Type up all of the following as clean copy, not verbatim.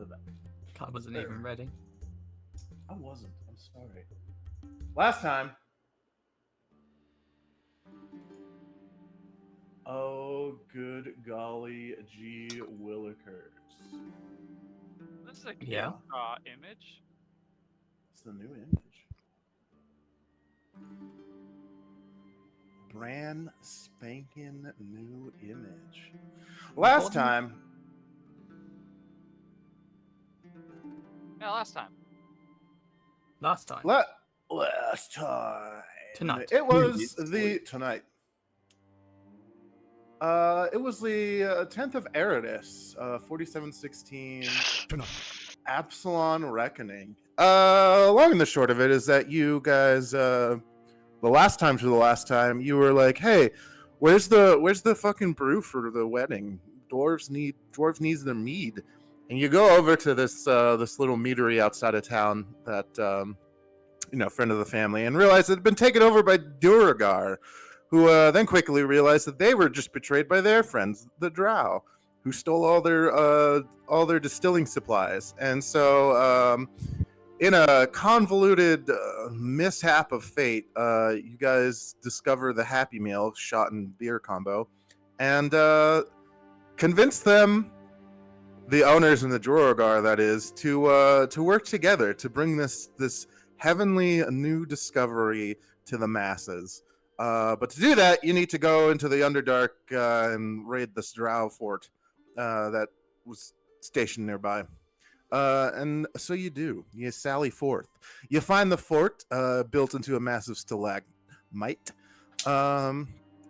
the back. I wasn't even ready. I wasn't. I'm sorry. Last time. Oh, good golly, G. Willikers. This is a Yeah. good image. It's the new image. Brand spanking new image. Last time. Yeah, last time. Last time. Last time. Tonight. It was This the week. tonight. It was the 10th of Eridus, 4716. Tonight. Absalon Reckoning. Long and the short of it is that you guys, the last time, you were like, "Hey, where's the fucking brew for the wedding? Dwarves needs their mead." And you go over to this little meadery outside of town that friend of the family, and realize it had been taken over by Duragar, who then quickly realized that they were just betrayed by their friends, the Drow, who stole all their distilling supplies. And so, in a convoluted mishap of fate, you guys discover the Happy Meal shot in beer combo, and convince them, the owners and the Drogar, that is, to work together to bring this heavenly new discovery to the masses. But to do that, you need to go into the Underdark and raid this Drow fort that was stationed nearby. And so you do. You sally forth. You find the fort built into a massive stalagmite.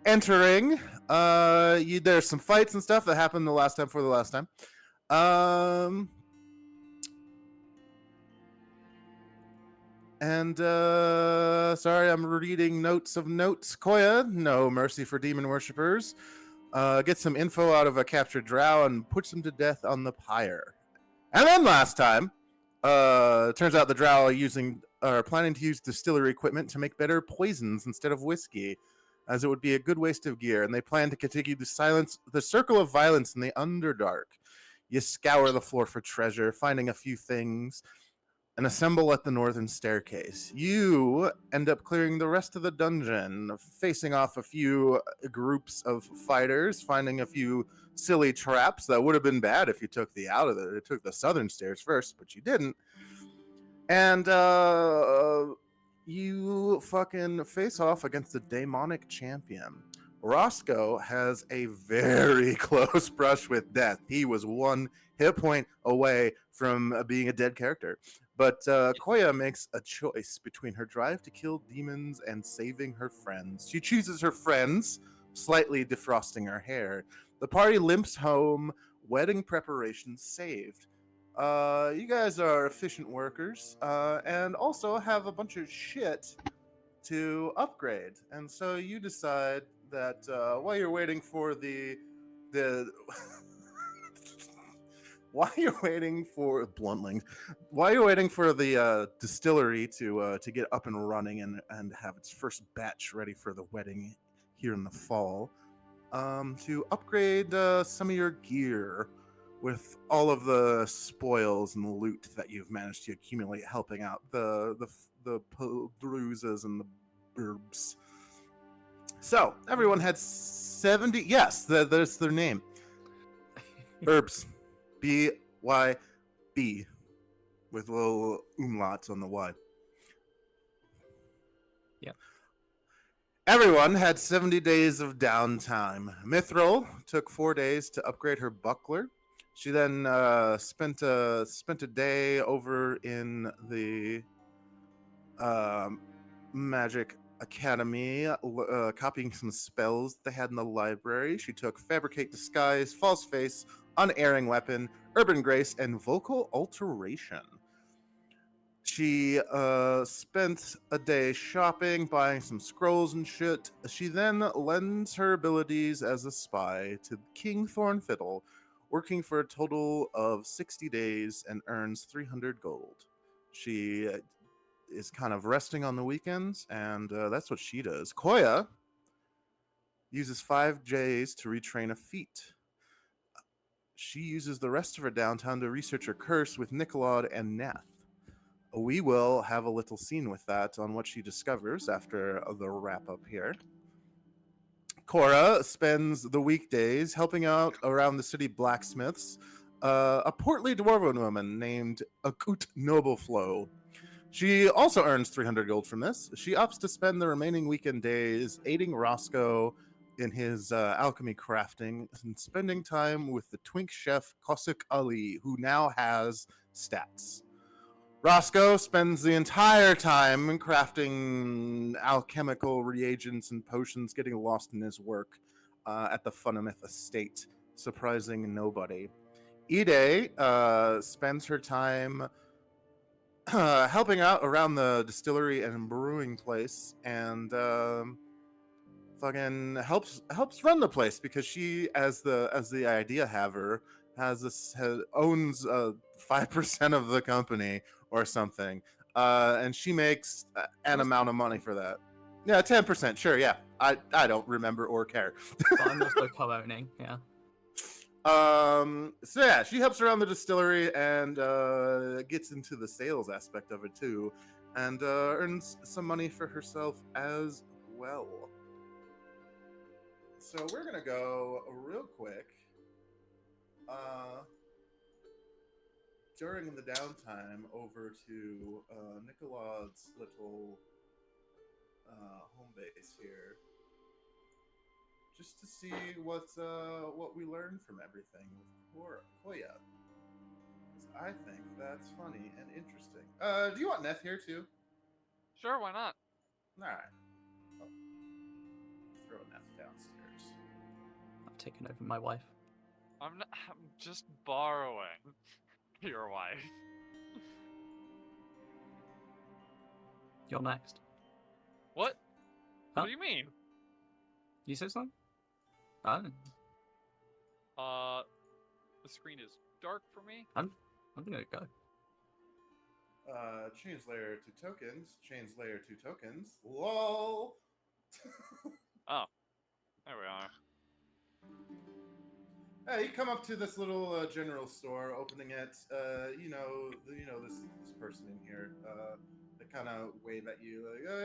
Entering, there's some fights and stuff that happened the last time. And sorry, I'm reading notes of notes. Koya, no mercy for demon worshippers. Get some info out of a captured drow and puts him to death on the pyre. And then last time, turns out the drow are planning to use distillery equipment to make better poisons instead of whiskey, as it would be a good waste of gear. And they plan to continue the circle of violence in the Underdark. You scour the floor for treasure, finding a few things, and assemble at the northern staircase. You end up clearing the rest of the dungeon, facing off a few groups of fighters, finding a few silly traps that would have been bad if you took the southern stairs first, but you didn't. And you fucking face off against the demonic champion. Roscoe has a very close brush with death. He was one hit point away from being a dead character. But Koya makes a choice between her drive to kill demons and saving her friends. She chooses her friends, slightly defrosting her hair. The party limps home, wedding preparations saved. You guys are efficient workers, and also have a bunch of shit to upgrade. And so you decide that while you're waiting for the while you're waiting for the distillery to get up and running and have its first batch ready for the wedding here in the fall, to upgrade some of your gear with all of the spoils and the loot that you've managed to accumulate, helping out the bruises and the burbs. So everyone had 70. Yes, that's their name. Herbs. B-Y-B, with little umlauts on the Y. Yep. Everyone had 70 days of downtime. Mithril took 4 days to upgrade her buckler. She then spent a day over in the Magic Academy, copying some spells they had in the library. She took Fabricate Disguise, False Face, Unerring Weapon, Urban Grace, and Vocal Alteration. She spent a day shopping, buying some scrolls and shit. She then lends her abilities as a spy to King Thornfiddle, working for a total of 60 days and earns 300 gold. She is kind of resting on the weekends, and that's what she does. Koya uses 5 Js to retrain a feat. she uses the rest of her downtime to research her curse with Nicolod and Neth. We will have a little scene with that on what she discovers after the wrap up here. Cora spends the weekdays helping out around the city blacksmiths a portly dwarven woman named Akut Nobleflow. She also earns 300 gold from this. She opts to spend the remaining weekend days aiding Roscoe in his alchemy crafting and spending time with the twink chef Kosik Ali, who now has stats. Roscoe spends the entire time crafting alchemical reagents and potions, getting lost in his work at the Funamith estate, surprising nobody. Ide spends her time helping out around the distillery and brewing place, and fucking helps run the place because she, as the idea haver, owns 5% of the company or something, and she makes an amount of money for that. Yeah, 10%. Sure, yeah. I don't remember or care. But I'm also co-owning, yeah. So yeah, she helps around the distillery and gets into the sales aspect of it too, and earns some money for herself as well. So we're gonna go real quick. During the downtime, over to Nicolod's little home base here, just to see what we learned from everything with Koya. I think that's funny and interesting. Do you want Neth here too? Sure, why not? All right. I'll throw Neth downstairs. I've taken over my wife. I'm just borrowing your wife. You're next. What? Huh? What do you mean? You say something? I don't know. The screen is dark for me. I'm gonna go. Change layer to tokens. Change layer to tokens. LOL. Oh, there we are. You come up to this little general store, opening it. You know this person in here. They kind of wave at you, like, "Oh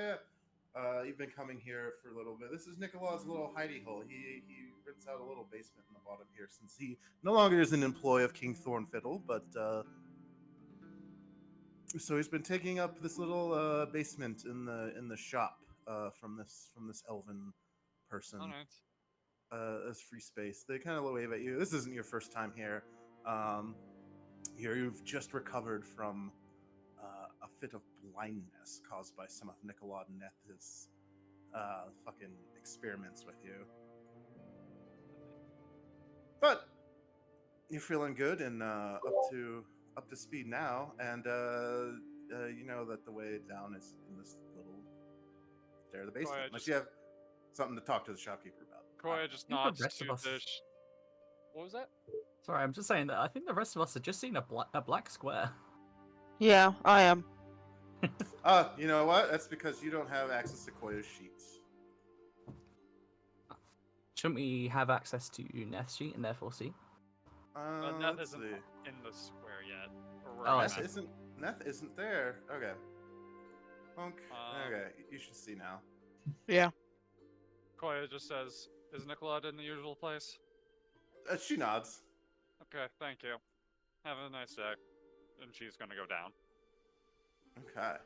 yeah, you've been coming here for a little bit. This is Nicolai's little hidey hole. He rents out a little basement in the bottom here, since he no longer is an employee of King Thornfiddle, but so he's been taking up this little basement in the shop from this elven person." All right. As free space. They kind of wave at you. This isn't your first time here. You've just recovered from a fit of blindness caused by some of Nicolod and Neth's fucking experiments with you. But you're feeling good and up to speed now, and you know that the way down is in this little stair of the basement. Unless you have something to talk to the shopkeeper about. Koya just I think nods the rest to of us- the. What was that? Sorry, I'm just saying that I think the rest of us have just seen a black square. Yeah, I am. You know what? That's because you don't have access to Koya's sheets. Shouldn't we have access to Neth's sheet and therefore see? Neth Let's isn't see. in the square yet. Or where Oh, I'm I at. see. Neth isn't there. Okay. Punk. Uh, Okay, you should see now. Yeah. Koya just says, "Is Nicolad in the usual place?" She nods. Okay, thank you. Have a nice day. And she's gonna go down. Okay.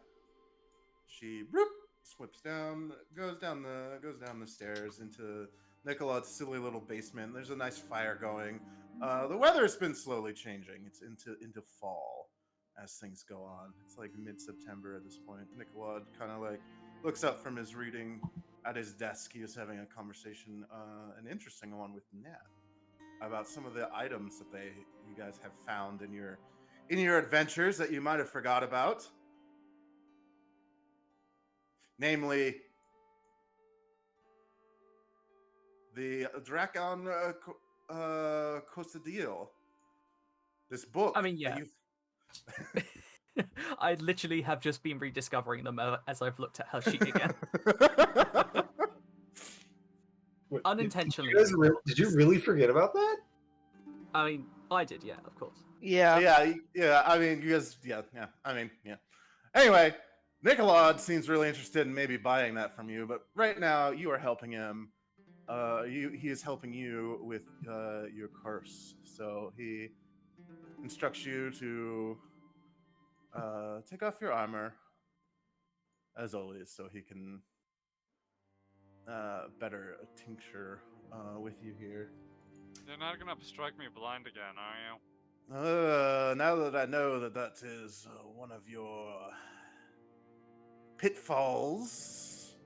She swips down, goes down the stairs into Nicolad's silly little basement. There's a nice fire going. The weather's been slowly changing. It's into fall as things go on. It's like mid-September at this point. Nicolad kind of like looks up from his reading at his desk. He was having a conversation, an interesting one with Neth, about some of the items that you guys have found in your adventures that you might have forgot about. Namely, the Drakon Cosadil. This book. I mean, that yeah. you've- I literally have just been rediscovering them as I've looked at her sheet again. What, Unintentionally. Did you really forget about that? I mean, I did, yeah, of course. Yeah. Yeah. I mean, you guys. Yeah. I mean, yeah. Anyway, Nicolod seems really interested in maybe buying that from you, but right now you are helping him. He is helping you with your curse, so he instructs you to take off your armor, as always, so he can better tincture with you here. You're not gonna strike me blind again, are you? Now that I know that that is one of your pitfalls.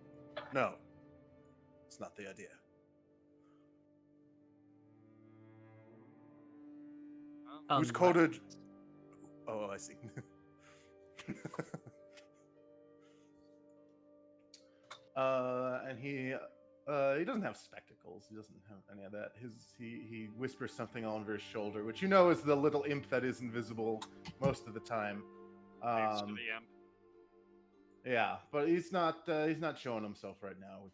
No, it's not the idea. Who's coded? Oh, I see. And he doesn't have spectacles. He doesn't have any of that. He whispers something over his shoulder, which you know is the little imp that is invisible most of the time. Thanks to the imp. Yeah, but he's not showing himself right now,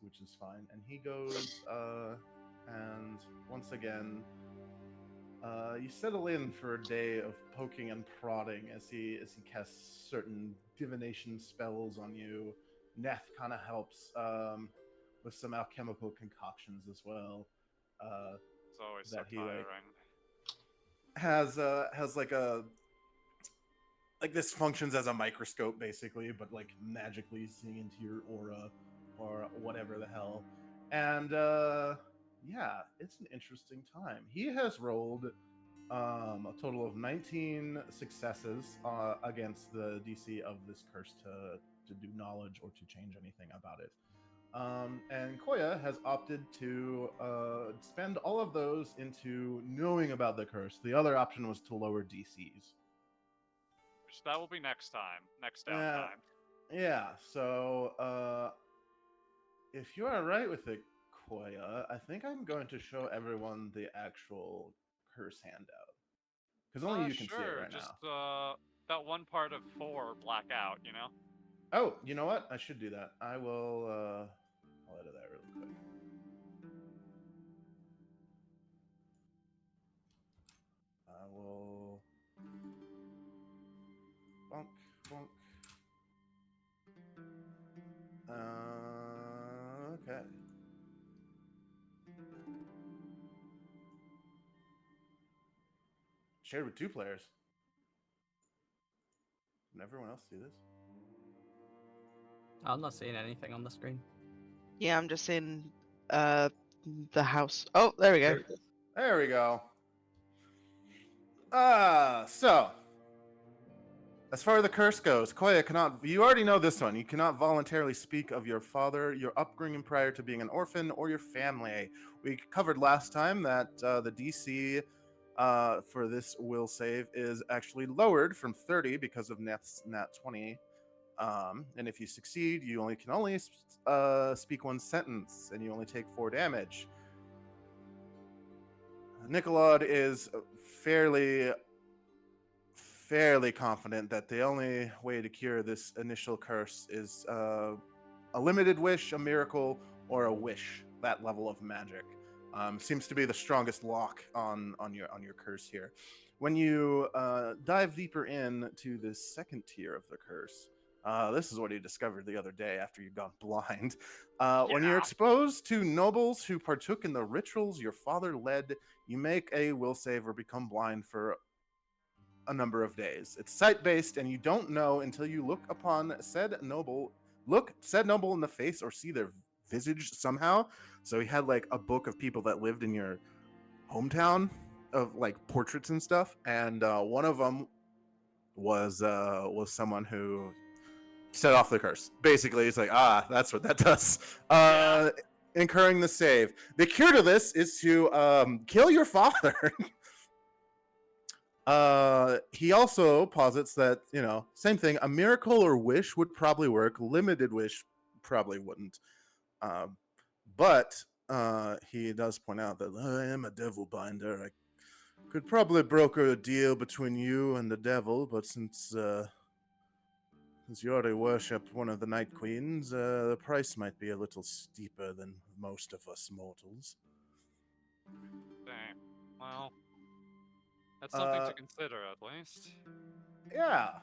which is fine. And he goes and once again you settle in for a day of poking and prodding as he casts certain divination spells on you. Neth kind of helps with some alchemical concoctions as well. It's always so that he tiring. has like this functions as a microscope basically, but like magically seeing into your aura or whatever the hell. And yeah, it's an interesting time. He has rolled a total of 19 successes against the DC of this curse to do knowledge or to change anything about it. And Koya has opted to spend all of those into knowing about the curse. The other option was to lower DCs. Which that will be next time. Next downtime. Yeah, so if you are right with it, Koya, I think I'm going to show everyone the actual curse handout. Because only you can see it right just, now. that one part of 4 black out, you know? Oh, you know what? I should do that. I will, I'll edit that really quick. I will... Bonk, bonk. Okay. Shared with 2 players. Can everyone else see this? I'm not seeing anything on the screen. Yeah, I'm just in the house. Oh, there we go. There we go. So as far as the curse goes, Koya cannot. You already know this one. You cannot voluntarily speak of your father, your upbringing prior to being an orphan, or your family. We covered last time that the DC for this will save is actually lowered from 30 because of Nat 20. And if you succeed, you can only speak 1 sentence, and you only take 4 damage. Nicolod is fairly confident that the only way to cure this initial curse is a limited wish, a miracle, or a wish. That level of magic seems to be the strongest lock on your curse here. When you dive deeper into this second tier of the curse, this is what you discovered the other day after you'd gone blind. When you're exposed to nobles who partook in the rituals your father led, you make a will save or become blind for a number of days. It's sight-based, and you don't know until you look upon said noble in the face or see their visage somehow. So he had like a book of people that lived in your hometown of like portraits and stuff, and one of them was someone who set off the curse. Basically, it's like, that's what that does. Incurring the save. The cure to this is to kill your father. He also posits that, same thing, a miracle or wish would probably work. Limited wish probably wouldn't. But he does point out that I am a devil binder. I could probably broker a deal between you and the devil, but since you already worship one of the Night Queens, the price might be a little steeper than most of us mortals. Dang. Well, That's something Uh, to consider, at least. Yeah.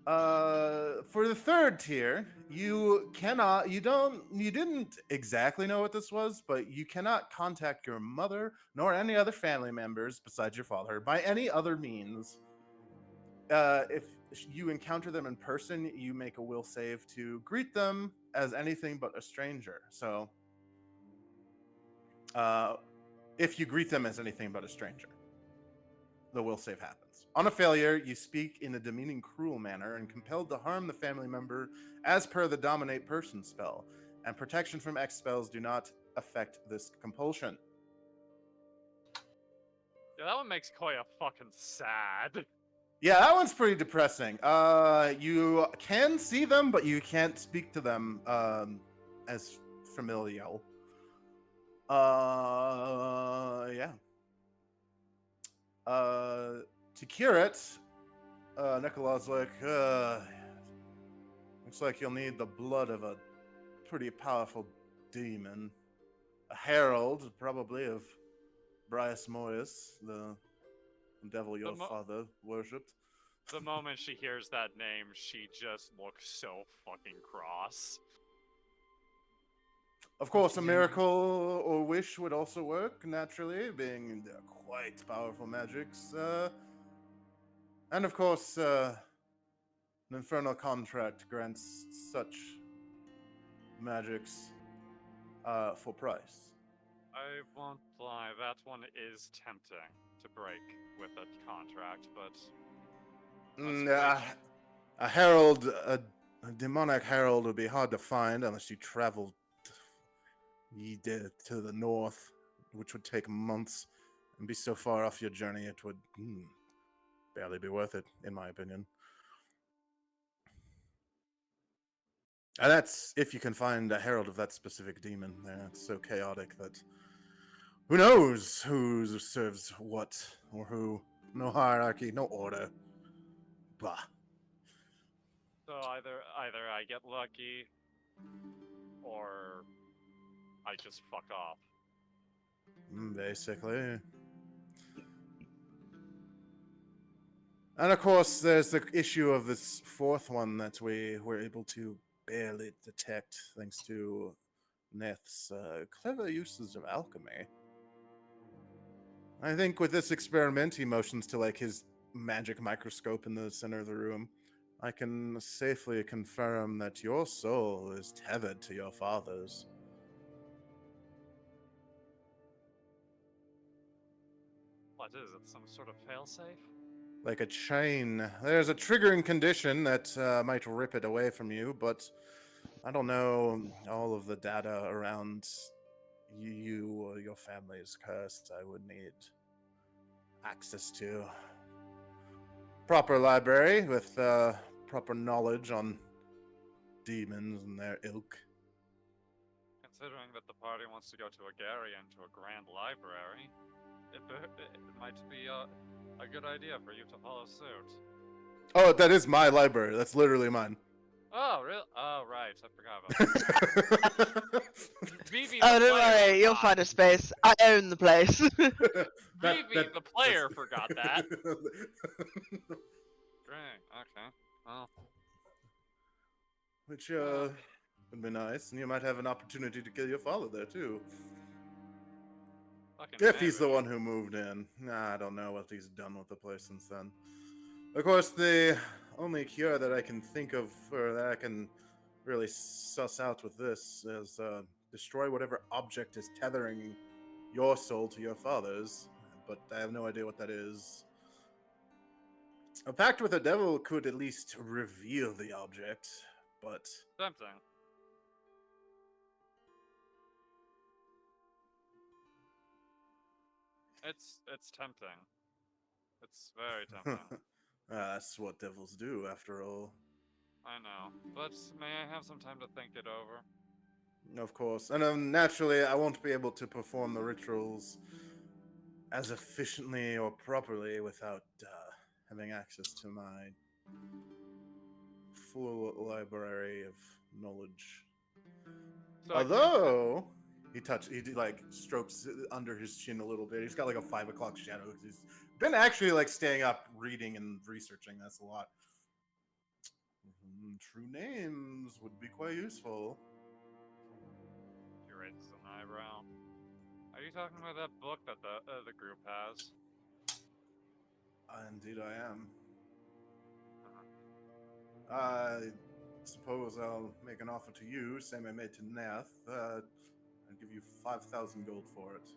For the third tier, you didn't exactly know what this was, but you cannot contact your mother nor any other family members besides your father by any other means. If you encounter them in person, you make a will save to greet them as anything but a stranger. So, if you greet them as anything but a stranger, the will save happens. On a failure, you speak in a demeaning, cruel manner and compelled to harm the family member as per the dominate person spell, and protection from X spells do not affect this compulsion. Yeah, that one makes Koya fucking sad. Yeah, that one's pretty depressing. You can see them, but you can't speak to them as familial. Yeah. To cure it, Nicola's like, looks like you'll need the blood of a pretty powerful demon. A herald, probably, of Bryce Moyes, the devil your mo- father worshipped. The moment she hears that name, she just looks so fucking cross. Of course, a Yeah. miracle or wish would also work, naturally, being quite powerful magics. And of course, an infernal contract grants such magics for price. I won't lie, that one is tempting to break with a contract, but let's wait. A herald, a demonic herald would be hard to find unless you travel to the north, which would take months and be so far off your journey it would barely be worth it, in my opinion. And that's if you can find a herald of that specific demon. It's so chaotic that who knows who serves what or who. No hierarchy, no order. Bah. So either I get lucky, or I just fuck off. Basically. And of course, there's the issue of this fourth one that we were able to barely detect thanks to Neth's clever uses of alchemy. I think with this experiment, he motions to like his magic microscope in the center of the room. I can safely confirm that your soul is tethered to your father's. What is it? Some sort of failsafe? Like a chain. There's a triggering condition that might rip it away from you, but I don't know all of the data around you or your family's cursed. I would need access to proper library with proper knowledge on demons and their ilk. Considering that the party wants to go to Agarian to a grand library, it might be a good idea for you to follow suit. Oh, that is my library. That's literally mine. Oh, really? Oh, right. I forgot about that. Vivi, the Oh, don't player, worry, you'll forgot. find a space. I own the place. Vivi, the player, forgot that. Great. Okay. Well. Which would be nice, and you might have an opportunity to kill your father there too. Fucking If he's the maybe. one who moved in. Nah, I don't know what he's done with the place since then. Of course, the only cure that I can think of, or that I can really suss out with this, is destroy whatever object is tethering your soul to your father's. But I have no idea what that is. A pact with the devil could at least reveal the object, but Tempting. It's tempting. It's very tempting. that's what devils do, after all. I know. But may I have some time to think it over? Of course. And naturally, I won't be able to perform the rituals as efficiently or properly without having access to my full library of knowledge. So I can Although, He like strokes under his chin a little bit. He's got like a 5 o'clock shadow. He's been actually like staying up, reading and researching. That's a lot. True names would be quite useful. He raises an eyebrow. Are you talking about that book that the group has? Indeed, I am. I suppose I'll make an offer to you, same I made to Nath. I'll give you 5,000 gold for it.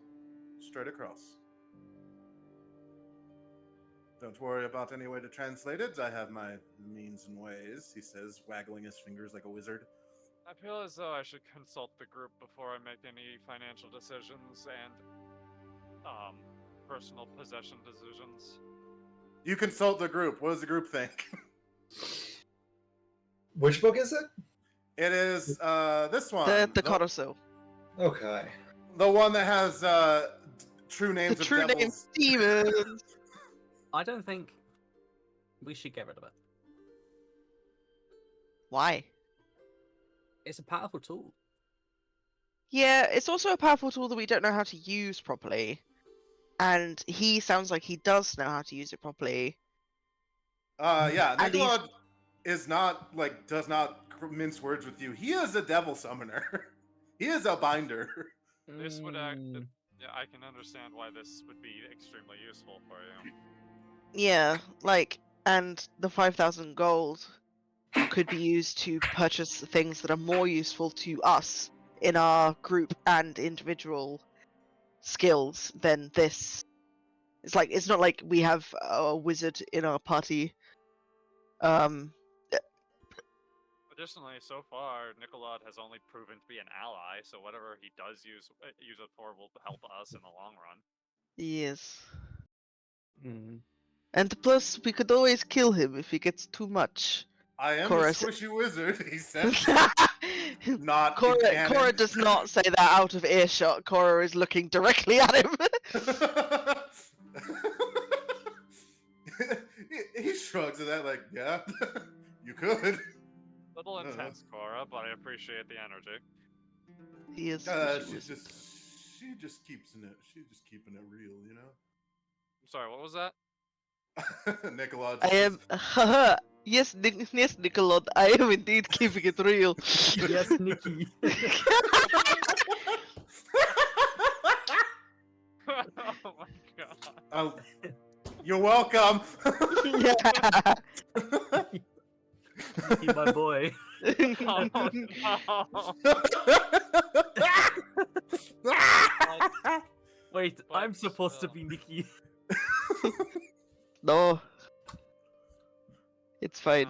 Straight across. Don't worry about any way to translate it. I have my means and ways, he says, waggling his fingers like a wizard. I feel as though I should consult the group before I make any financial decisions and personal possession decisions. You consult the group. What does the group think? Which book is it? It is this one. The Codicil. Okay. The one that has true names The of true devils. name's demons. I don't think we should get rid of it. Why? It's a powerful tool. Yeah, it's also a powerful tool that we don't know how to use properly. And he sounds like he does know how to use it properly. Yeah, And he's- Nicolod is not like does not mince words with you. He is a devil summoner. He is a binder. This would act. Mm, Yeah, I can understand why this would be extremely useful for you. Yeah, like, and the 5,000 gold could be used to purchase things that are more useful to us in our group and individual skills than this. It's not like we have a wizard in our party. Additionally, so far, Nicolod has only proven to be an ally, so whatever he does use it for will help us in the long run. Yes. mm. And plus, we could always kill him if he gets too much. I am Cora a sa- squishy wizard, he says. Not Cora, canon. Cora does not say that out of earshot. Cora is looking directly at him. he shrugs at that like, yeah, you could. Little intense, Cora, but I appreciate the energy. He is. She just keeps it. She's just keeping it real, you know. I'm sorry, what was that? Nicolod. I am. Haha. Yes, yes, Nicolod. I am indeed keeping it real. Yes, Nikki. Oh my god. Oh, you're welcome. Yeah. Nikki, my boy. Oh, no. Wait, But I'm supposed to still. be Nikki. No. It's fine.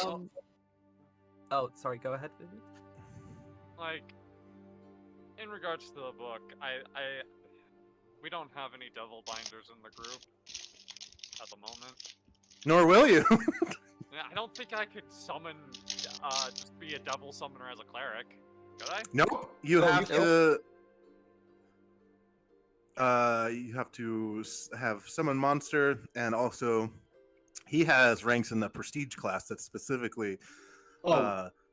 Um, oh, sorry. Go ahead, Vivi. Like, in regards to the book, we don't have any devil binders in the group at the moment. Nor will you. Yeah, I don't think I could summon, just be a devil summoner as a cleric. Could I? Nope. You Oh, have you to. You have to have summon monster, and also he has ranks in the prestige class that's specifically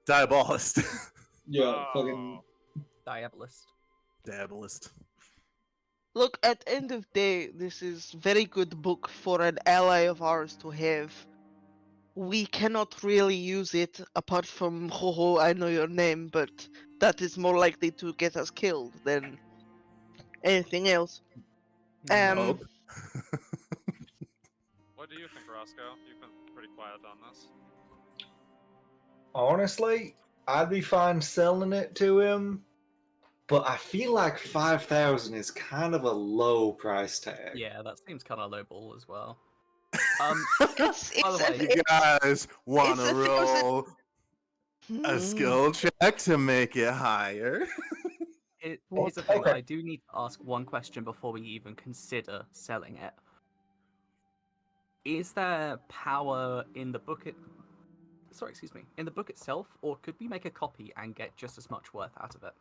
diabolist. Yeah, fucking. Diabolist. Diabolist. Look, at the end of day, this is very good book for an ally of ours to have. We cannot really use it apart from ho, I know your name, but that is more likely to get us killed than anything else. Nope. What do you think, Roscoe? You've been pretty quiet on this. Honestly, I'd be fine selling it to him, but I feel like 5,000 is kind of a low price tag. Yeah, that seems kind of lowball as well. It's, By the way, it's, You guys want to it's a thousand- roll a Hmm. skill check to make it higher? Here's the thing, Okay. I do need to ask one question before we even consider selling it. Is there power in the book in the book itself, or could we make a copy and get just as much worth out of it?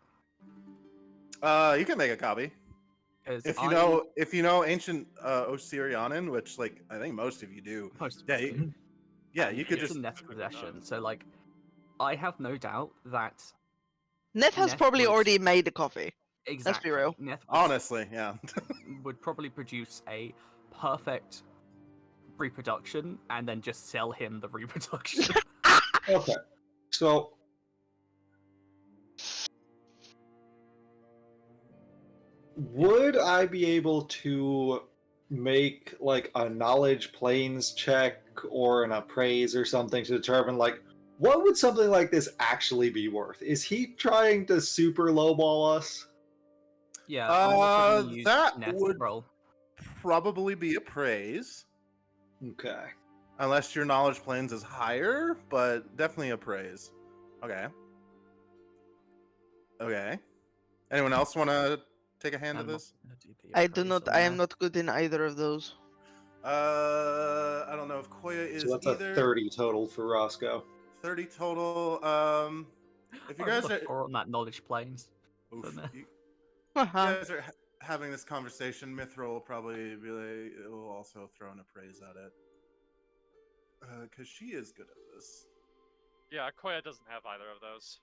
You can make a copy. 'Cause If I- you know ancient Osirianan, which like I think most of you do. most of Yeah, us you- do, Yeah, and you could it's just in Neth's possession. So like, I have no doubt that Neth has Neth probably would- already made the coffee. Exactly. real. Neth Honestly, yeah. would probably produce a perfect reproduction and then just sell him the reproduction. Okay. So would I be able to make like a knowledge planes check or an appraise or something to determine like what would something like this actually be worth? Is he trying to super lowball us? Yeah, I'm also gonna use that Neth's would roll. probably be a praise. Okay. Unless your knowledge planes is higher, but definitely a praise. Okay. Okay. Anyone else want to take a hand at I'm not this? gonna do the I do appraise not. on I am there. not good in either of those. I don't know if Koya is So that's either. a 30 total for Roscoe. 30 total. If you I guys rolled a are, 4 on that knowledge planes. oof, for Neth. you Haha. guys are having this conversation, Mithril will probably really will also throw an appraise at it. Because she is good at this. Yeah, Koya doesn't have either of those.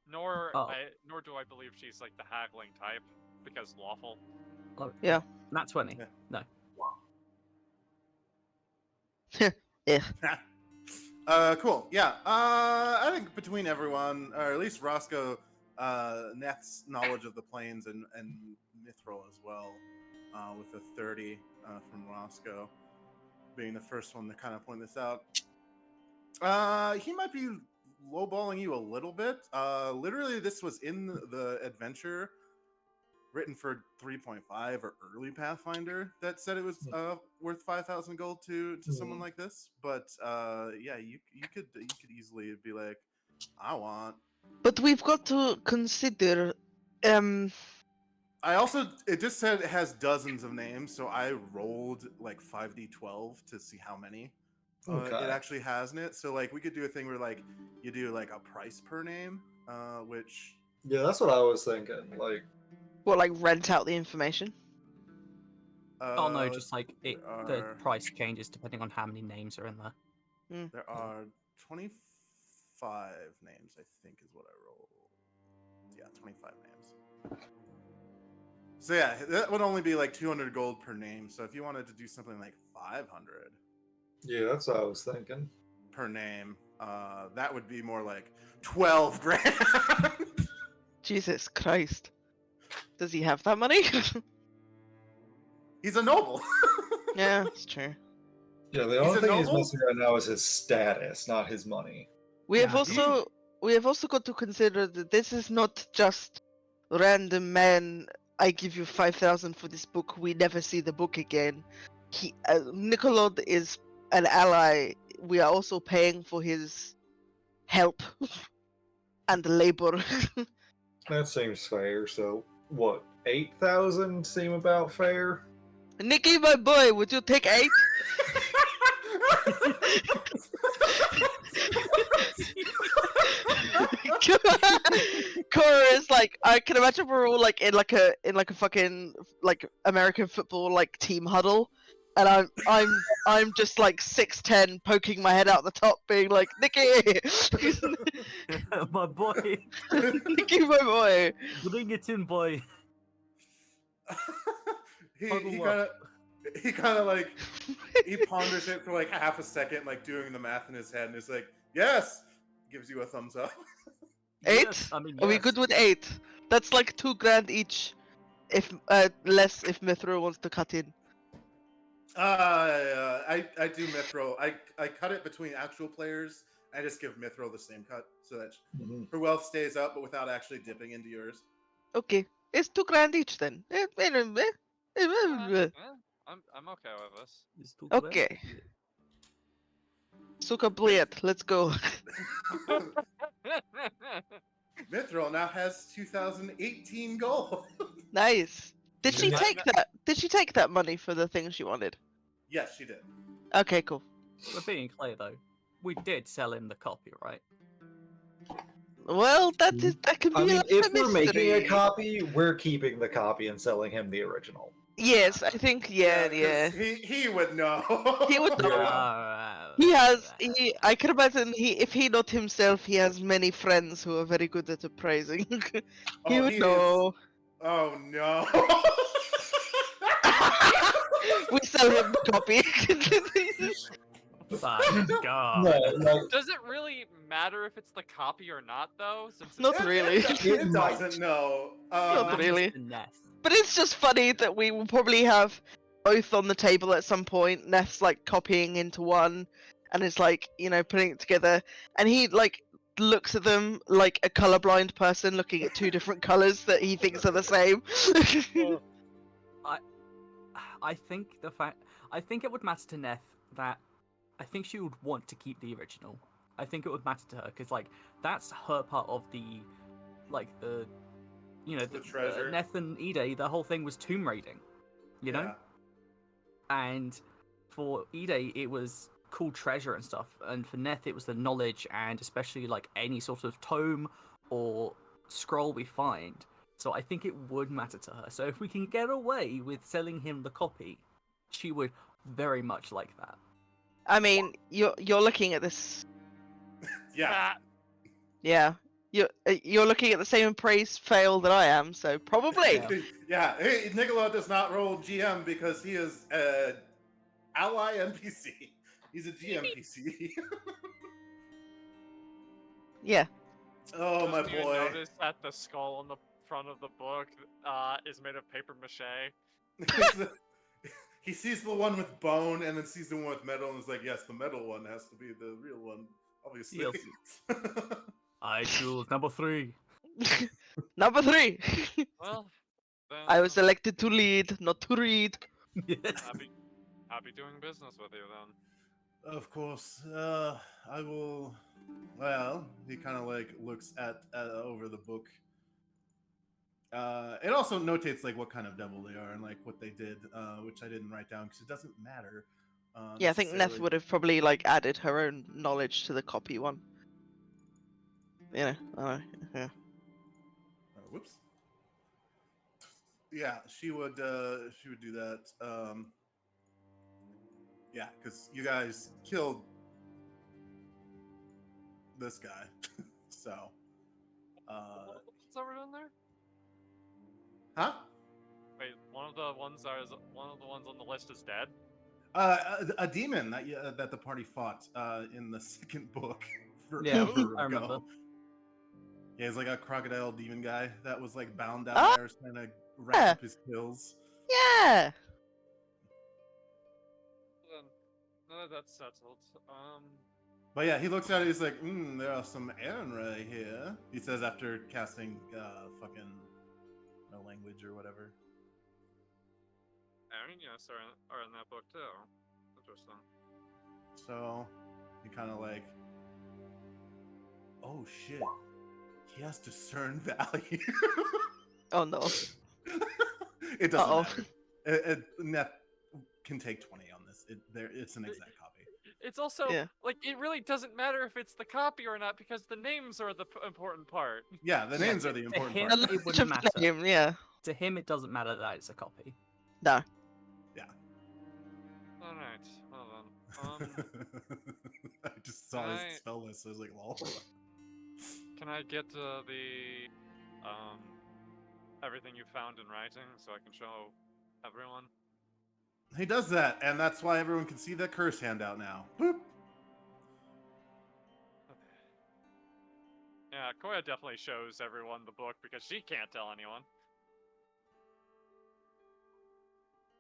Nor Oh. nor do I believe she's like the haggling type, because lawful. Oh, Yeah. Nat 20. Yeah. No. Cool. Yeah. I think between everyone, or at least Roscoe, Neth's knowledge of the planes and Mithril as well, with a 30 from Roscoe being the first one to kind of point this out. He might be lowballing you a little bit. Literally, this was in the adventure written for 3.5 or early Pathfinder that said it was worth 5,000 gold to someone like this. But yeah, you could easily be like, I want. But we've got to consider. I also, it just said it has dozens of names, so I rolled like 5d12 to see how many Okay. it actually has in it. So like we could do a thing where like you do like a price per name, which Yeah, that's what I was thinking. Like, What, like rent out the information? Oh no, just like the are- price changes depending on how many names are in there. there are 25 names, I think is what I rolled. Yeah, 25 names. So yeah, that would only be like 200 gold per name. So if you wanted to do something like 500 yeah, that's what I was thinking. per name, that would be more like 12 grand. Jesus Christ. Does he have that money? He's a noble. Yeah, it's true. Yeah, the He's only a thing he's noble? missing right now is his status, not his money. We have Yeah, also got to consider that this is not just random man. I give you 5,000 for this book. We never see the book again. Nicolod is an ally. We are also paying for his help and labor. That seems fair. So, what, 8,000 seem about fair? Nikki, my boy, would you take 8? Cora is like, I can imagine we're all like in like a fucking like American football like team huddle, and I'm just like 6'10", poking my head out the top, being like, Nikki, My boy, Nikki, my boy. bring it in, boy. he Huddle kind up. of like he ponders it for like half a second, like doing the math in his head, and is like, yes, gives you a thumbs up. 8? Yes, I mean, Are we yes. good with 8? That's like 2 grand each. If less if Mithra wants to cut in. I do Mithril. I cut it between actual players. I just give Mithril the same cut so that her wealth stays up, but without actually dipping into yours. Okay, it's 2 grand each then. I'm okay with this. It's too bad. Okay. Suka Bliet, let's go. Mithril now has 2018 gold. Nice. Did she Yeah. take that? Did she take that money for the thing she wanted? Yes, she did. Okay, cool. We're being clear though. We did sell him the copy, right? Well, that can be I mean, a if we're making a mystery. copy, we're keeping the copy and selling him the original. Yes, I think. Yeah. 'cause he would know. He would know. Yeah. He has. I can imagine if he not himself, he has many friends who are very good at appraising. He Oh, would he is. know. Oh no. We sell him the copy. Thank God. No, like Does it really matter if it's the copy or not, though? Since it's Not really. It might. doesn't know. Not Matters really. to Ness. But it's just funny that we will probably have both on the table at some point. Neff's like copying into one, and it's like putting it together, and he like looks at them like a colorblind person looking at two different colors that he thinks are the same. I think it would matter to Neth that I think she would want to keep the original. I think it would matter to her because like that's her part of the The treasure. Neth and Ide, the whole thing was tomb raiding, you know. And for Ide, it was cool treasure and stuff, and for Neth, it was the knowledge and especially like any sort of tome or scroll we find. So I think it would matter to her. So if we can get away with selling him the copy, she would very much like that. I mean, you're looking at this. Yeah. Yeah, you're looking at the same appraise fail that I am. So probably. Yeah. Yeah. Hey, Nicola does not roll GM because he is an ally NPC. He's a GMPC. Yeah. Oh my Do you boy. notice that the skull on the front of the book is made of paper mache? He sees the one with bone and then sees the one with metal and is like, yes, the metal one has to be the real one, obviously. Yes. I choose number 3. Number 3. Well, then I was elected to lead, not to read. Yes. happy doing business with you then. Of course. I will. Well, he kind of like looks at over the book. It also notates like what kind of devil they are and like what they did, which I didn't write down because it doesn't matter. Yeah, I think Neth necessarily. would have probably like added her own knowledge to the copy one. Yeah. Whoops. Yeah, she would do that. Yeah, because you guys killed this guy, so. What's over in there? Huh? Wait, one of the ones on the list is dead. A demon that the party fought in the second book. Yeah, Forever I remember. ago. Yeah, he's like a crocodile demon guy that was like bound down Oh, there, trying to rack up his kills. Yeah. Then, now that that's settled, But yeah, he looks at it. He's like, there are some Aaron here. He says after casting fucking no language or whatever. Aaron, yes, are in that book too. Interesting. So he kind of like, oh shit, he has discern value. Oh no. It doesn't Uh-oh. matter. Net can take 20 on this. It's an exact copy. It's also Yeah. like it really doesn't matter if it's the copy or not because the names are the important part. Yeah, the names are the important him, part. A it lot wouldn't of matter. name, yeah. To him, it doesn't matter that it's a copy. No. All right, well then, I just saw his spell list. So I was like, lol. can I get the everything you found in writing so I can show everyone? He does that, and that's why everyone can see the curse handout now. Boop. Yeah, Koya definitely shows everyone the book because she can't tell anyone.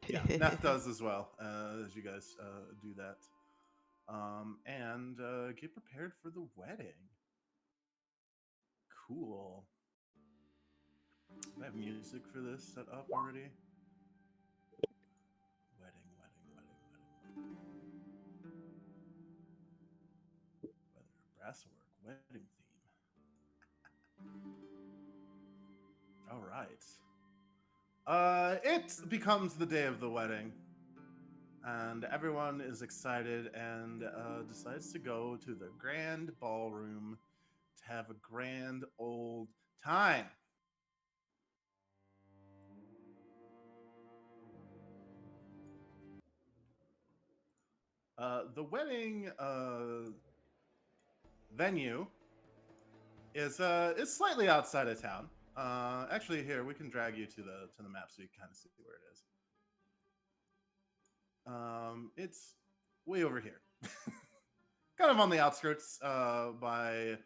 Yeah, Neth does as well, as you guys do that. And get prepared for the wedding. Cool. I have music for this set up already. Wedding. Brasswork, wedding theme. All right. It becomes the day of the wedding, and everyone is excited and decides to go to the grand ballroom to have a grand old time. The wedding venue is slightly outside of town. Actually, here we can drag you to the map so you can kind of see where it is. It's way over here, kind of on the outskirts, by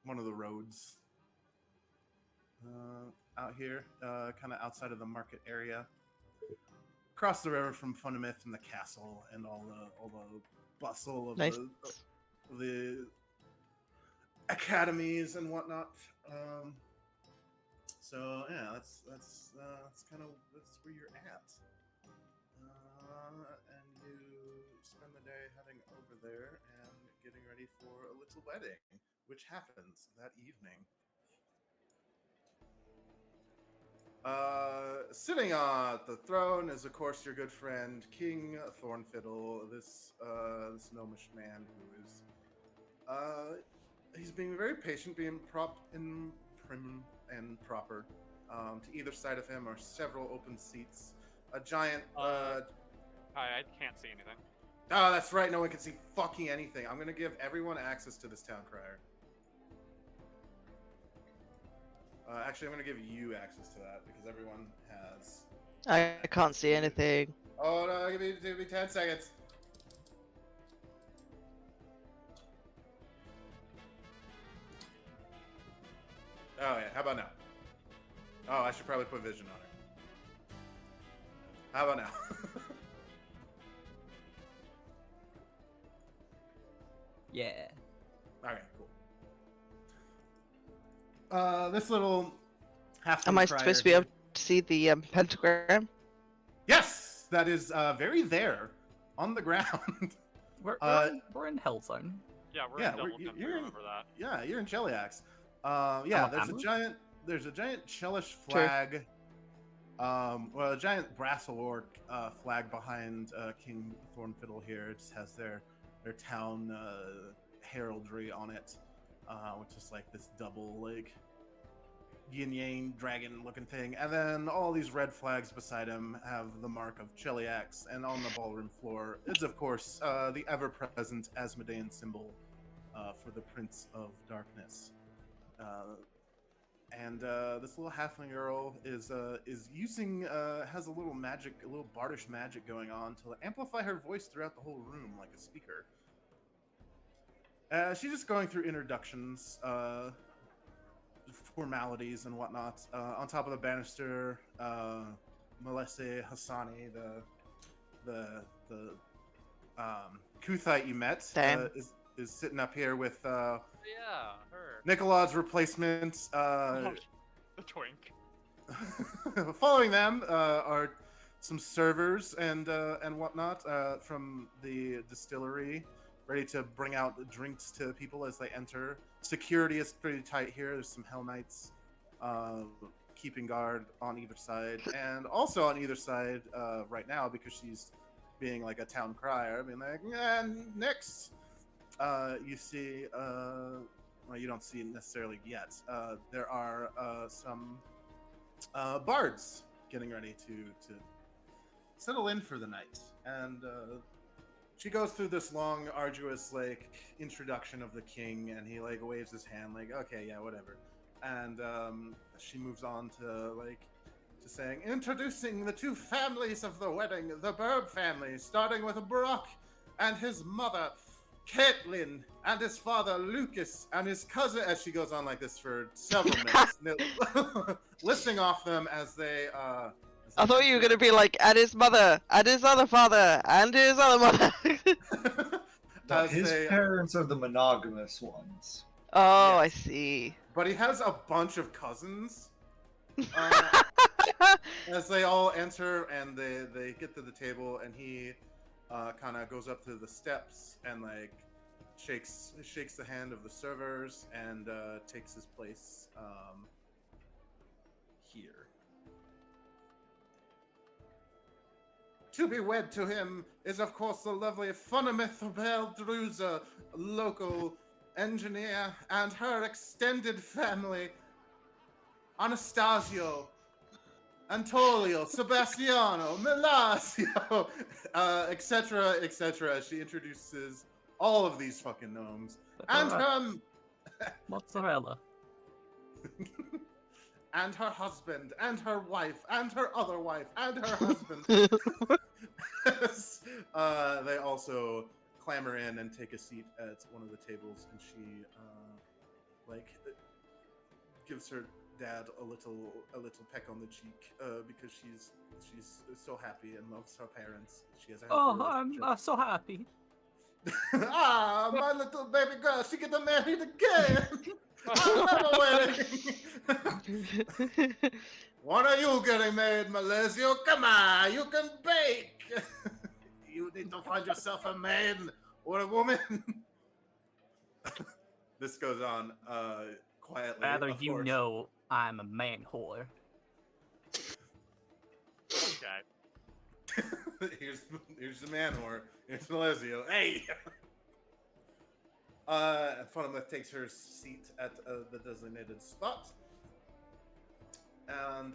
one of the roads out here, kind of outside of the market area, across the river from Fundamith and the castle and all the bustle of Nice. the academies and whatnot. So yeah, that's kind of where you're at. And you spend the day heading over there and getting ready for a little wedding, which happens that evening. Sitting on the throne is, of course, your good friend King Thornfiddle. This gnomish man who is he's being very patient, being prim and proper. To either side of him are several open seats. A giant. Hi, I can't see anything. Oh, that's right. No one can see fucking anything. I'm gonna give everyone access to this town crier. Actually, I'm gonna give you access to that because everyone has. I can't see anything. Oh no! Give me 10 seconds. Oh yeah. How about now? Oh, I should probably put vision on her. How about now? Yeah. Okay, cool. This little half. Am I supposed to be able to see the pentagram? Yes, that is very there on the ground. We're in Hellzone. Yeah, we're Yeah, in double country, you're in- remember that. Yeah, you're in Cheliax. Yeah, Oh, there's a giant Chelish flag. Well, a giant Brassilorc flag behind King Thornfiddle here. It just has their town heraldry on it, which is like this double like yin yang dragon looking thing, and then all these red flags beside him have the mark of Cheliax, and on the ballroom floor is of course the ever-present Asmodean symbol for the Prince of Darkness. And this little halfling girl is using has a little magic, a little bardish magic going on to amplify her voice throughout the whole room like a speaker. She's just going through introductions, formalities and whatnot. On top of the banister, Melesse Hassani, the Kuthite you met, is sitting up here with Yeah, her. Nicolad's replacement. The twink. Following them are some servers and whatnot from the distillery, ready to bring out drinks to people as they enter. Security is pretty tight here. There's some Hell Knights keeping guard on either side, and also on either side right now because she's being like a town crier, being like, and next. You see, well, you don't see it necessarily yet. There are some bards getting ready to settle in for the night, and she goes through this long, arduous like introduction of the king, and he like waves his hand, like, okay, yeah, whatever, and she moves on to saying, introducing the two families of the wedding, the Burb family, starting with Brock and his mother, Caitlin, and his father Lucas, and his cousin, as she goes on like this for several minutes, listing off them as they I thought you were gonna be like, and his mother, and his other father, and his other mother. His parents are the monogamous ones. Oh, Yes. I see. But he has a bunch of cousins. As they all enter and they get to the table, and he kind of goes up to the steps and like shakes the hand of the servers and takes his place here. To be wed to him is, of course, the lovely Funamith Beldruza, local engineer, and her extended family, Anastasio, Antolio, Sebastiano, Melasio, etc., etc. She introduces all of these fucking gnomes. And her Mozzarella. and her husband, and her wife, and her other wife, and her husband. They also clamber in and take a seat at one of the tables, and she gives her dad a little peck on the cheek because she's so happy and loves her parents. She has a healthy relationship. I'm so happy. Ah, my little baby girl, she get married again. I'm never waiting. When are you getting married, Malesio? Come on, you can bake. You need to find yourself a man or a woman. This goes on quietly. Rather of you course. know I'm a man whore. Okay. here's the man whore. Here's Malesio. Hey. Funimouth takes her seat at the designated spot. And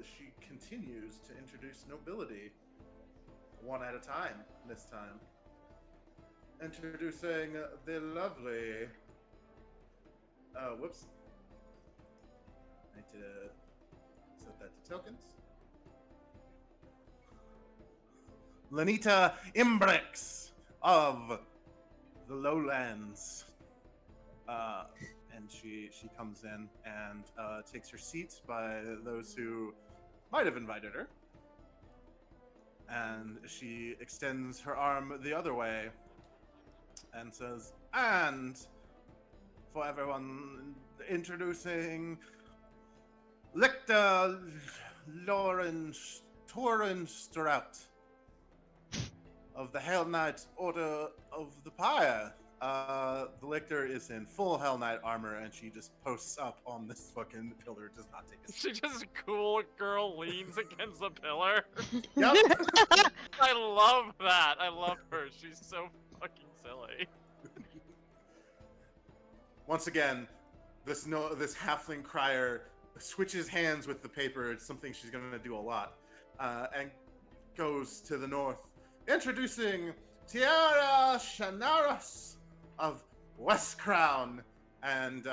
she continues to introduce nobility, one at a time this time. Introducing the lovely... whoops. I need to set that to tokens. Lenita Imbrix of the Lowlands. And she comes in and takes her seat by those who might have invited her. And she extends her arm the other way and says, and for everyone, introducing Lictor Lawrence Torrenstraut of the Hell Knight Order of the Pyre. The Lictor is in full Hell Knight armor, and she just posts up on this fucking pillar, does not take a seat. She just cool girl leans against the pillar. Yep. I love that. I love her. She's so fucking silly. Once again, this halfling crier switches hands with the paper. It's something she's going to do a lot. And goes to the north. Introducing Tiara Shanaras of West Crown. And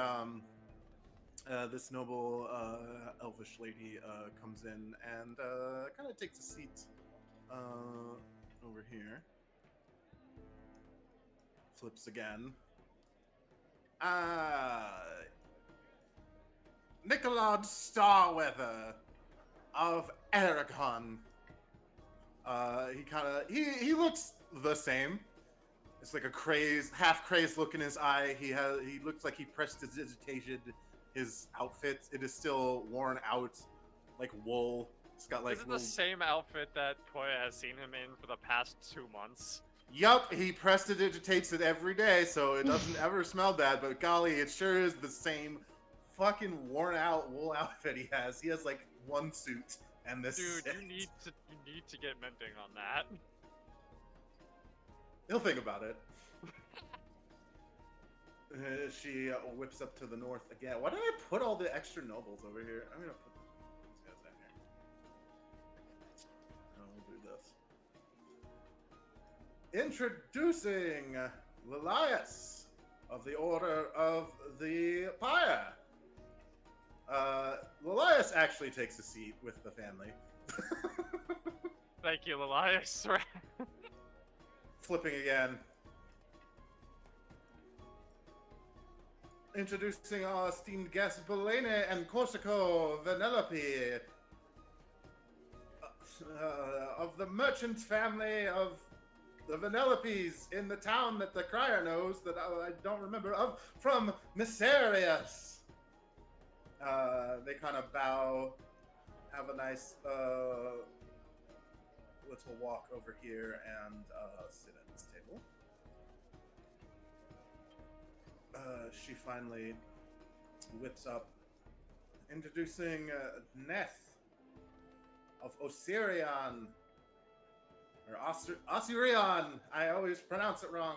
this noble elvish lady comes in and kind of takes a seat over here. Flips again. Nicolad Starweather of Aragon. He looks the same. It's like a half crazed look in his eye. He looks like he prestidigitated his outfit. It is still worn out, like wool. It's got like. Is it the same outfit that Koya has seen him in for the past 2 months? Yup, he prestidigitates it every day, so it doesn't ever smell bad. But golly, it sure is the same fucking worn out wool outfit he has. He has like one suit and this. Dude, set. you need to get minting on that. He'll think about it. She whips up to the north again. Why did I put all the extra nobles over here? I'm gonna put these guys down here. I'll do this. Introducing Lilias of the Order of the Pyre. Lilias actually takes a seat with the family. Thank you, Elias. Flipping again. Introducing our esteemed guests, Belene and Corsico Vanellope, of the merchant family of the Vanellopes in the town that the crier knows that I don't remember of, from Myserius. They kind of bow, have a nice little walk over here and sit at this table. She finally whips up, introducing Neth of Osirion, or Osirion. I always pronounce it wrong.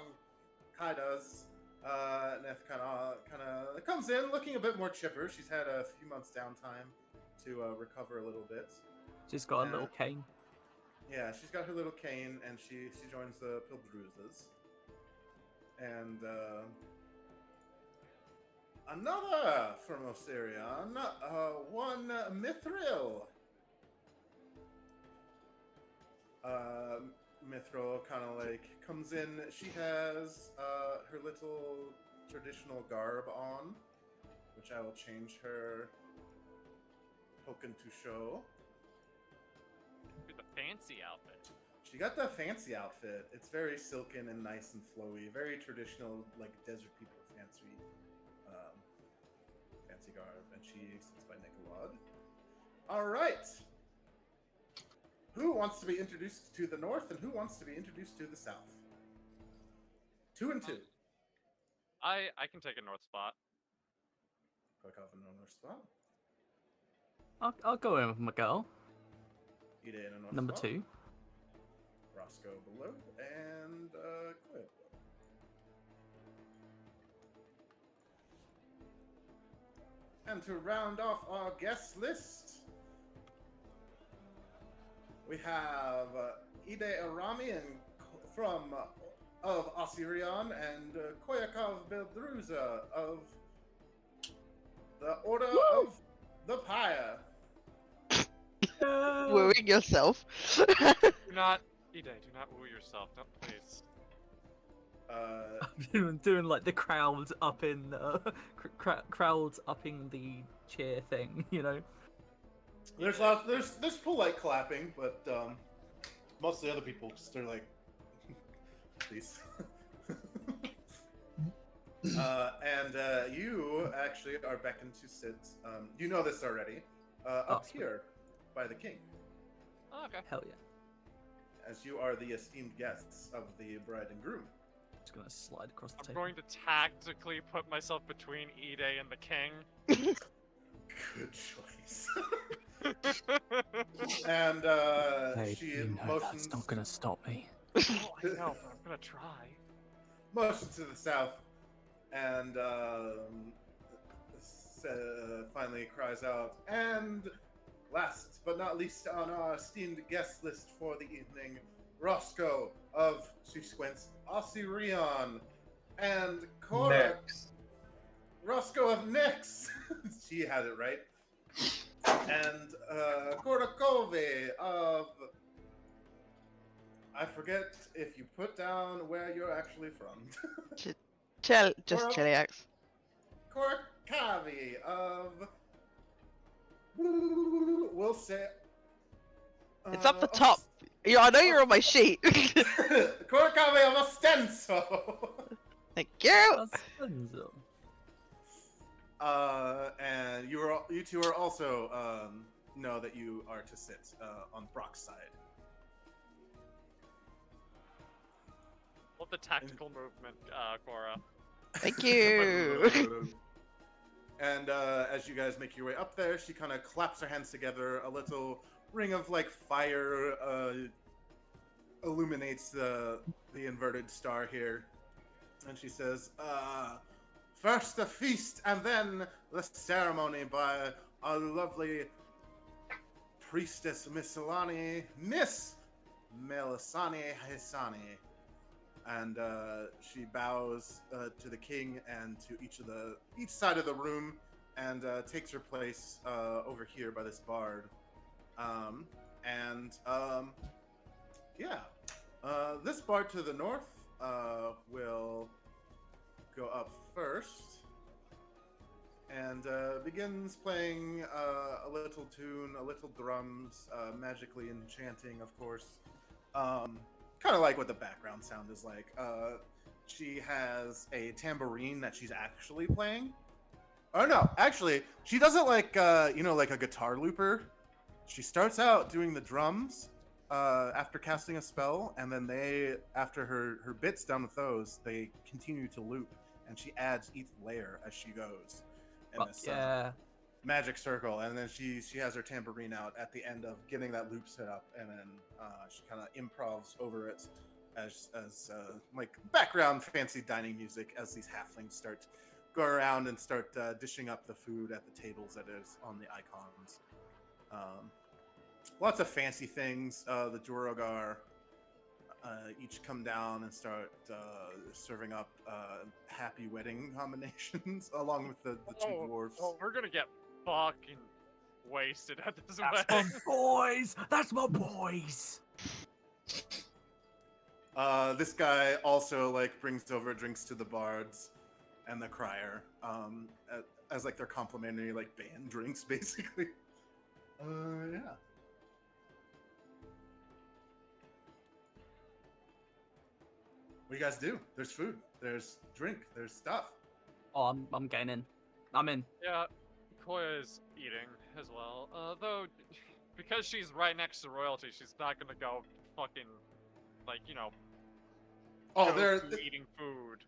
Kai does. Neth kind of comes in looking a bit more chipper. She's had a few months downtime to recover a little bit. She's got a little Yeah. cane. Yeah, she's got her little cane, and she joins the Pildruzes. And another from Osirion, one Mithril. Mithril kind of like comes in. She has her little traditional garb on, which I will change her token to show. With the fancy outfit. She got the fancy outfit. It's very silken and nice and flowy, very traditional, like desert people fancy garb. And she sits by Nicolad. All right. Who wants to be introduced to the north, and who wants to be introduced to the south? 2 and 2. I can take a north spot. Click off a north spot. I'll go in with my girl. Ida in a north Number spot. 2. Roscoe below, and Clay below. And to round off our guest list, we have Ide Arami from of Osirion and Koyakov Beldruza of the Order of the Pyre. Wooing yourself. Do not, Ide, do not woo yourself. Don't, please. Doing like the crowds up in crowds upping the cheer thing, you know. There's polite clapping, but most of the other people just are like, please. And you actually are beckoned to sit. You know this already. Up sweet. here by the king, Oh, okay. Hell yeah. as you are the esteemed guests of the bride and groom. Just gonna slide across the I'm table. going to tactically put myself between Ide and the king. Good choice. And she motions. that's not gonna stop me. Oh, I know, but I'm gonna try. Motion to the south, and finally cries out, and last but not least on our esteemed guest list for the evening, Roscoe of, she squints, Osirion, and Cora. Next. Roscoe of Nyx. She had it right. And Korakove of, I forget if you put down where you're actually from. Just Or- Chiliacs. Korakavi of, we'll say, It's up the top. I know you're on my sheet. Korakavi of Ostenso. Thank you. That's Enzo. And you two are also know that you are to sit on Brock's side. Love the tactical movement, Cora. Thank you. And as you guys make your way up there, she kind of claps her hands together. A little ring of like fire illuminates the inverted star here, and she says, "First the feast, and then the ceremony by our lovely priestess Miss Melisani Hisani." And she bows to the king and to each side of the room, and takes her place over here by this bard. This bard to the north will go up first and begins playing a little tune, a little drums, magically enchanting, of course. Kind of like what the background sound is like. She has a tambourine that she's actually playing. Oh no, actually, she does it like like a guitar looper. She starts out doing the drums after casting a spell, and then after her bit's done with those, they continue to loop, and she adds each layer as she goes. In this magic circle, and then she has her tambourine out at the end of getting that loop set up, and then she kind of improvs over it as like background fancy dining music as these halflings start to go around and start dishing up the food at the tables that is on the icons. Lots of fancy things. The Duergar each come down and start serving up happy wedding combinations along with the two dwarves. Oh, we're gonna get fucking wasted at this That's wedding. my boys. That's my boys. This guy also like brings over drinks to the bards and the crier as like their complimentary like band drinks basically. Yeah. What do you guys do? There's food, there's drink, there's stuff. Oh, I'm getting in. I'm in. Yeah, Koya is eating as well. Though, because she's right next to royalty, she's not gonna go fucking, like, you know, Oh, go there. through eating food.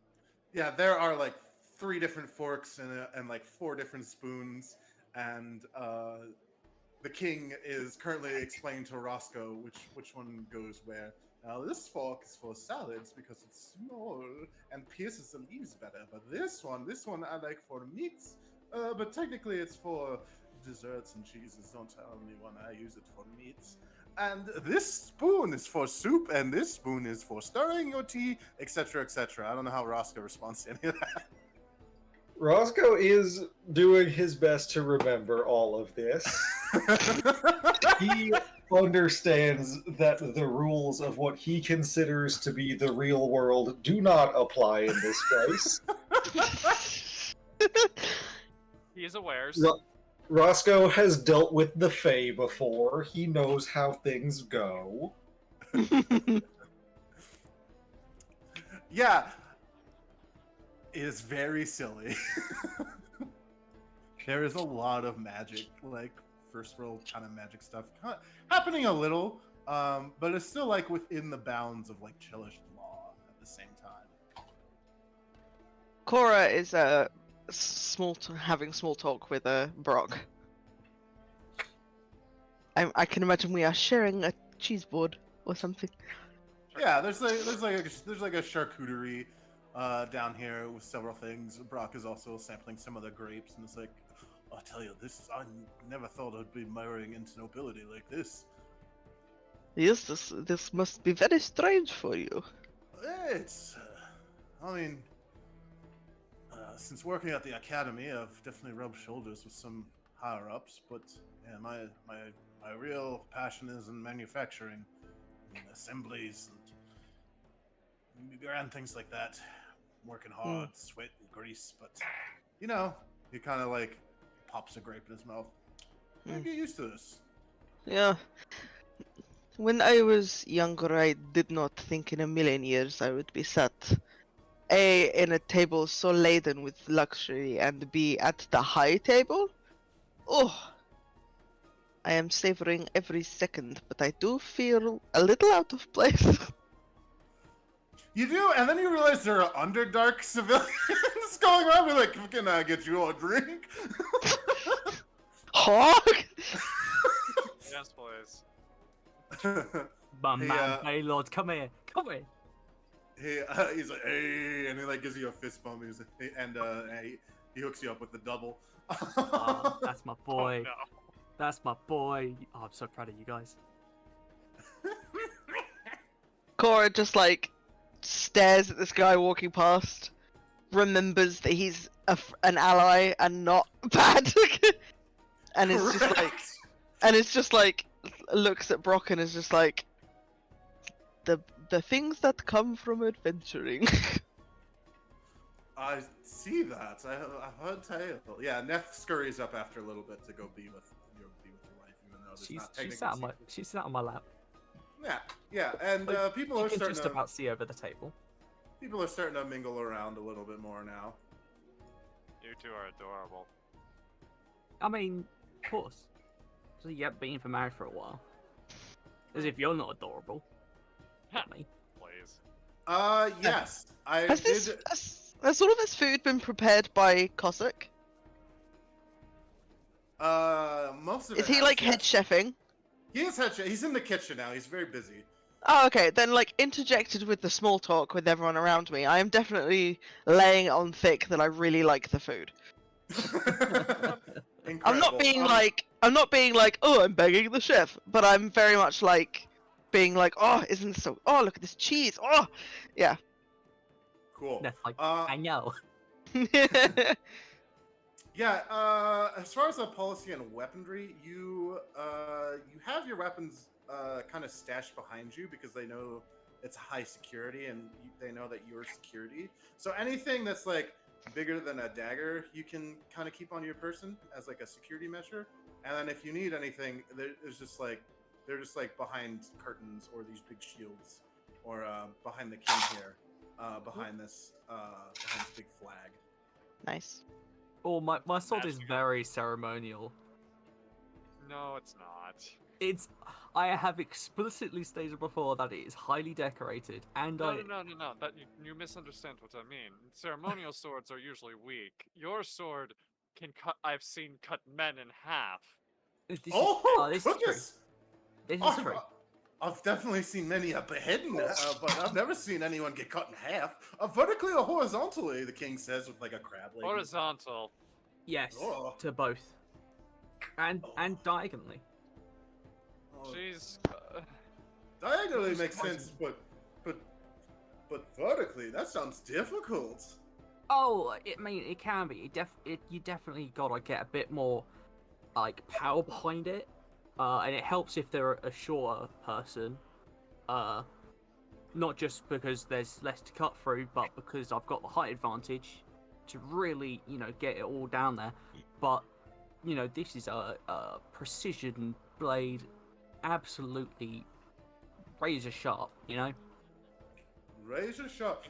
Yeah, there are like 3 different forks and like 4 different spoons, and the king is currently explaining to Roscoe which one goes where. Now this fork is for salads because it's small and pierces the leaves better, but this one I like for meats. But technically it's for desserts and cheeses. Don't tell anyone I use it for meats. And this spoon is for soup, and this spoon is for stirring your tea, etc., etc. I don't know how Roscoe responds to any of that. Roscoe is doing his best to remember all of this. He understands that the rules of what he considers to be the real world do not apply in this place. He is aware. Roscoe has dealt with the Fae before. He knows how things go. Yeah. It is very silly. There is a lot of magic, like first world kind of magic stuff happening a little, but it's still like within the bounds of like Chillish law at the same time. Cora is having small talk with Brock. I can imagine we are sharing a cheese board or something. Yeah, there's like a charcuterie down here with several things. Brock is also sampling some of the grapes, and it's like, I'll tell you, I never thought I'd be marrying into nobility like this. Yes, this must be very strange for you. It's, I mean, since working at the academy, I've definitely rubbed shoulders with some higher ups, but yeah, my real passion is in manufacturing, and assemblies, and grand things like that. Working hard, sweat and grease, but you know, he kind of like pops a grape in his mouth. I get used to this. Yeah. When I was younger, I did not think in a million years I would be sat A, in a table so laden with luxury, and B, at the high table. Oh, I am savoring every second, but I do feel a little out of place. You do, and then you realize there are Underdark civilians going on. We're like, can I get you a drink? Hog? Yes, please. My man, Baylord, come here. Come here. He's like, hey, and he like gives you a fist bump. He's like, hey, and he hooks you up with the double. Oh, that's my boy. Oh, no. That's my boy. Oh, I'm so proud of you guys. Cora just like stares at this guy walking past, remembers that he's an ally and not bad, and it's just like, looks at Brock and is just like, the things that come from adventuring. I see that. I've heard tale. Yeah, Neff scurries up after a little bit to go be with your wife, even though there's not technically. She's sat on my lap. Yeah, and people You are can starting just to about see over the table. people are starting to mingle around a little bit more now. You two are adorable. I mean, of course. So you have been for married for a while. As if you're not adorable. Not me. Please. Yes, I Has did. has all of this food been prepared by Cossack? Most of it. Is he has, like yes. head chefing? He is head chef. He's in the kitchen now. He's very busy. Oh, okay. Then, like, interjected with the small talk with everyone around me, I am definitely laying it on thick that I really like the food. I'm not Incredible. being I'm not being like, oh, I'm begging the chef, but I'm very much like being like, oh, isn't this so? Oh, look at this cheese. Oh, yeah. Cool. That's like, Uh, I know. Yeah, as far as the policy and weaponry, you have your weapons kind of stashed behind you because they know it's high security and they know that you're security. So anything that's like bigger than a dagger, you can kind of keep on your person as like a security measure. And then if you need anything, there's just like they're just like behind curtains or these big shields or behind the king here, behind this big flag. Nice. Oh, my sword is Magic. very ceremonial. No, it's not. I have explicitly stated before that it is highly decorated, and No. That you misunderstand what I mean. Ceremonial swords are usually weak. Your sword can cut. I've seen cut men in half. This is true. Goodness! This is I've, true. I've definitely seen many a beheading, but I've never seen anyone get cut in half. Vertically or horizontally, the king says with like a crab leg. Horizontal. Yes, Oh. to both, and diagonally. Oh, Jeez. diagonally makes sense, but vertically, that sounds difficult. Oh, it can be. You definitely gotta get a bit more like power behind it, and it helps if they're a shorter person. Not just because there's less to cut through, but because I've got the height advantage to really, get it all down there. But this is a precision blade, absolutely razor sharp. Razor sharp.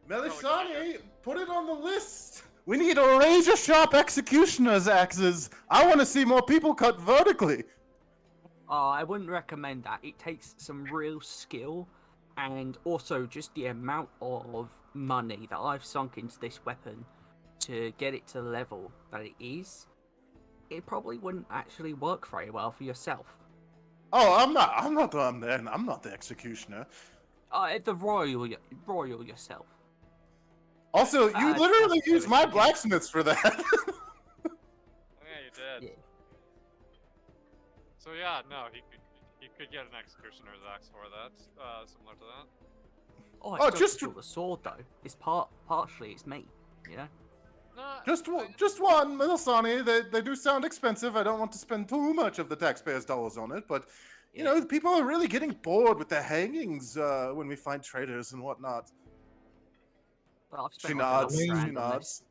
Melisani, put it on the list. We need a razor sharp executioner's axes. I want to see more people cut vertically. I wouldn't recommend that. It takes some real skill, and also just the amount of money that I've sunk into this weapon to get it to the level that it is. It probably wouldn't actually work very well for yourself. Oh, I'm not the executioner. The royal yourself. Also, you literally that's used my good. blacksmiths for that. Yeah, you did. Yeah. So yeah, no, he could get an executioner's axe for that, similar to that. Oh, just just the sword though. It's partially it's me. No, just one, Melisani. They do sound expensive. I don't want to spend too much of the taxpayers' dollars on it, but people are really getting bored with the hangings when we find traitors and whatnot. Well, I've spent She like nods. $100 She nods.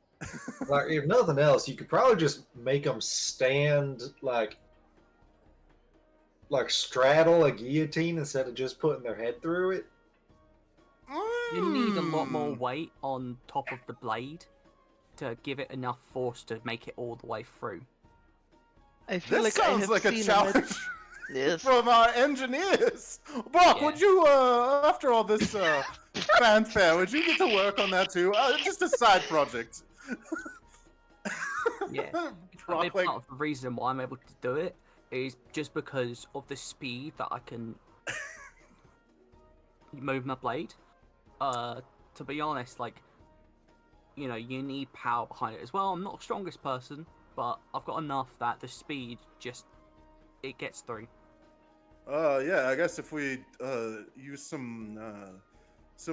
Like, if nothing else, you could probably just make them stand like straddle a guillotine instead of just putting their head through it. You need a lot more weight on top of the blade to give it enough force to make it all the way through. I feel This like I sounds have like a seen challenge Yes. from our engineers. Brock, would you, after all this fanfare, would you get to work on that too? Just a side project. Yeah. A Brock, big part of the reason why I'm able to do it is just because of the speed that I can move my blade. To be honest, you need power behind it as well. I'm not the strongest person, but I've got enough that the speed it gets through. Yeah, I guess if we use some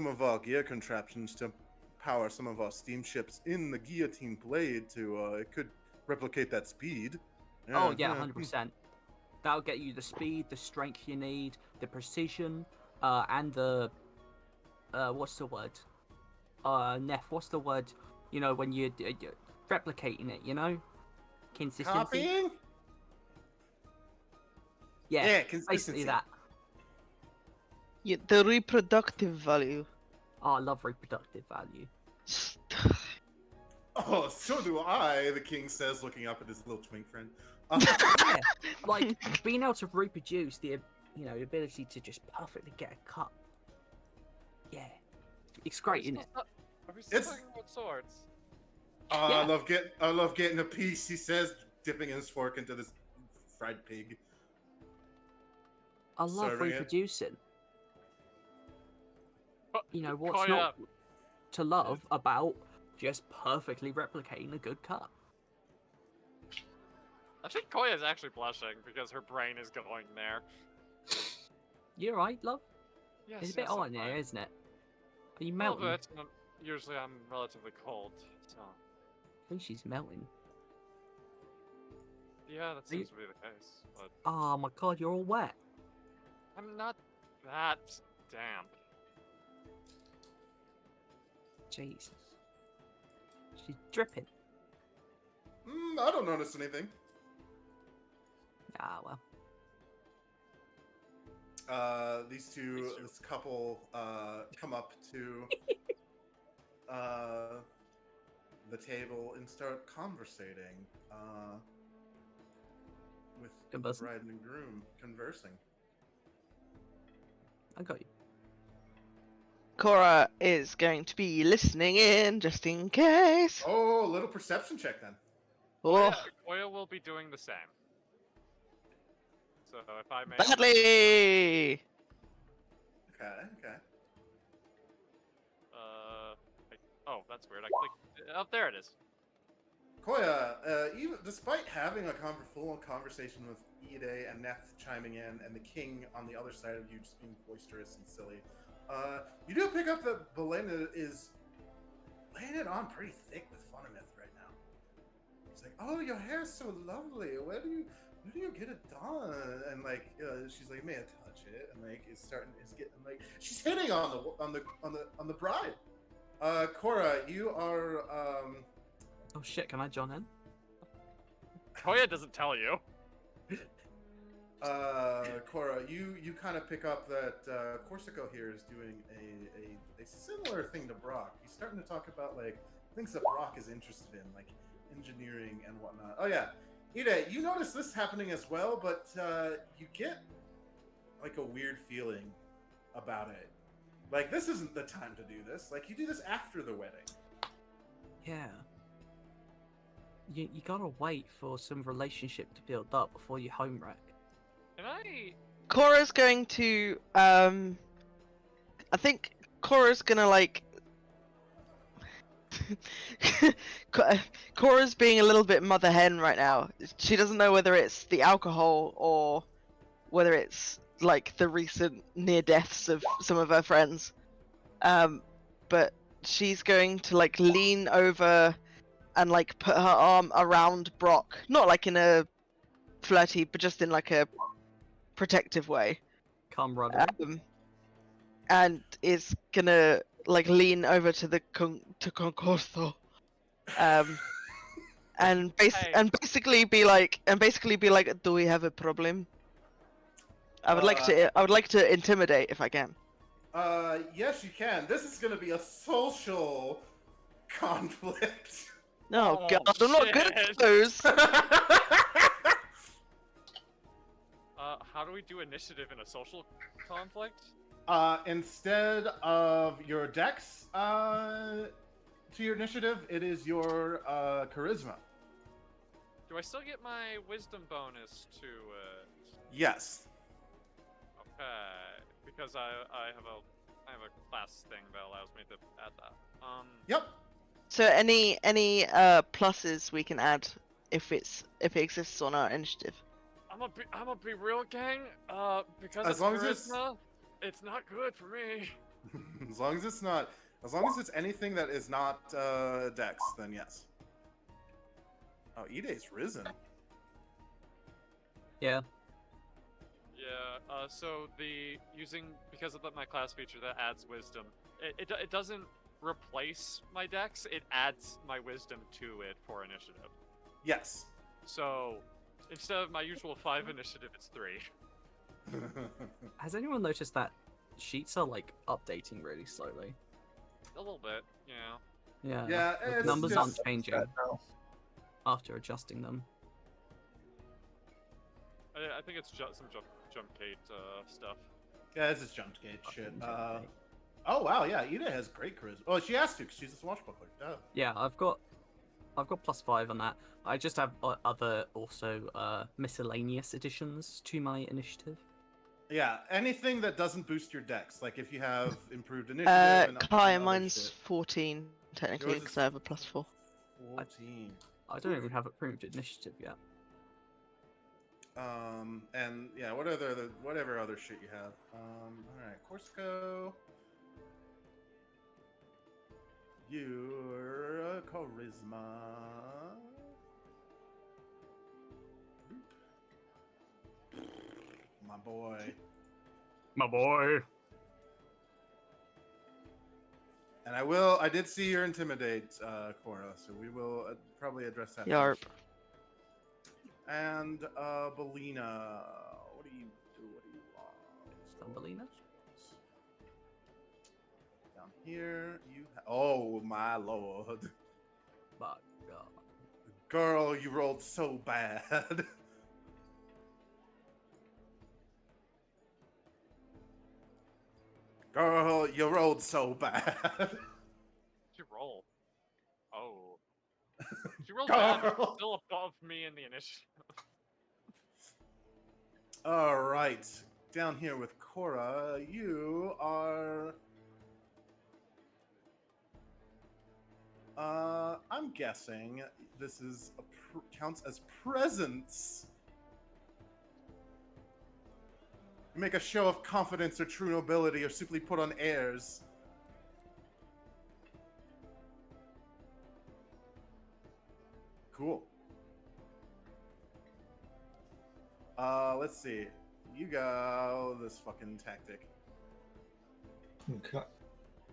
of our gear contraptions to power some of our steamships in the guillotine blade it could replicate that speed. Oh yeah, 100%. That'll get you the speed, the strength you need, the precision, and the what's the word? Neff, what's the word? When you're replicating it, consistency. Copying? Yeah, consistency. basically that. Yeah, the reproductive value. Oh, I love reproductive value. Oh, so do I, the king says, looking up at his little twink friend. Yeah, being able to reproduce the ability to just perfectly get a cut. Yeah, it's great, isn't it? Are we still talking about swords? I love getting a piece, he says, dipping his fork into this fried pig. I love Serving it. reproducing. What's Koya. not to love about just perfectly replicating a good cut? I think Koya's actually blushing because her brain is going there. You alright, love? Yes, It's a bit yes, hot I'm in here, fine. isn't it? Are you A little melting? bit. Usually I'm relatively cold, so... I think she's melting. Yeah, that Are you- seems to be the case, but... Oh my god, you're all wet. I'm not that damp. Jesus. She's dripping. I don't notice anything. Ah, well. This couple, come up to the table and start conversating with the Conversing? bride and groom, conversing. I got you. Cora is going to be listening in just in case. Oh, a little perception check then. Oh, Koya will be doing the same. So if I may... badly! Okay. Oh, that's weird. I clicked... Oh, there it is. Koya, even despite having a full conversation with Ide and Neth chiming in, and the king on the other side of you just being boisterous and silly, you do pick up that Belena is laying it on pretty thick with Funimith right now. She's like, "Oh, your hair's so lovely. Where do you get it done?" And like, she's like, "May I touch it?" And like, is getting like, she's hitting on the bride. Cora, you are Oh shit, can I join in? Koya doesn't tell you. Cora, you kind of pick up that Corsico here is doing a similar thing to Brock. He's starting to talk about like things that Brock is interested in, like engineering and whatnot. Oh yeah, Ida, you notice this happening as well, but you get like a weird feeling about it. Like this isn't the time to do this. Like you do this after the wedding. Yeah. You gotta wait for some relationship to build up before you home wreck. Can I... Cora's going to, I think Cora's gonna like... Cora's being a little bit mother hen right now. She doesn't know whether it's the alcohol or whether it's like the recent near deaths of some of her friends. But she's going to like lean over and like put her arm around Brock, not like in a flirty, but just in like a protective way. Camaraderie. And is gonna like lean over to the Concorso, and basically be like, do we have a problem? I would like to intimidate if I can. Yes, you can. This is going to be a social conflict. Oh, Oh, god, I'm not good at shit. those. How do we do initiative in a social conflict? Instead of your dex to your initiative, it is your charisma. Do I still get my wisdom bonus to it? Yes. Okay, because I have a class thing that allows me to add that. Yep. So any pluses we can add if it exists on our initiative. I'm gonna be real, gang. Because As it's long as it's- charisma, it's not good for me. As long as it's anything that is not dex, then yes. Oh, Ide's risen. Yeah. Yeah. So because of my class feature that adds wisdom, it doesn't replace my dex. It adds my wisdom to it for initiative. Yes. So instead of my usual 5 initiative, it's 3. Has anyone noticed that sheets are like updating really slowly? A little bit, yeah. Yeah. Yeah, the it's numbers just- aren't changing after adjusting them. I think it's just some jump gate stuff. Yeah, this is jump gate shit. Fucking jump gate. Oh wow, yeah, Ida has great charisma. Oh, she has to because she's a swashbuckler. Duh. Yeah, I've got +5 on that. I just have other also miscellaneous additions to my initiative. Yeah, anything that doesn't boost your dex, like if you have improved initiative. And Kai, other mine's shit. 14 technically Yours is because I have a +4. 14. I don't even have approved initiative yet. And yeah, whatever other shit you have. All right, Corsico. Your charisma. My boy. My boy. And I did see your intimidate, Cora, so we will probably address that Yarp. first. And Belina, what do you want? Thumbelina? Down here, oh my lord. My God. Girl, you rolled so bad. Girl, you rolled so bad. She roll. Oh. She rolled Girl. bad, but still above me in the initiative. All right, down here with Cora, you are. I'm guessing this is counts as presence. You make a show of confidence or true nobility, or simply put on airs. Cool. Let's see. You go this fucking tactic. Okay.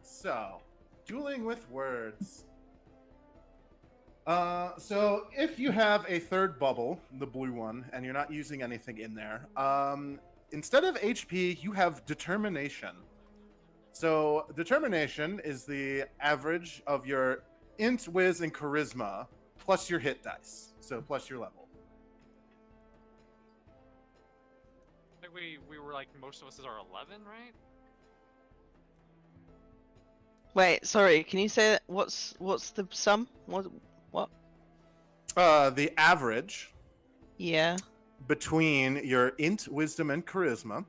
So, dueling with words. So if you have a third bubble, the blue one, and you're not using anything in there, instead of HP, you have determination. So determination is the average of your int, whiz, and charisma plus your hit dice. So plus your level. I think we were like, most of us are 11, right? Wait, sorry. Can you say that? What's the sum? What? The average Yeah. between your int, wisdom, and charisma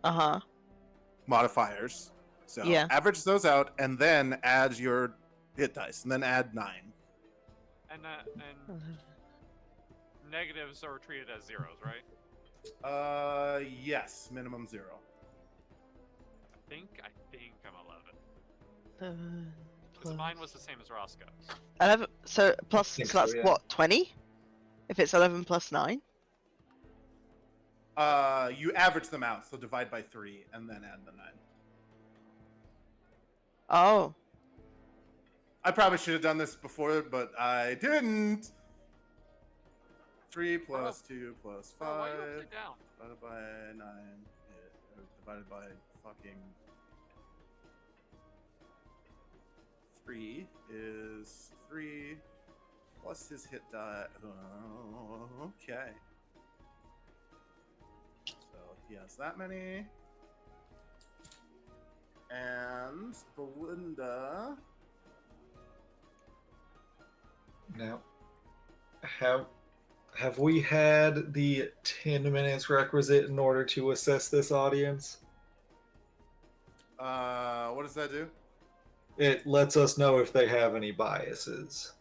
Uh-huh. modifiers. So Yeah. average those out and then add your hit dice and then add 9. And negatives are treated as zeros, right? Yes, minimum 0. I think I'm 11. 11 Because mine was the same as Roscoe's. 11. So plus. think So that's so, yeah. what, 20? If it's 11 plus 9. You average them out, so divide by 3 and then add the 9. Oh. I probably should have done this before, but I didn't. 3 plus 2 plus 5 Oh, why are you upside down? divided by 9 divided by fucking 3 is 3 plus his hit die. Okay. So he has that many. And Belinda. Now, have we had the 10 minutes requisite in order to assess this audience? What does that do? It lets us know if they have any biases.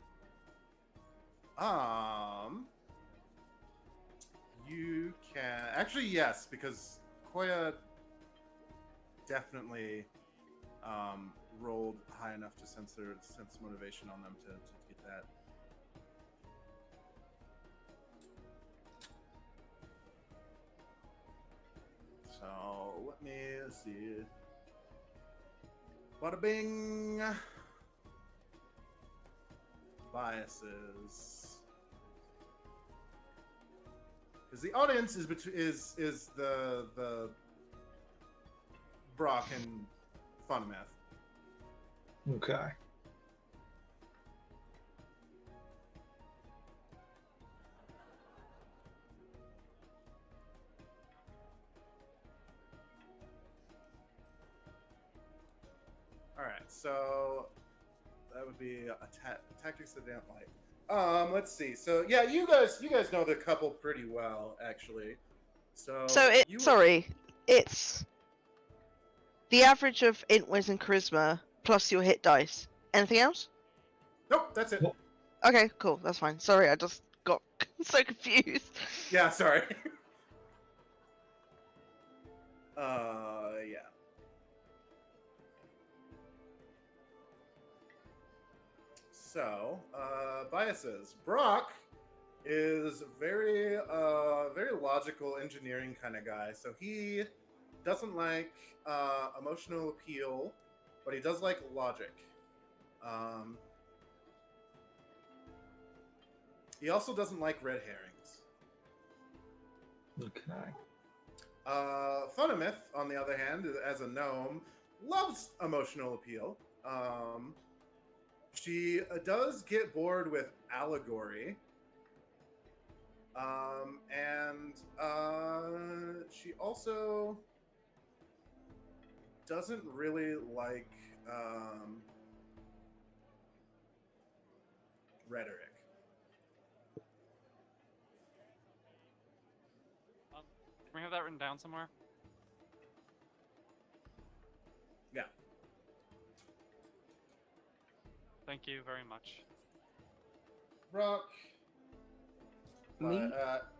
You can actually, yes, because Koya definitely rolled high enough to sense motivation on them to get that. So let me see. Bada bing. Biases. Because the audience is the Brock and Funamath. Okay. All right, so that would be tactics that they don't like. Let's see. So yeah, you guys know the couple pretty well, actually. So Sorry, it's the average of int, whiz, and charisma plus your hit dice. Anything else? Nope, that's it. Okay, cool. That's fine. Sorry, I just got so confused. Yeah, sorry. Yeah. So, biases. Brock is very logical engineering kind of guy. So he doesn't like emotional appeal, but he does like logic. Um, he also doesn't like red herrings. Okay. Funimith, on the other hand, as a gnome, loves emotional appeal. She does get bored with allegory. And she also doesn't really like rhetoric. Can we have that written down somewhere? Yeah. Thank you very much. Brock. Me,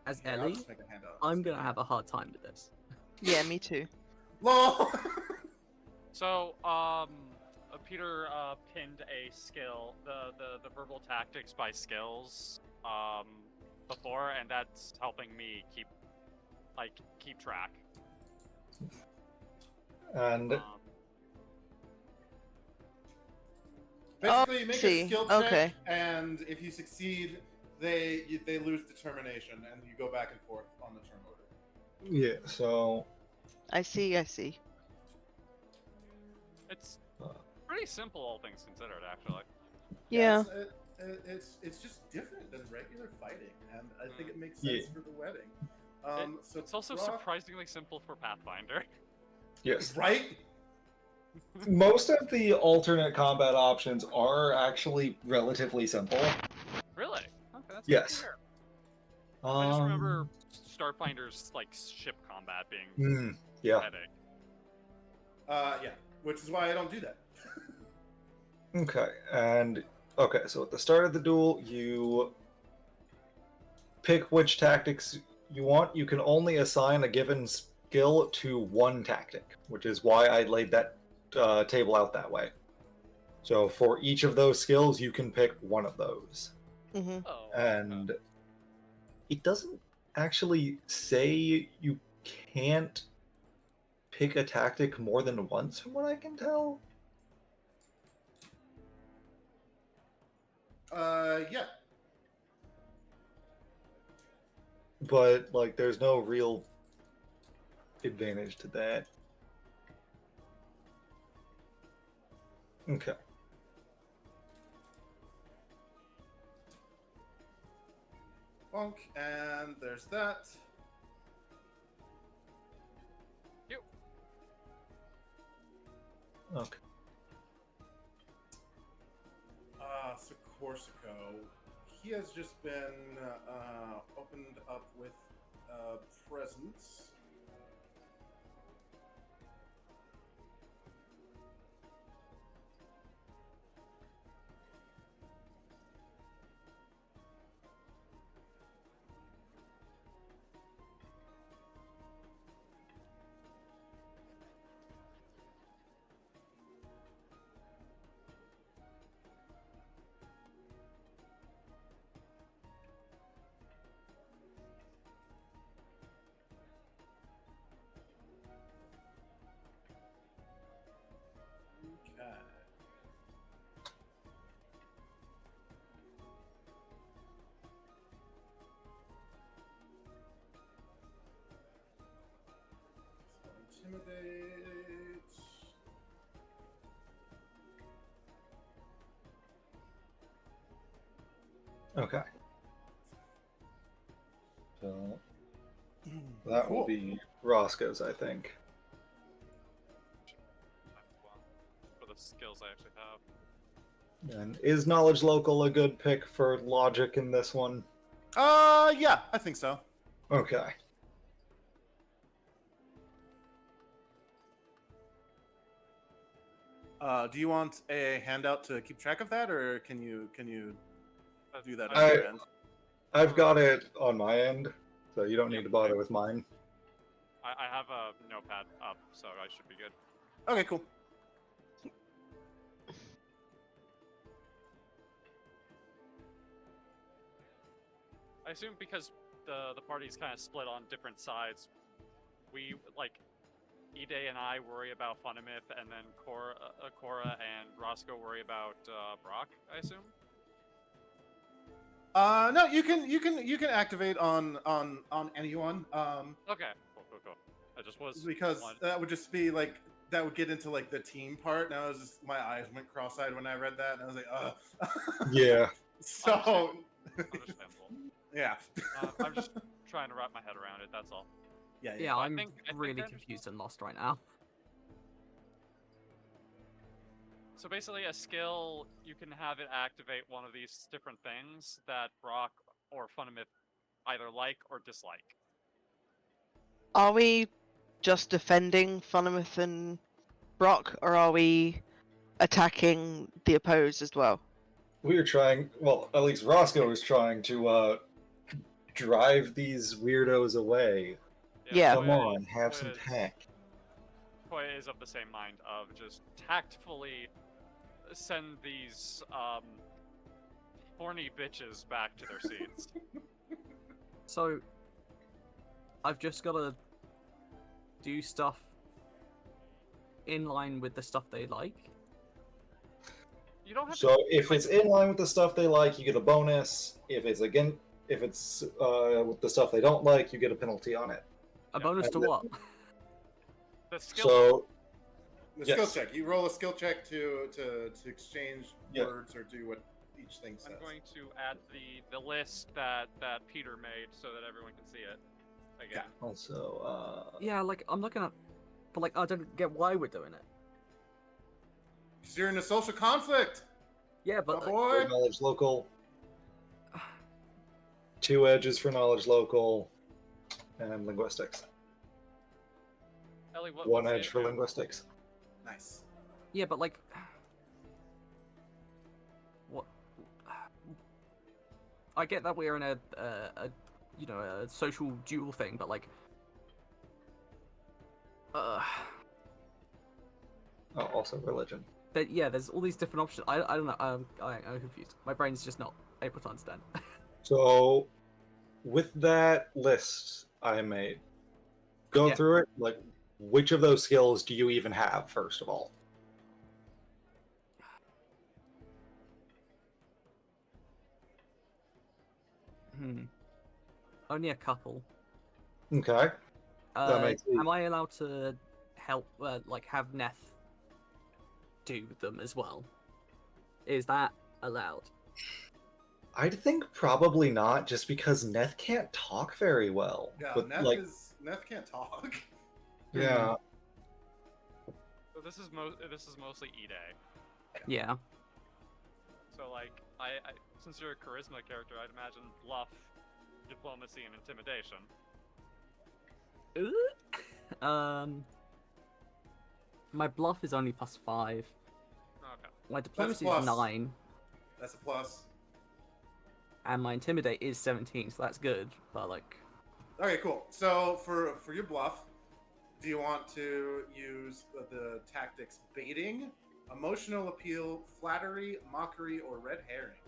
as Here, I'll Ellie, just make a handout. I'm gonna have a hard time with this. Yeah, me too. LOL! So, Peter pinned a skill, the verbal tactics by skills, before, and that's helping me keep track. And Basically, you make see. a skill check, Okay. and if you succeed, they lose determination, and you go back and forth on the turn order. yeah, so I see. It's pretty simple, all things considered, actually. Yeah. It's just different than regular fighting, and I think it makes Yeah. sense for the wedding. So It's also Brock- surprisingly simple for Pathfinder. yes. right. Most of the alternate combat options are actually relatively simple. Really? Okay, that's Yes. good to hear. I just remember Starfinder's ship combat being yeah. a headache. Yeah, which is why I don't do that. Okay, and okay, so at the start of the duel, you pick which tactics you want. You can only assign a given skill to one tactic, which is why I laid that table out that way. So for each of those skills, you can pick one of those. Mm-hmm. Oh. And it doesn't actually say you can't pick a tactic more than once, from what I can tell. Yeah. But there's no real advantage to that. Okay. Bonk, and there's that. Okay. So Corsico, he has just been opened up with presents. Okay. So intimidate. Okay. So that will Cool. be Roscoe's, I think. For the skills I actually have. And is Knowledge Local a good pick for logic in this one? Yeah, I think so. Okay. Do you want a handout to keep track of that, or can you do that on I- your end? I've got it on my end, so you don't need to bother with mine. I have a notepad up, so I should be good. Okay, cool. I assume because the party's kind of split on different sides, we like Ide and I worry about Funimith, and then Cora and Roscoe worry about Brock. I assume. No, you can activate on anyone. Okay, cool. I just was Because one- that would just be like that would get into like the team part. And I was just my eyes went cross-eyed when I read that, and I was like, Yeah. So understandable. yeah, I'm just trying to wrap my head around it. That's all. yeah. Yeah, I I'm think really I understand. confused and lost right now. So basically, a skill you can have it activate one of these different things that Brock or Funimith either like or dislike. Are we just defending Funimith and Brock, or are we attacking the opposed as well? We were trying, well, at least Roscoe was trying to drive these weirdos away. Yeah. Come Toya- on, have some Toya's- tact. Toya is of the same mind of just tactfully send these horny bitches back to their seats. So, I've just got to do stuff in line with the stuff they like. You don't have So if it's in line with the stuff they like, you get a bonus. If it's with the stuff they don't like, you get a penalty on it. A Yeah. bonus to what? the skill. So The Yes. skill check. You roll a skill check to exchange Yeah. words or do what each thing says. I'm going to add the list that Peter made so that everyone can see it again. also, Yeah, like, I'm looking at... But, like, I don't get why we're doing it. 'Cause you're in a social conflict, Yeah, my but... like, boy. knowledge local. 2 edges for knowledge local, and linguistics. Ellie, what, 1 what's the edge for issue? linguistics. Nice. yeah, but, like... What... I get that we're in a you know, a social duel thing, but, like... Oh, also religion. But yeah, there's all these different options. I don't know. I'm confused. My brain's just not able to understand. So, with that list I made, go Yeah. through it. Like, which of those skills do you even have? First of all, Only a couple. okay. makes sense. Am I allowed to help, like, have Neth do them as well? Is that allowed? I think probably not, just because Neth can't talk very well. Yeah, But, Neth like, Neth can't talk. yeah, So this is mostly E-Day. Yeah. So like, I since you're a charisma character, I'd imagine bluff, diplomacy, and intimidation. My bluff is only +5. Okay. My diplomacy plus. is 9, That's a plus. and my intimidate is 17, so that's good. But like, Okay, cool. So for your bluff, do you want to use the tactics baiting, emotional appeal, flattery, mockery, or red herring?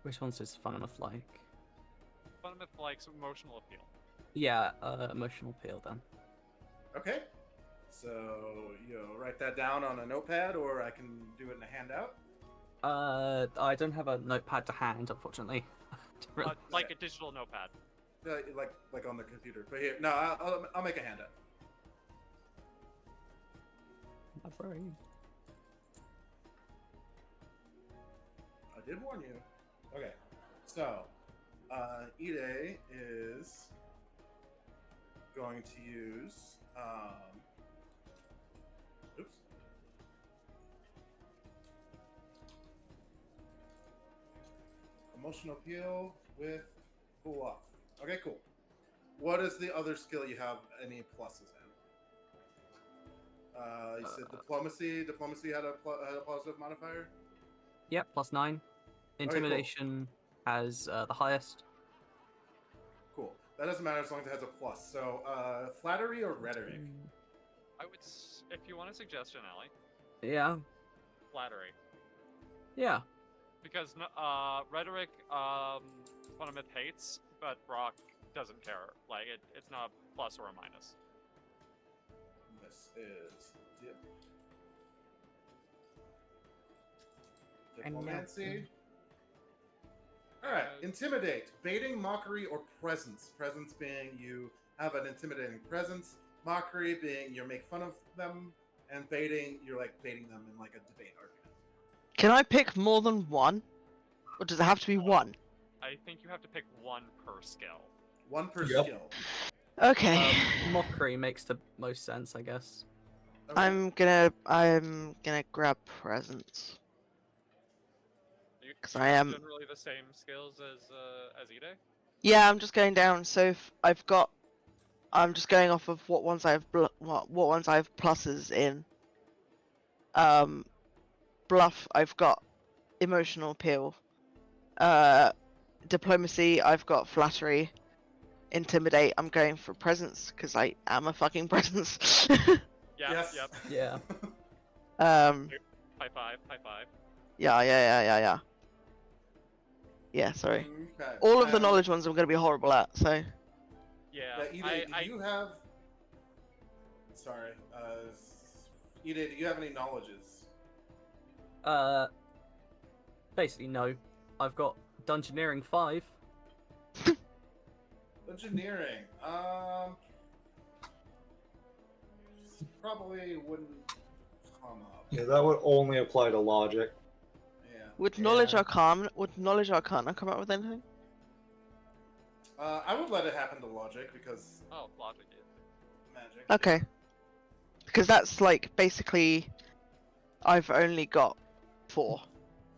which one's does Funimith like? Funimith likes emotional appeal. Yeah, emotional appeal then. Okay. So write that down on a notepad, or I can do it in a handout. I don't have a notepad to hand, unfortunately. Like a digital notepad. Like on the computer. But here, no, I'll make a handout. Not very. I did warn you. Okay, so Ide is going to use. Oops. Emotional appeal with bluff. Okay, cool. What is the other skill you have any pluses in? You said diplomacy. Diplomacy had a positive modifier. Yep, +9. cool. Intimidation has the highest. Cool. That doesn't matter as long as it has a plus. So, flattery or rhetoric? I would, if you want a suggestion, Ellie, Yeah. flattery. Yeah. Because rhetoric, Funimith hates, but Brock doesn't care. Like it's not a plus or a minus. This is And now- diplomancy. All right, intimidate, baiting, mockery, or presence. Presence being you have an intimidating presence. Mockery being you make fun of them, and baiting you're like baiting them in like a debate argument. Can I pick more than one? Or does it have to be one? I think you have to pick one per skill. One per Yep. skill. Okay. Mockery makes the most sense, I guess. Okay. I'm gonna grab presents. You 'Cause I am- generally the same skills as Ide. Yeah, I'm just going down. So if I'm just going off of what ones I have what ones I have pluses in. Bluff, I've got emotional appeal. Diplomacy, I've got flattery. Intimidate, I'm going for presence because I am a fucking presence. Yeah. Yes. Yep. Yeah. High five. High five. Yeah. Yeah, sorry. Okay. All of the And, knowledge ones I'm going to be horrible at, so. Yeah. Ide, do you have? Sorry, Ide, do you have any knowledges? Basically no. I've got Dungeoneering 5. Engineering. Probably wouldn't come up. Yeah, that would only apply to logic. Yeah. Would knowledge Yeah. arcana come up with anything? I would let it happen to logic because Oh, logic. magic. Okay. Because that's like basically I've only got 4.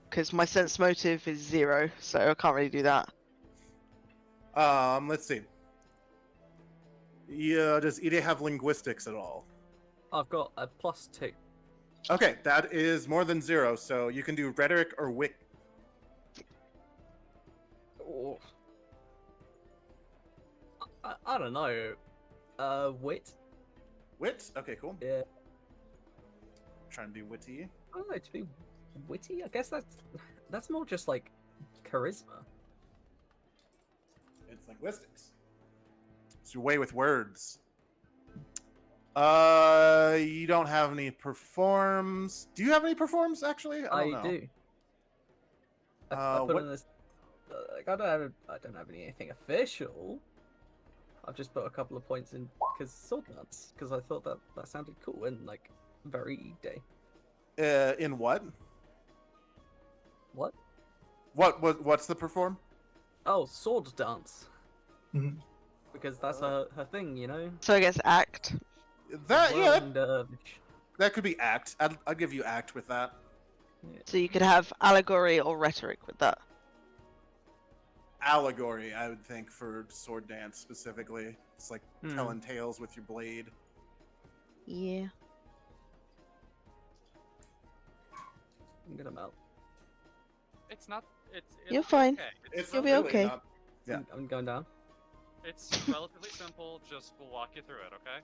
Because my sense motive is 0, so I can't really do that. Let's see. Yeah, does Ide have linguistics at all? I've got a +2. Okay, that is more than 0, so you can do rhetoric or wit. Oh. I don't know. Wit? Wit? Okay, cool. Yeah. Trying to be witty. I don't know, to be witty? I guess that's more just like charisma. It's linguistics. It's your way with words. You don't have any performs. Do you have any performs actually? I don't know. do. I put what- in this. Like, I don't have anything official. I've just put a couple of points in because sword dance because I thought that sounded cool and like very day. In what? What? What's the perform? Oh, sword dance. Mhm. Because that's her thing, you know. So I guess act. That yeah, Whirling that could be act. I'll give you act with that. So you could have allegory or rhetoric with that. Allegory, I would think, for sword dance specifically. It's like Hmm. telling tales with your blade. Yeah. I'm gonna melt. It's not. It's You're fine. Okay. It's You'll be really okay. not- Yeah. I'm going down. It's relatively simple. Just we'll walk you through it. Okay.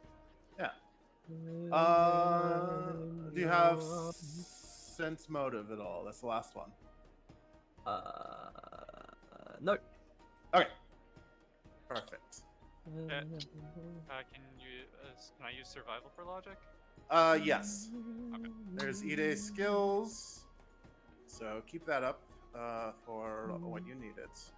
Do you have sense motive at all? That's the last one. No. Okay. Perfect. Can I use survival for logic? Yes. There's Ide's skills. So keep that up for when you need it.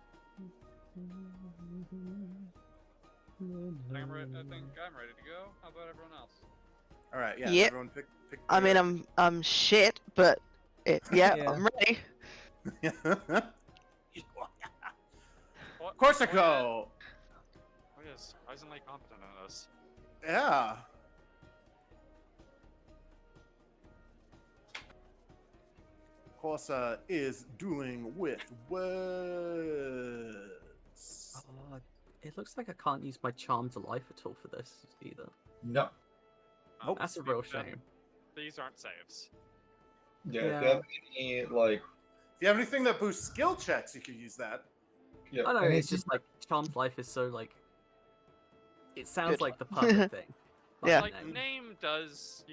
I think I'm ready to go. How about everyone else? All right. Yeah. Yep. Everyone pick. I mean, I'm shit, but yeah, Yeah. I'm ready. What? Corsico. Oh yes, surprisingly competent in this. Yeah. Corsa is dueling with words. It looks like I can't use my charm to life at all for this either. No. Nope. That's a real Then shame. These aren't saves. Yeah, if Yeah. you have any, like, If you have anything that boosts skill checks, you could use that. yeah, I know anything- it's just like charmed life is so like It sounds Good. like the perfect thing. Yeah. Like name does,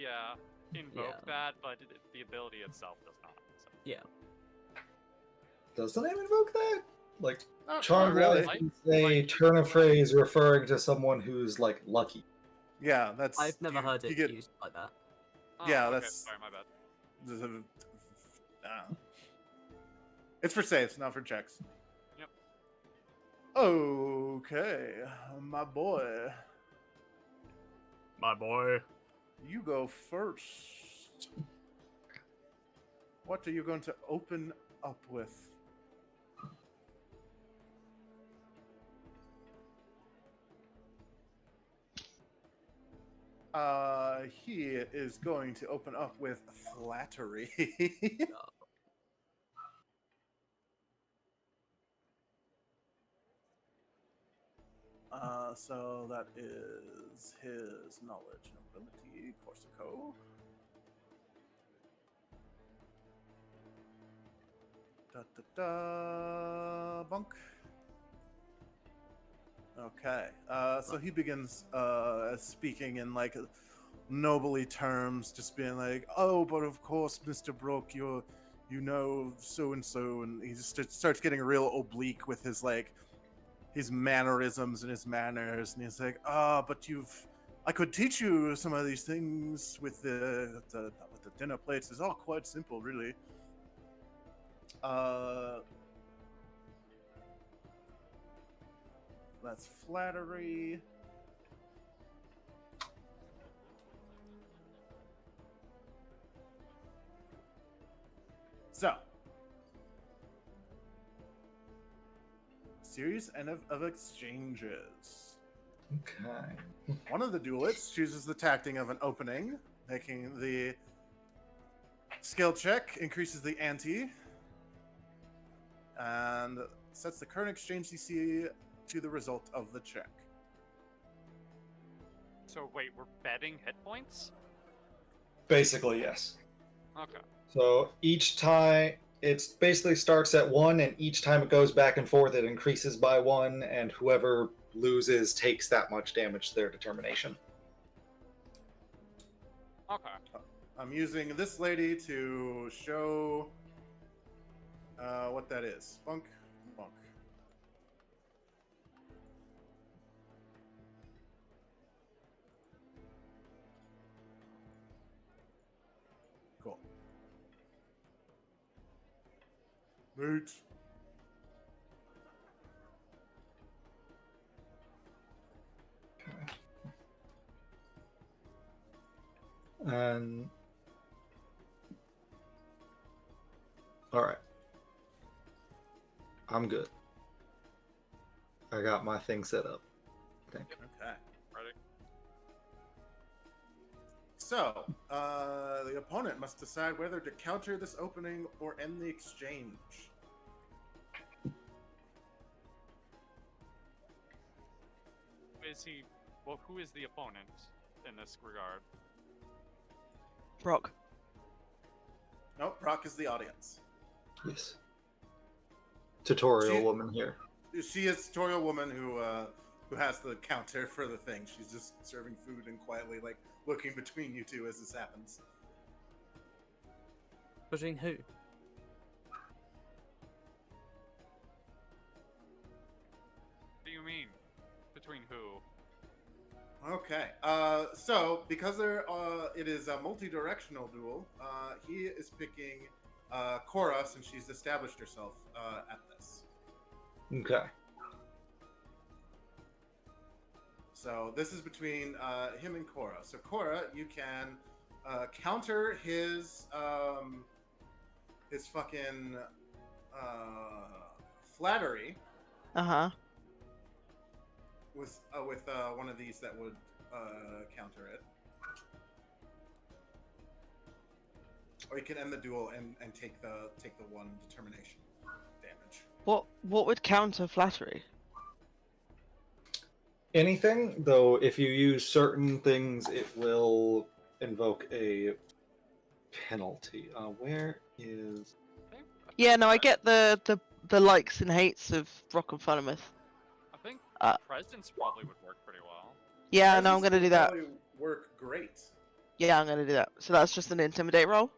invoke that, but the ability itself does not. So. Yeah. Does the name invoke that? Like, Not charm really. life is a turn of phrase referring to someone who's like lucky. Yeah, that's. I've never heard you it get, used like that. Oh, Yeah, okay, that's- sorry, my bad. It's for saves, not for checks. Yep. Okay, my boy. My boy. You go first. What are you going to open up with? He is going to open up with flattery. So that is his knowledge and ability, Corsico. Da da da, bunk. Okay, so he begins speaking in like nobly terms, just being like, "Oh, but of course, Mr. Brook, you know so and so," and he just starts getting real oblique with his like his mannerisms and his manners, and he's like, but I could teach you some of these things with the dinner plates. It's all quite simple, really. That's flattery. So, series of exchanges. Okay. One of the duelists chooses the tactic of an opening, making the skill check, increases the ante, and sets the current exchange CC to the result of the check. So wait, we're betting hit points? Basically, yes. Okay. So each time it basically starts at 1, and each time it goes back and forth, it increases by 1, and whoever loses takes that much damage to their determination. Okay. I'm using this lady to show what that is. Bunk. Cool. Mate. And all right, I'm good. I got my thing set up. I think. Okay. Ready? So, the opponent must decide whether to counter this opening or end the exchange. Is he? Well, who is the opponent in this regard? Brock. Nope, Brock is the audience. Yes. Tutorial She- woman here. She is a tutorial woman who has the counter for the thing. She's just serving food and quietly, like, looking between you two as this happens. Between who? What do you mean? Between who? Okay. So because it is a multi-directional duel, he is picking Cora since she's established herself at this. Okay. So this is between him and Cora. So Cora, you can counter his fucking flattery Uh-huh. with one of these that would counter it. Or you can end the duel and take the one determination damage. What would counter flattery? Anything, though, if you use certain things, it will invoke a penalty. Where is? Yeah, no, I get the likes and hates of Brock and Funimouth. I think Uh, presence probably would work pretty well. Yeah, no, I'm Presence gonna do would that. probably work great. Yeah, I'm gonna do that. So that's just an intimidate roll.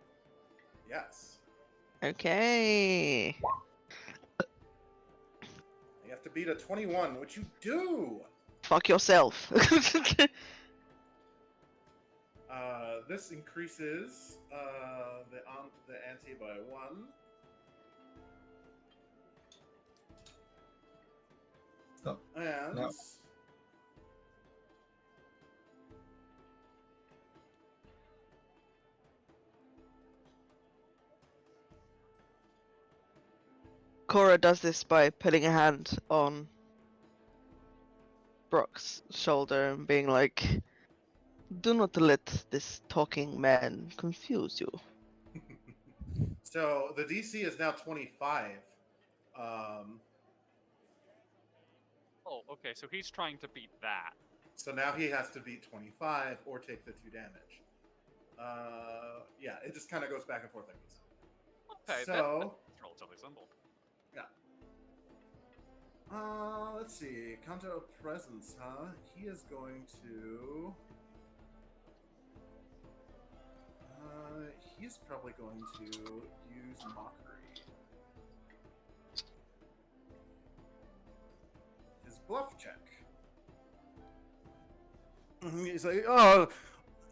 Yes. Okay. You have to beat a 21, which you do. Fuck yourself. This increases the ante by 1. Oh, And no. Cora does this by putting a hand on Brock's shoulder and being like, "Do not let this talking man confuse you." So the DC is now 25. Um, Oh, okay. So he's trying to beat that. so now he has to beat 25 or take the 2 damage. Yeah, it just kind of goes back and forth like this. Okay, So, that's relatively simple. yeah. Let's see. Counter of presence, huh? He is going to. He's probably going to use mockery. His bluff check. He's like, oh,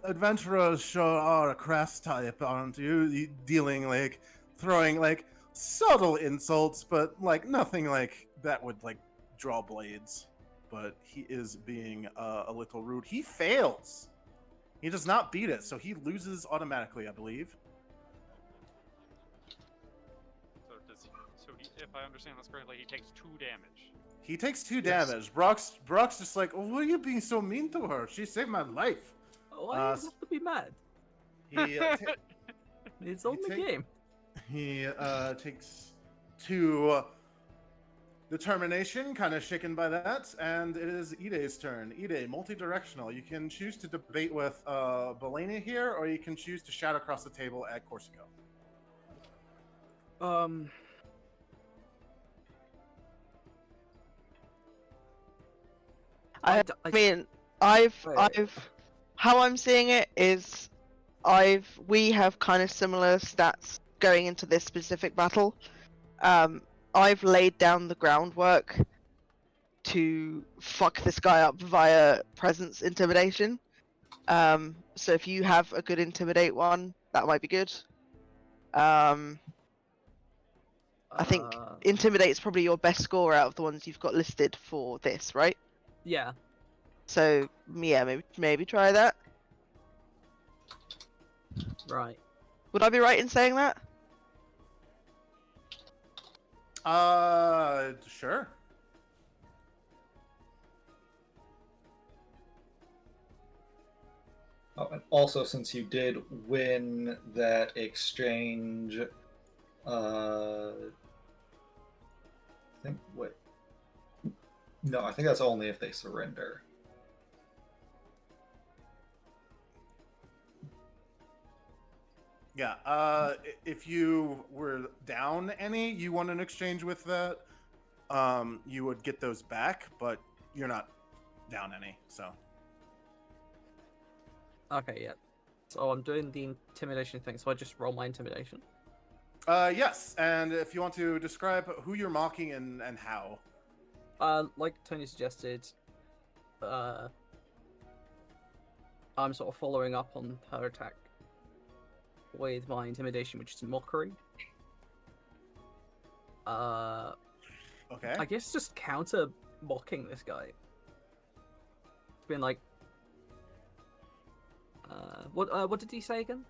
adventurers sure are a crass type, aren't you? Dealing, like, throwing, like, subtle insults, but, like, nothing, like, that would, like, draw blades. But he is being a little rude. He fails! He does not beat it, so he loses automatically, I believe. So if I understand this correctly, he takes 2 damage. He takes 2 Yes. damage. Brock's just like, oh, why are you being so mean to her? She saved my life. Why do you have to be mad? He It's on the game. he takes 2 determination, kind of shaken by that, and it is Ide's turn. Ide, multi-directional. You can choose to debate with Belena here, or you can choose to shout across the table at Corsico. I mean, how I'm seeing it is, we have kind of similar stats going into this specific battle. I've laid down the groundwork to fuck this guy up via presence intimidation. So if you have a good intimidate one, that might be good. I think intimidate is probably your best score out of the ones you've got listed for this, right? Yeah. So yeah, maybe try that. Right. Would I be right in saying that? Sure. Oh, and also, since you did win that exchange, I think wait, no, I think that's only if they surrender. Yeah, if you were down any, you won an exchange with that, you would get those back, but you're not down any, so. Okay, yeah. So I'm doing the intimidation thing, so I just roll my intimidation. Yes, and if you want to describe who you're mocking and how. Like Tony suggested, I'm sort of following up on her attack with my intimidation, which is mockery. Okay. I guess just counter mocking this guy. It's been like, what did he say again?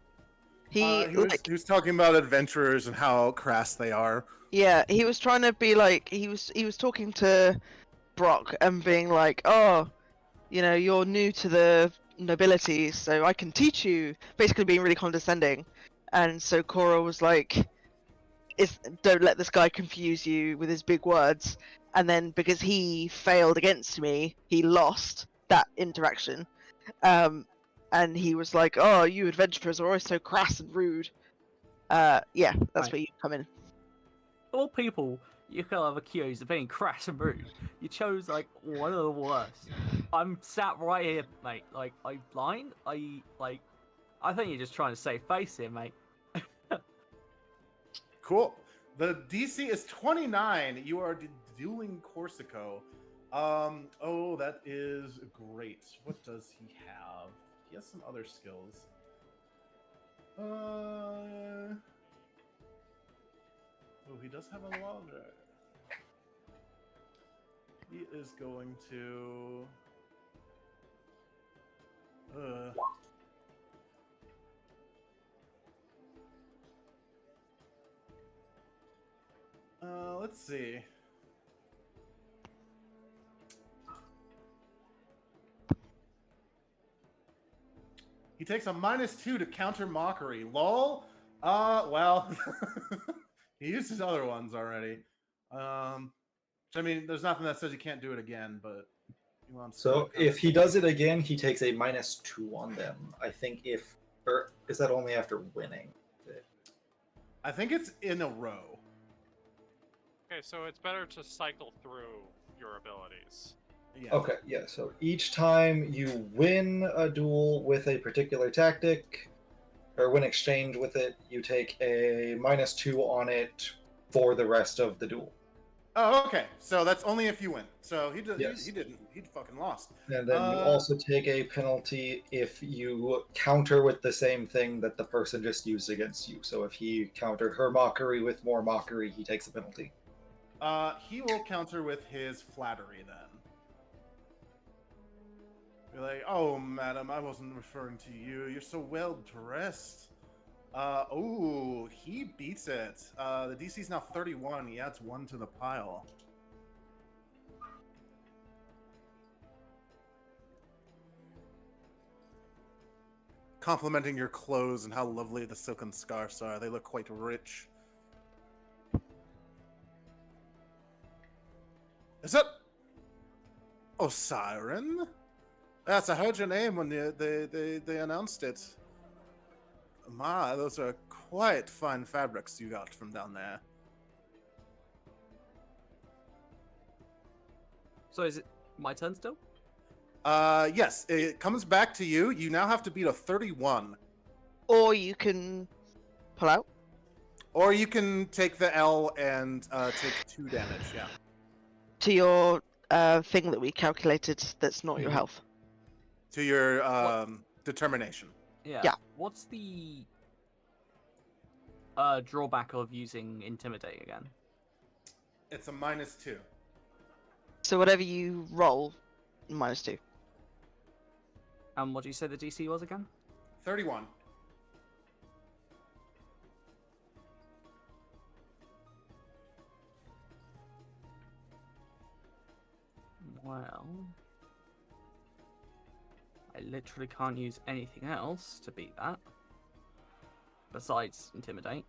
He was talking about adventurers and how crass they are. Yeah, he was trying to be like, he was talking to Brock and being like, oh, you know, you're new to the nobility, so I can teach you. Basically being really condescending. And so Cora was like, don't let this guy confuse you with his big words. And then because he failed against me, he lost that interaction. And he was like, oh, you adventurers are always so crass and rude. Yeah, that's Right. where you come in. All people, You could have accused of being crass and rude. You chose like one of the worst. I'm sat right here, mate. Like, I blind? I think you're just trying to save face here, mate. Cool. The DC is 29. You are dueling Corsico. Oh, that is great. What does he have? He has some other skills. Oh, he does have a logger. He is going to. Let's see. He takes a -2 to counter mockery. Lol. Well, he used his other ones already. I mean, there's nothing that says he can't do it again, but he wants. So if he does it again, he takes a -2 on them. I think or is that only after winning? I think it's in a row. Okay, so it's better to cycle through your abilities. Yeah. Okay, yeah. So each time you win a duel with a particular tactic, or win exchange with it, you take a -2 on it for the rest of the duel. Oh, okay. So that's only if you win. So he Yes. he didn't. He fucking lost. And then you also take a penalty if you counter with the same thing that the person just used against you. So if he countered her mockery with more mockery, he takes a penalty. He will counter with his flattery then. You're like, oh, madam, I wasn't referring to you. You're so well dressed. Oh, he beats it. The DC's now 31. He adds 1 to the pile. Complimenting your clothes and how lovely the silken scarves are. They look quite rich. Is it? Oh, Siren? Yes, I heard your name when they announced it. My, those are quite fine fabrics you got from down there. So is it my turn still? Yes, it comes back to you. You now have to beat a 31. Or you can pull out. Or you can take the L and take 2 damage, yeah. To your thing that we calculated that's not your health. To your determination. Yeah. What's the drawback of using Intimidate again? It's a -2. So whatever you roll, -2. And what do you say the DC was again? 31. Well, I literally can't use anything else to beat that. Besides Intimidate.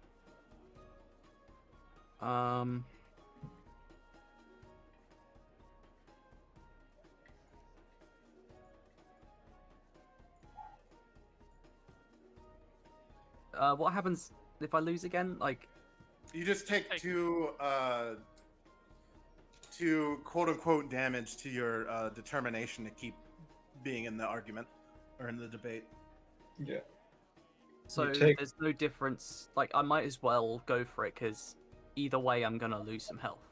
What happens if I lose again? Like, You just take Take- two quote unquote damage to your determination to keep being in the argument or in the debate. Yeah. so take- there's no difference. Like, I might as well go for it because either way, I'm gonna lose some health.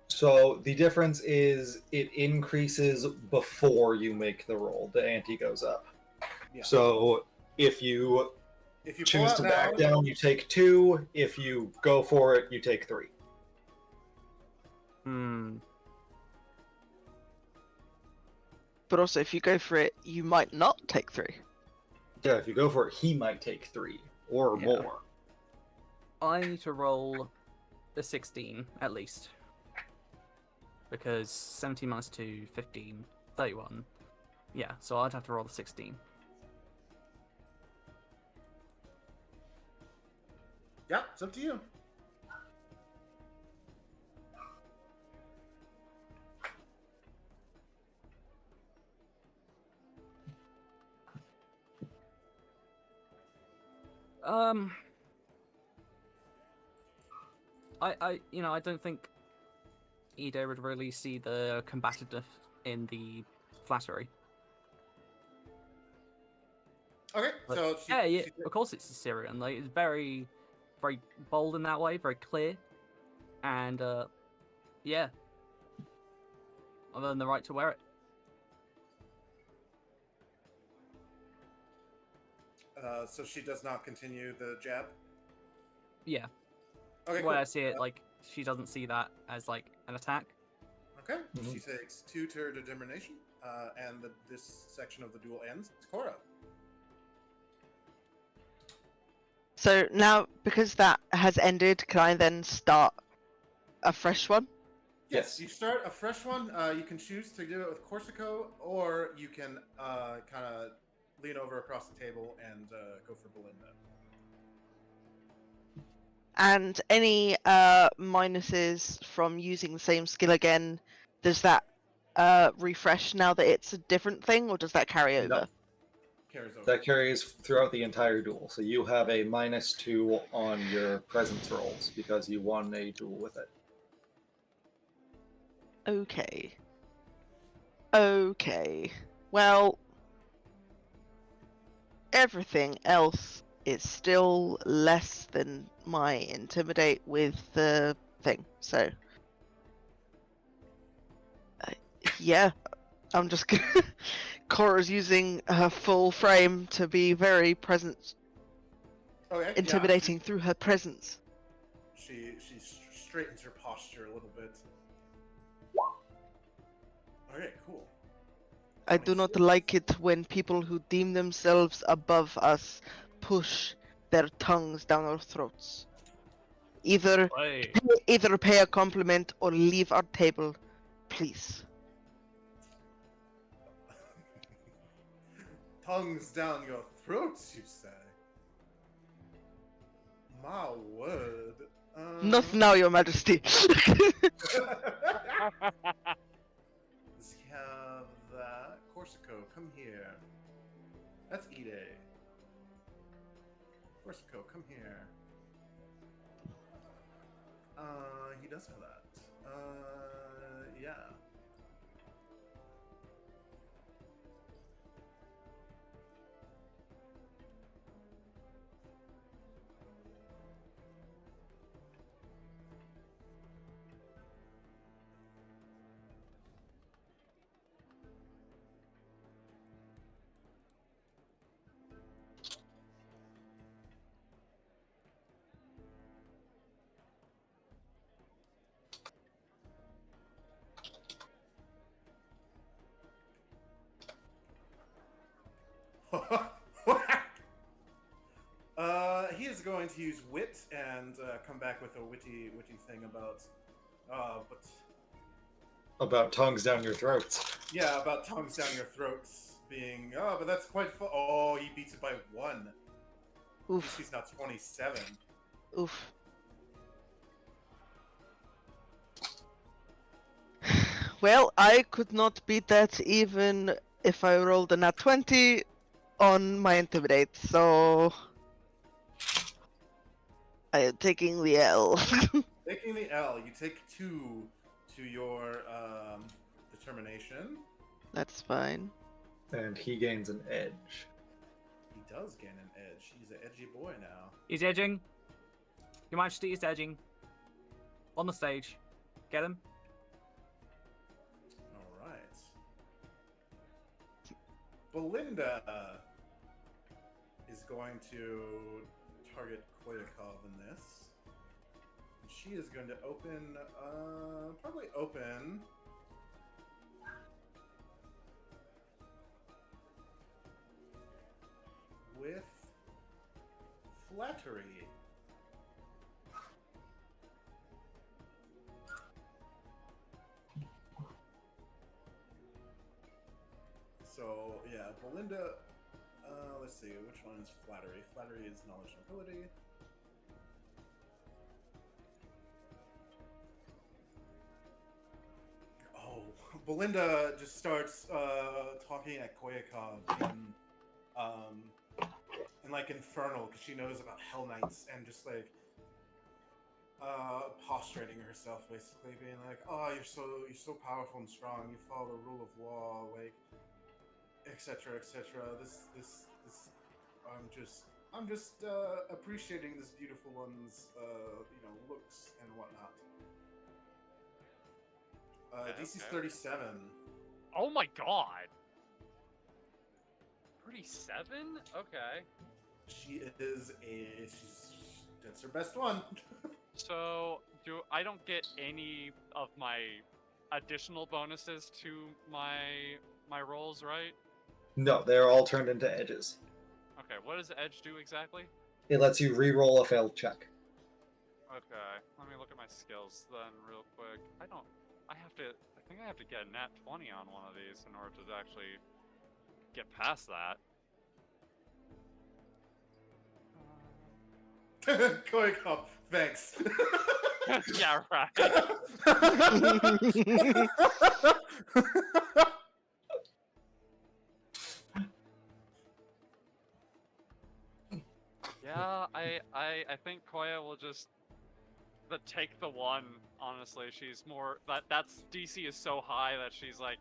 So the difference is it increases before you make the roll. The ante goes up. Yeah. So if you If you pull choose out to now, back down, you take 2. If you go for it, you take 3. But also, if you go for it, you might not take 3. Yeah, if you go for it, he might take 3 or Yeah. more. I need to roll a 16 at least. Because 17 minus 2, 15, 31. Yeah, so I'd have to roll a 16. yeah, it's up to you. I don't think Ida would really see the combativeness in the flattery. Okay, Like, so yeah, of course it's Assyrian. Like, it's very, very bold in that way, very clear, and yeah, I've earned the right to wear it. So she does not continue the jab. Yeah, Okay, the way cool. I see it, like she doesn't see that as like an attack. Okay, Mhm. she takes 2 to her determination, and this section of the duel ends. Cora. So now, because that has ended, can I then start a fresh one? Yes, Yes. you start a fresh one. You can choose to do it with Corsico, or you can kind of lean over across the table and go for Belinda. And any minuses from using the same skill again, does that refresh now that it's a different thing, or does that carry over? No, Carries over. that carries throughout the entire duel. So you have a -2 on your presence rolls because you won a duel with it. Okay. Okay. Well, everything else is still less than my intimidate with the thing. So, yeah, I'm just gonna. Cora's using her full frame to be very present, Okay, intimidating through her presence. She straightens her posture a little bit. Okay, cool. I do not 26. like it when people who deem themselves above us push their tongues down our throats. Either Hey. either pay a compliment or leave our table, please. Tongues down your throats, you say? My word. Not now, Your Majesty. Let's have that. Corsico, come here. That's Ide. Corsico, come here. He does have that. Yeah. He is going to use wit and come back with a witty thing about, but About tongues down your throats. yeah, about tongues down your throats being, oh, but that's quite fun. Oh, he beats it by 1. At least Oof. he's not 27. Oof. Well, I could not beat that even if I rolled a nat 20 on my intimidate, so I am taking the L. Taking the L, you take 2 to your determination. That's fine. And he gains an edge. He does gain an edge. He's an edgy boy now. He's edging. Your Majesty is edging. On the stage. Get him. All right. Belinda is going to target Koyakov in this. And she is going to open, probably open. With flattery. So yeah, Belinda. Let's see, which one is flattery? Flattery is knowledge and ability. Oh, Belinda just starts talking at Koyakov in like infernal because she knows about Hell Knights and just like Prostrating herself, basically being like, "Oh, you're so powerful and strong. You follow the rule of law, like, etc., etc. This. I'm just appreciating this beautiful one's, looks and whatnot. DC's Okay. 37. Oh my god. 37? Okay. That's her best one. So I don't get any of my additional bonuses to my rolls, right? No, they're all turned into edges. Okay, what does edge do exactly? It lets you re-roll a failed check. Okay, let me look at my skills then real quick. I think I have to get a nat 20 on one of these in order to actually get past that. Going up. Thanks. Yeah, right. Yeah, I think Koya will just take the one. Honestly, she's more that's DC is so high that she's like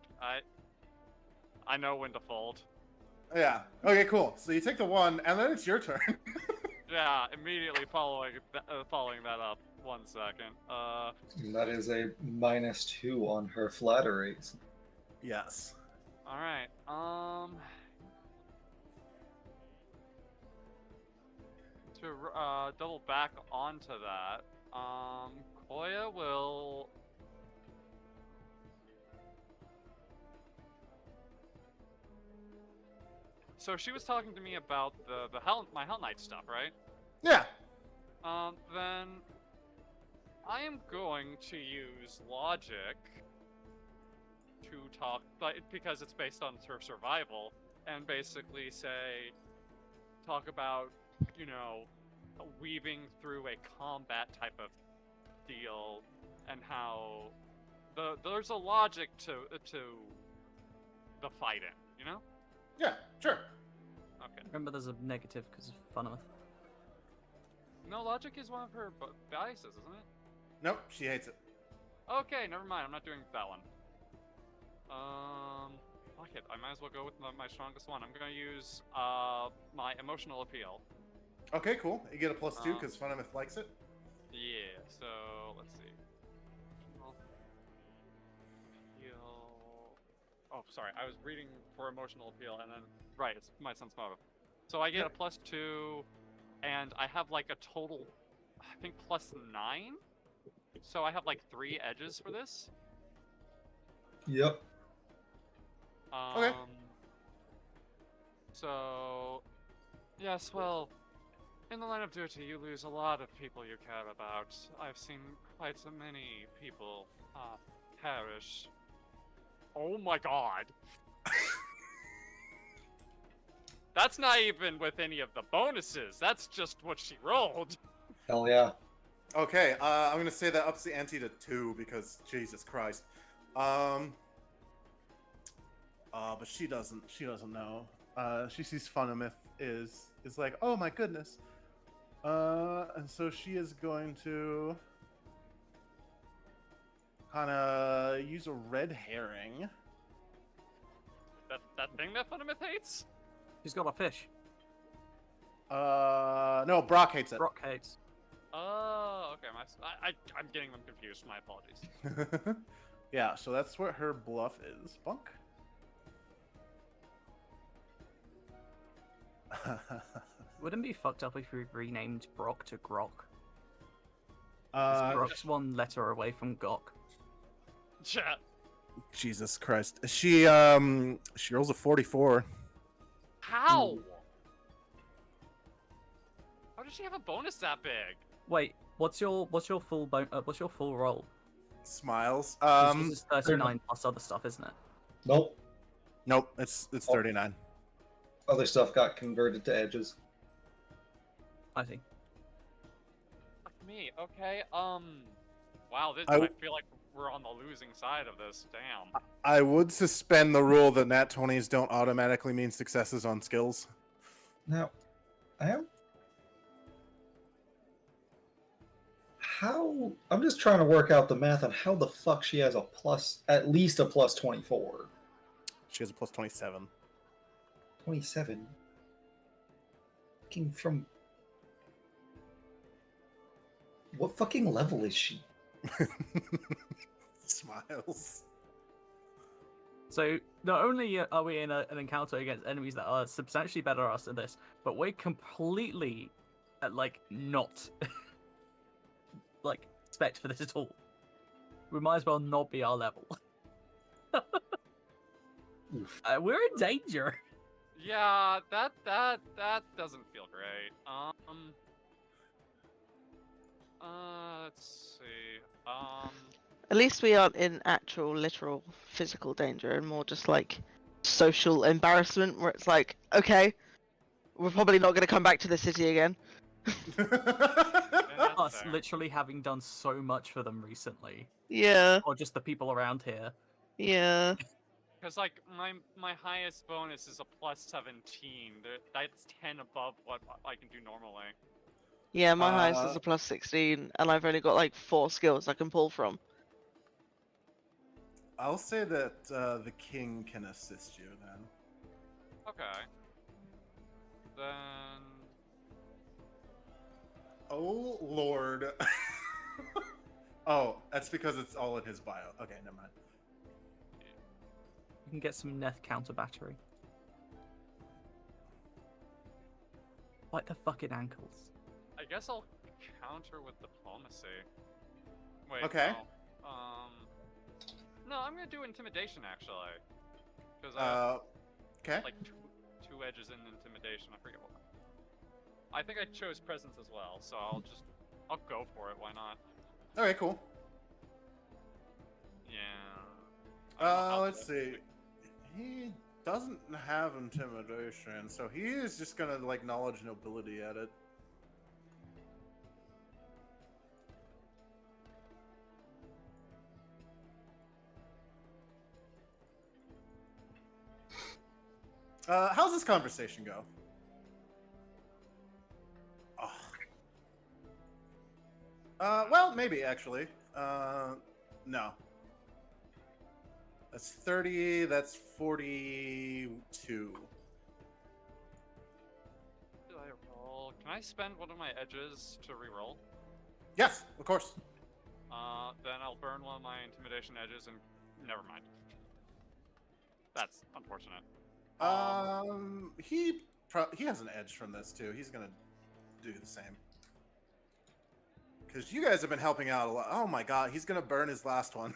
I know when to fold. Yeah. Okay, cool. So you take the one, and then it's your turn. Yeah, immediately following that up. 1 second. That is a -2 on her flatteries. Yes. All right. To double back onto that, Koya will. So she was talking to me about my Hell Knight stuff, right? Yeah. Then I am going to use logic to talk, because it's based on her survival, and basically talk about, weaving through a combat type of deal, and how there's a logic to the fighting, Yeah. Sure. Okay. Remember, there's a negative because of Funimouth. No, logic is one of her biases, isn't it? Nope. She hates it. Okay, never mind. I'm not doing that one. Fuck it. I might as well go with my strongest one. I'm gonna use my emotional appeal. Okay, cool. You get a +2 because Funimouth likes it. Yeah. So let's see. Appeal. Oh, sorry. I was reading for emotional appeal, and then right, it's my son's motto. So I get a +2, and I have like a total, I think +9. So I have like 3 edges for this. Yep. Okay. So, yes, well, in the line of duty, you lose a lot of people you care about. I've seen quite so many people perish. Oh my god. That's not even with any of the bonuses. That's just what she rolled. Hell yeah. Okay. I'm gonna say that ups the ante to 2 because Jesus Christ. But she doesn't know. She sees Funimouth is like, oh my goodness. And so she is going to kind of use a red herring. That thing that Funimouth hates? She's got a fish. No, Brock hates it. Brock hates. Oh, okay. I'm getting them confused. My apologies. Yeah, so that's what her bluff is. Bunk. Wouldn't it be fucked up if we renamed Brock to Grok? uh, Brock's one letter away from Gok. Chat. Jesus Christ. She rolls a 44. How? How does she have a bonus that big? Wait, what's your full roll? Smiles. 'Cause this is 39 plus other stuff, isn't it? Nope. Nope, it's 39. Other stuff got converted to edges. I think. Fuck me. Okay. Wow. I I feel like we're on the losing side of this. Damn. I would suspend the rule that nat 20s don't automatically mean successes on skills. Now, I am. How? I'm just trying to work out the math on how the fuck she has at least a plus 24. She has a plus 27. 27. Fucking from. What fucking level is she? Smiles. So not only are we in an encounter against enemies that are substantially better at us than this, but we're completely like not like spec for this at all. We might as well not be our level. Oof. We're in danger. Yeah, that doesn't feel great. Let's see. At least we aren't in actual, literal, physical danger, and more just like social embarrassment, where it's like, okay, we're probably not going to come back to the city again. Yeah, that's Us fair. literally having done so much for them recently, Yeah, or just the people around here. yeah. Because like my highest bonus is a plus 17. That's 10 above what I can do normally. Yeah, my highest is a plus 16, and I've only got like 4 skills I can pull from. I'll say that the king can assist you then. Okay. Then Oh lord. Oh, that's because it's all in his bio. Okay, never mind. You can get some Neth counter battery. Like the fucking ankles. I guess I'll counter with diplomacy. Wait. Okay. No. No, I'm gonna do intimidation actually. Because Okay. like two edges in intimidation. I forget what. I think I chose presence as well, so I'll go for it. Why not? Okay, cool. Yeah. I don't know how Let's to- see. He doesn't have intimidation, so he is just gonna like knowledge nobility at it. How's this conversation go? Oh. Well, maybe actually. No. That's 30, that's 42. Did I roll? Can I spend one of my edges to reroll? Yes, of course. Then I'll burn one of my intimidation edges and never mind. That's unfortunate. He has an edge from this too. He's gonna do the same. Because you guys have been helping out a lot. Oh my god, he's gonna burn his last one.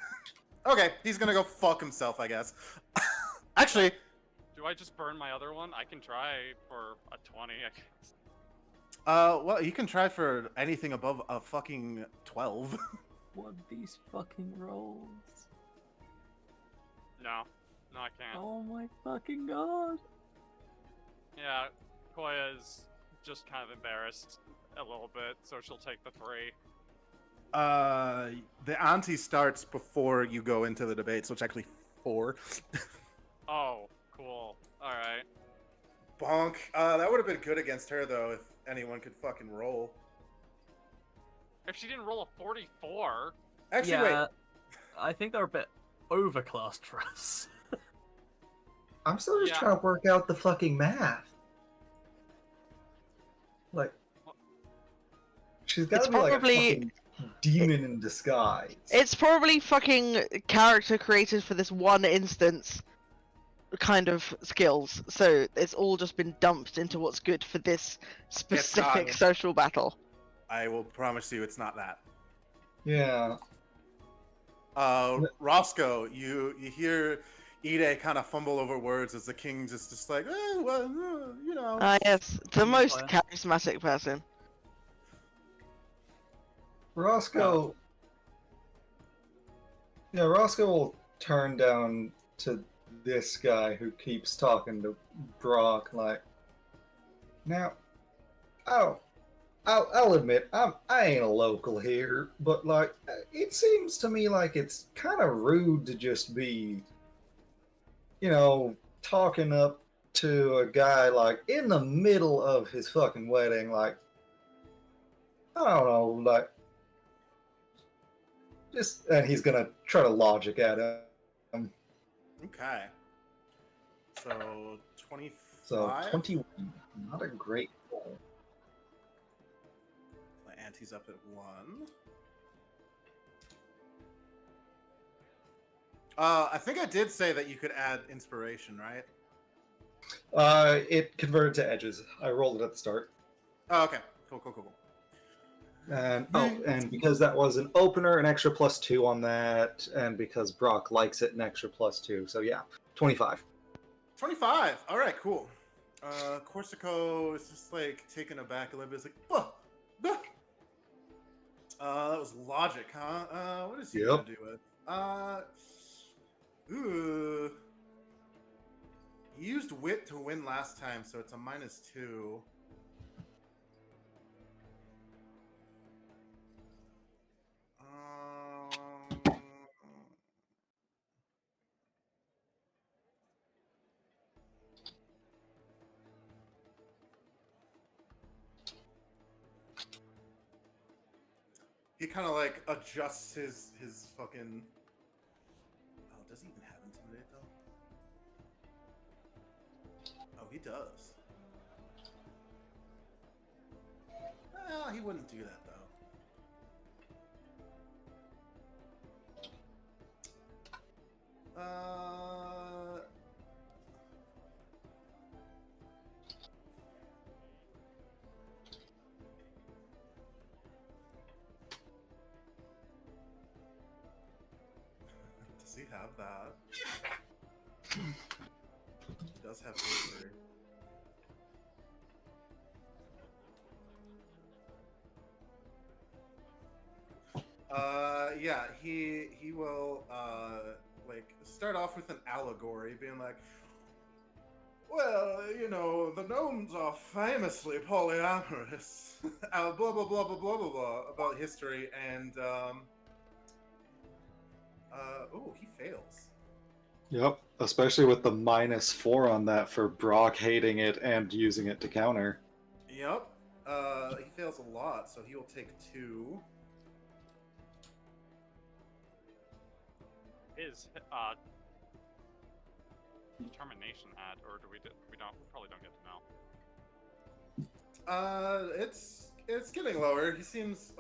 Okay, he's gonna go fuck himself, I guess. Actually, Do I just burn my other one? I can try for a 20, I guess. well, you can try for anything above a fucking 12. What are these fucking rolls? No. No, I can't. Oh my fucking god. Yeah, Koya's just kind of embarrassed a little bit, so she'll take the 3. The ante starts before you go into the debate, so it's actually 4. Oh, cool. Alright. Bonk. That would have been good against her, though, if anyone could fucking roll. If she didn't roll a 44... Actually, Yeah, wait. I think they're a bit overclassed for us. I'm still just Yeah. trying to work out the fucking math. Like, she's got It's to be like a probably- fucking demon in disguise. It's probably fucking character created for this one instance kind of skills, so it's all just been dumped into what's good for this specific not. social battle. I will promise you it's not that. Yeah. Roscoe, you hear Ide kind of fumble over words as the king just like, well, you know. Ah, yes, the most Fire. charismatic person. Roscoe. Yeah, Roscoe will turn down to this guy who keeps talking to Brock like, now, I'll admit I ain't a local here, but like it seems to me like it's kind of rude to just be, you know, talking up to a guy like in the middle of his fucking wedding, like I don't know, like And he's gonna try to logic at him. Okay. So 25. So 21, not a great roll. My ante's up at 1. I think I did say that you could add inspiration, right? It converted to edges. I rolled it at the start. Oh, okay. Cool. And because that was an opener, an extra +2 on that, and because Brock likes it, an extra +2. So yeah, 25. 25. All right, cool. Corsico is just like taken aback a little bit. It's like, that was logic, huh? What is he gonna do with? Ooh. He used wit to win last time, so it's a -2. He kind of like adjusts his fucking. Oh, does he even have intimidate though? Oh, he does. Well, he wouldn't do that though. Does he have that? He does have history. Yeah, he will like start off with an allegory, being like, well, you know, the gnomes are famously polyamorous. Blah blah blah blah blah blah blah about history, and oh, he fails. Yep, especially with the -4 on that for Brock hating it and using it to counter. Yep. He fails a lot, so he will take 2. Is determination at, or we probably don't get to know. It's getting lower. He seems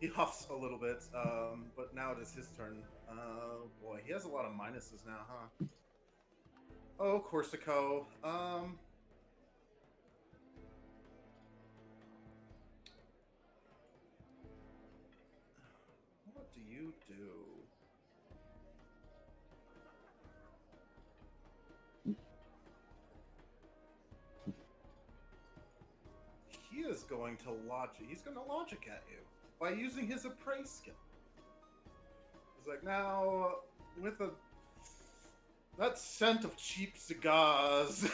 he huffs a little bit. But now it is his turn. Boy, he has a lot of minuses now, huh? Oh, Corsico. What do you do? He is going to logic. He's going to logic at you by using his appraise skill. He's like, now with that scent of cheap cigars.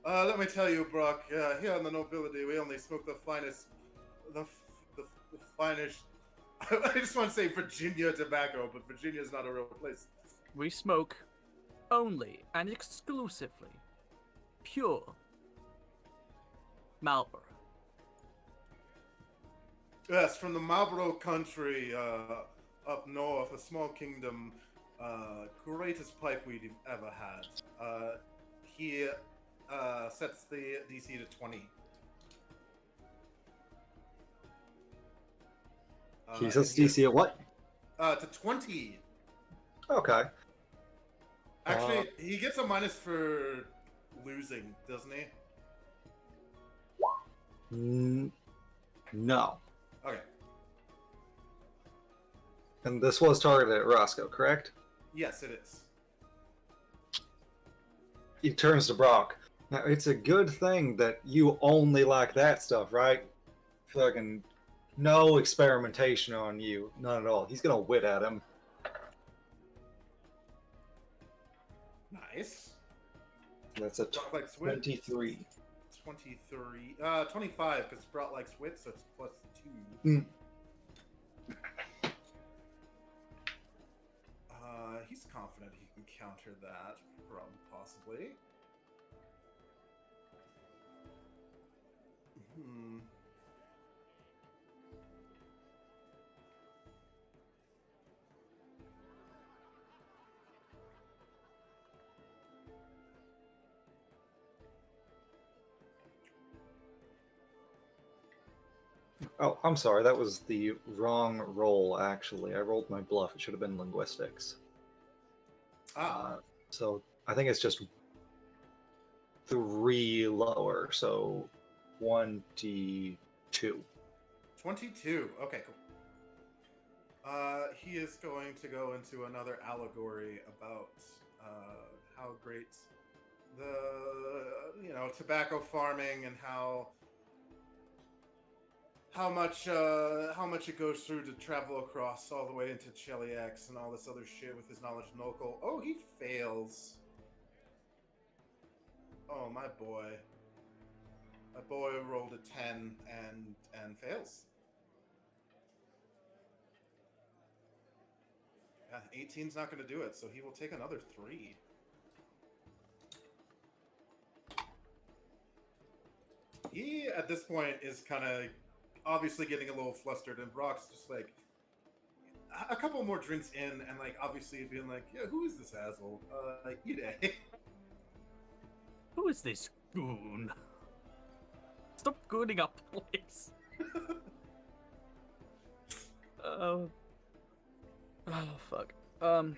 Let me tell you, Brock. Here in the nobility, we only smoke the finest, the finest. I just want to say Virginia tobacco, but Virginia's not a real place. We smoke only and exclusively pure Marlboro. Yes, from the Marlboro country up north, a small kingdom, greatest pipe we've ever had. He sets the DC to 20. He says DC at what? To 20. Okay. Actually, he gets a minus for losing, doesn't he? No. Okay. And this was targeted at Roscoe, correct? Yes, it is. He turns to Brock. Now, it's a good thing that you only like that stuff, right? Fucking no experimentation on you. None at all. He's gonna wit at him. Nice. That's a Brock likes wit. 23. 23. 25, because Brock likes wit, so it's +2. He's confident he can counter that, possibly. Oh, I'm sorry. That was the wrong roll. Actually, I rolled my bluff. It should have been linguistics. So I think it's just 3 lower. So 1d2. 22. Okay, cool. He is going to go into another allegory about how great the tobacco farming and how much it goes through to travel across all the way into Cheliax and all this other shit with his knowledge of local. Oh, he fails. Oh, my boy. My boy rolled a 10 and fails. Yeah, 18's not going to do it, so he will take another 3. He, at this point, is kind of obviously getting a little flustered, and Brock's just like a couple more drinks in, and like obviously being like, "Yeah, who is this asshole? Ide." Who is this goon? Stop gooning up, please. Oh. Oh, fuck. Um.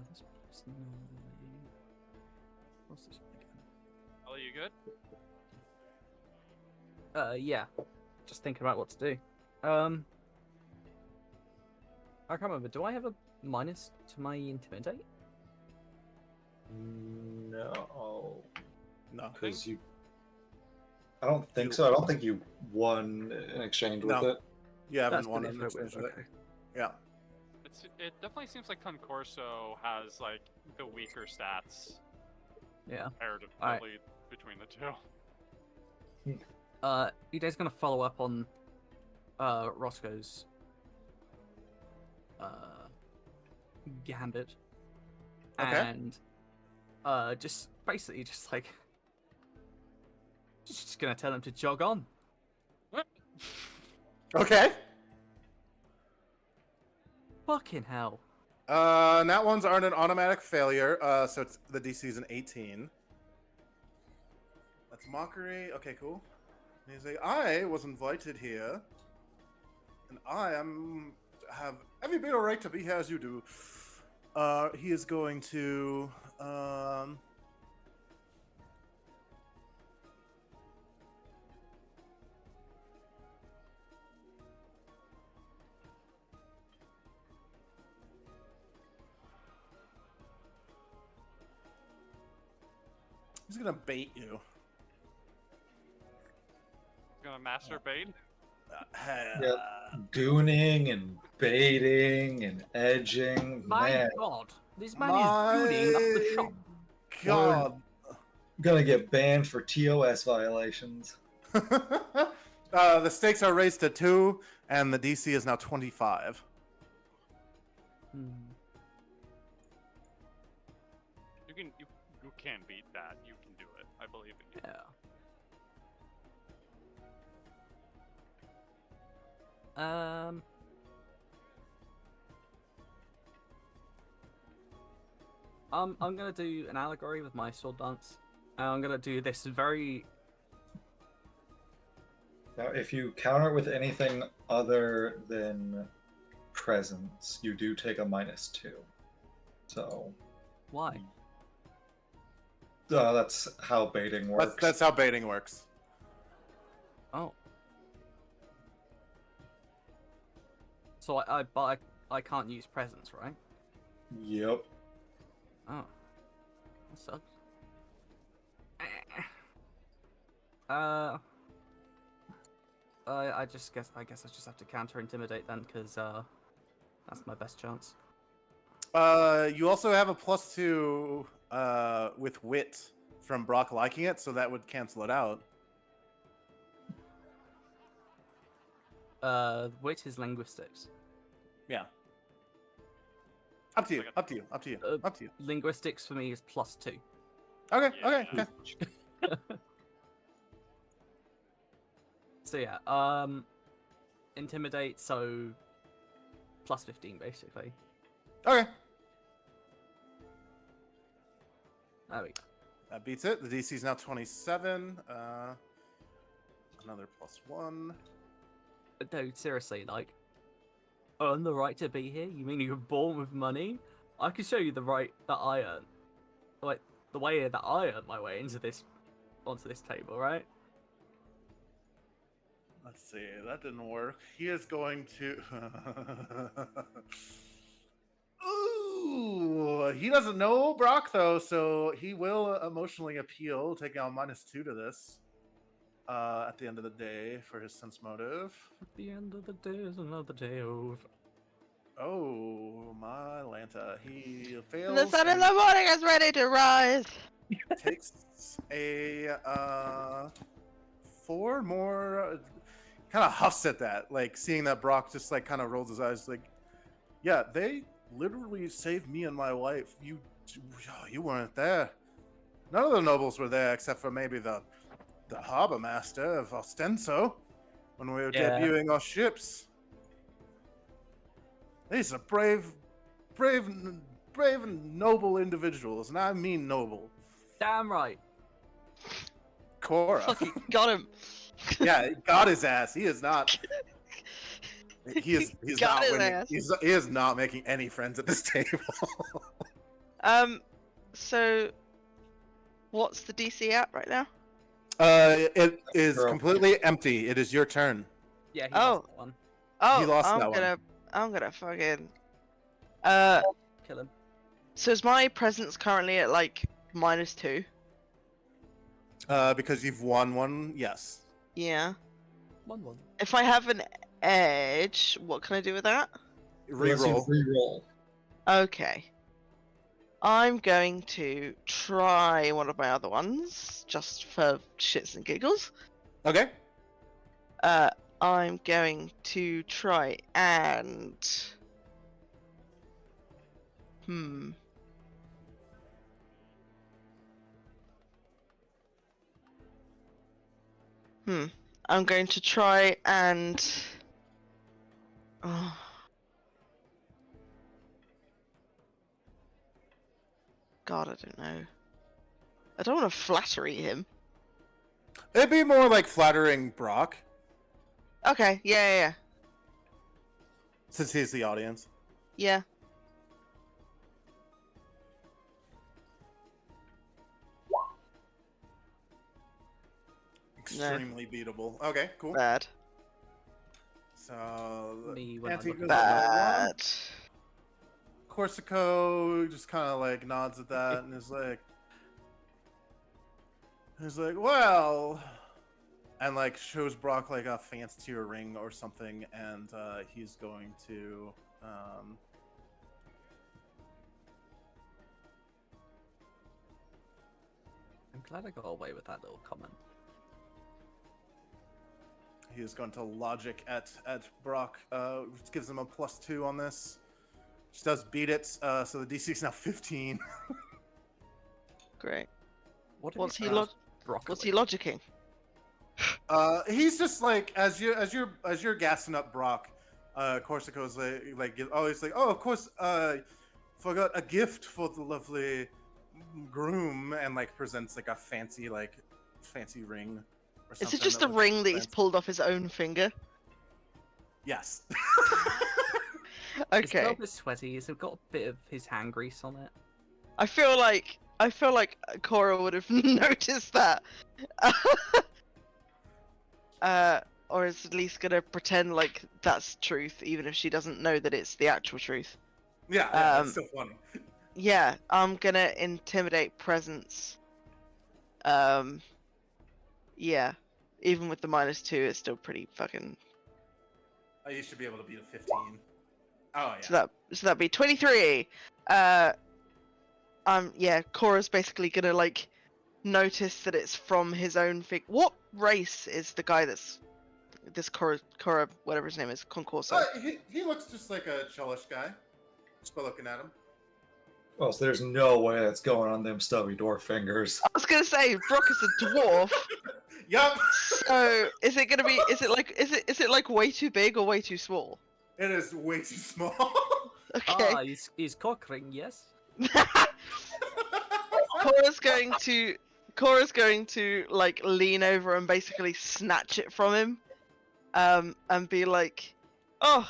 This person. What's this one again? Oh, you good? Yeah. Just thinking about what to do. I can't remember. Do I have a minus to my intimidate? No. No. Because you. I don't think so. I don't think you won in exchange with No. it. You haven't That's won pretty an fair exchange with, with it. okay. Yeah. It definitely seems like Concorso has like the weaker stats Yeah. comparatively between the two. Ide's gonna follow up on Roscoe's gambit. Okay. And just basically just like just gonna tell him to jog on. Okay. Fucking hell. That ones aren't an automatic failure. So it's the DC is an 18. That's mockery. Okay, cool. And he's like, I was invited here, and I have every bit of right to be here as you do. He is going to he's gonna bait you. Gonna masturbate. Yeah. Gooning and baiting and edging. My Man, god. This man is gooning up the shop. God. gonna get banned for TOS violations. The stakes are raised to 2, and the DC is now 25. You can beat that. You can do it. I believe in you. Yeah. I'm gonna do an allegory with my sword dance. I'm gonna do this very. Now, if you counter it with anything other than presence, you do take a -2. So Why? that's how baiting works. That's how baiting works. Oh. So I can't use presence, right? Yep. Oh. That sucks. I guess I just have to counter intimidate then, because that's my best chance. You also have a +2 with wit from Brock liking it, so that would cancel it out. Wit is linguistics. Yeah. Up to you. Like a- Up to you. Up to you. Uh, Up to you. Linguistics for me is +2. Okay. Yeah. Okay. Okay. So yeah, intimidate, so +15 basically. Okay. There we go. That beats it. The DC is now 27. Another +1. Dude, seriously, like, earn the right to be here? You mean you're born with money? I can show you the right that I earn. Like, the way that I earn my way onto this table, right? Let's see. That didn't work. He is going to. Ooh, he doesn't know Brock though, so he will emotionally appeal, taking out -2 to this. At the end of the day, for his sense motive. At the end of the day is another day over. Oh my Lanta, he The fails. sun in and the morning is ready to rise. takes a 4 more. Kind of huffs at that, like seeing that Brock just like kind of rolls his eyes, like, yeah, they literally saved me and my wife. You weren't there. None of the nobles were there except for maybe the harbor master of Ostenso when we were Yeah. debuting our ships. These are brave and noble individuals, and I mean noble. Damn right. Cora. Fucking got him. Yeah, he got his ass. He is not. He's Got not his winning. ass. He is not making any friends at this table. So what's the DC at right now? It is Girl. completely empty. It is your turn. Yeah, he Oh. lost that one. Oh, lost I'm that one. gonna fucking Kill him. so is my presence currently at like -2? Because you've won one. Yes. Yeah. 1-1. If I have an edge, what can I do with that? Reroll. Reroll. Okay. I'm going to try one of my other ones, just for shits and giggles. Okay. I'm going to try and... I'm going to try and... Oh. God, I don't know. I don't want to flattery him. It'd be more like flattering Brock, Okay, yeah. since he's the audience. Yeah. Extremely beatable. Okay, cool. Bad. So Me when I Antique look goes at at that one. Bad. Corsico just kind of like nods at that and is like, well, and like shows Brock like a fancier ring or something, and he's going to I'm glad I got away with that little comment. he is going to logic at Brock, which gives him a +2 on this. Which does beat it, so the DC is now 15. Great. What did What's he say? What's Broccoli. he logicking? He's just like as you're gassing up Brock, Corsico's he's like, oh, of course, forgot a gift for the lovely groom, and like presents like a fancy ring. Or Is something it just that a looks ring that he's fancy. pulled off his own finger? Yes. It's a Okay. little bit sweaty. It's got a bit of his hand grease on it. I feel like Cora would have noticed that. Or is at least gonna pretend like that's truth, even if she doesn't know that it's the actual truth. Yeah, that's still funny. Yeah, I'm gonna intimidate presence. Yeah, even with the -2, it's still pretty fucking. Oh, you should be able to beat a 15. Oh yeah. So that'd be 23. Yeah, Cora's basically gonna like notice that it's from his own fig. What race is the guy that's this Cora, whatever his name is, Concorso? He looks just like a Cholish guy, just by looking at him. Well, so there's no way that's going on them stubby dwarf fingers. I was gonna say Brock is a dwarf, Yup. so is it gonna be? Is it like way too big or way too small? It is way too small. Okay. Ah, he's cock ring, yes. Cora's going to like lean over and basically snatch it from him, and be like, "Oh,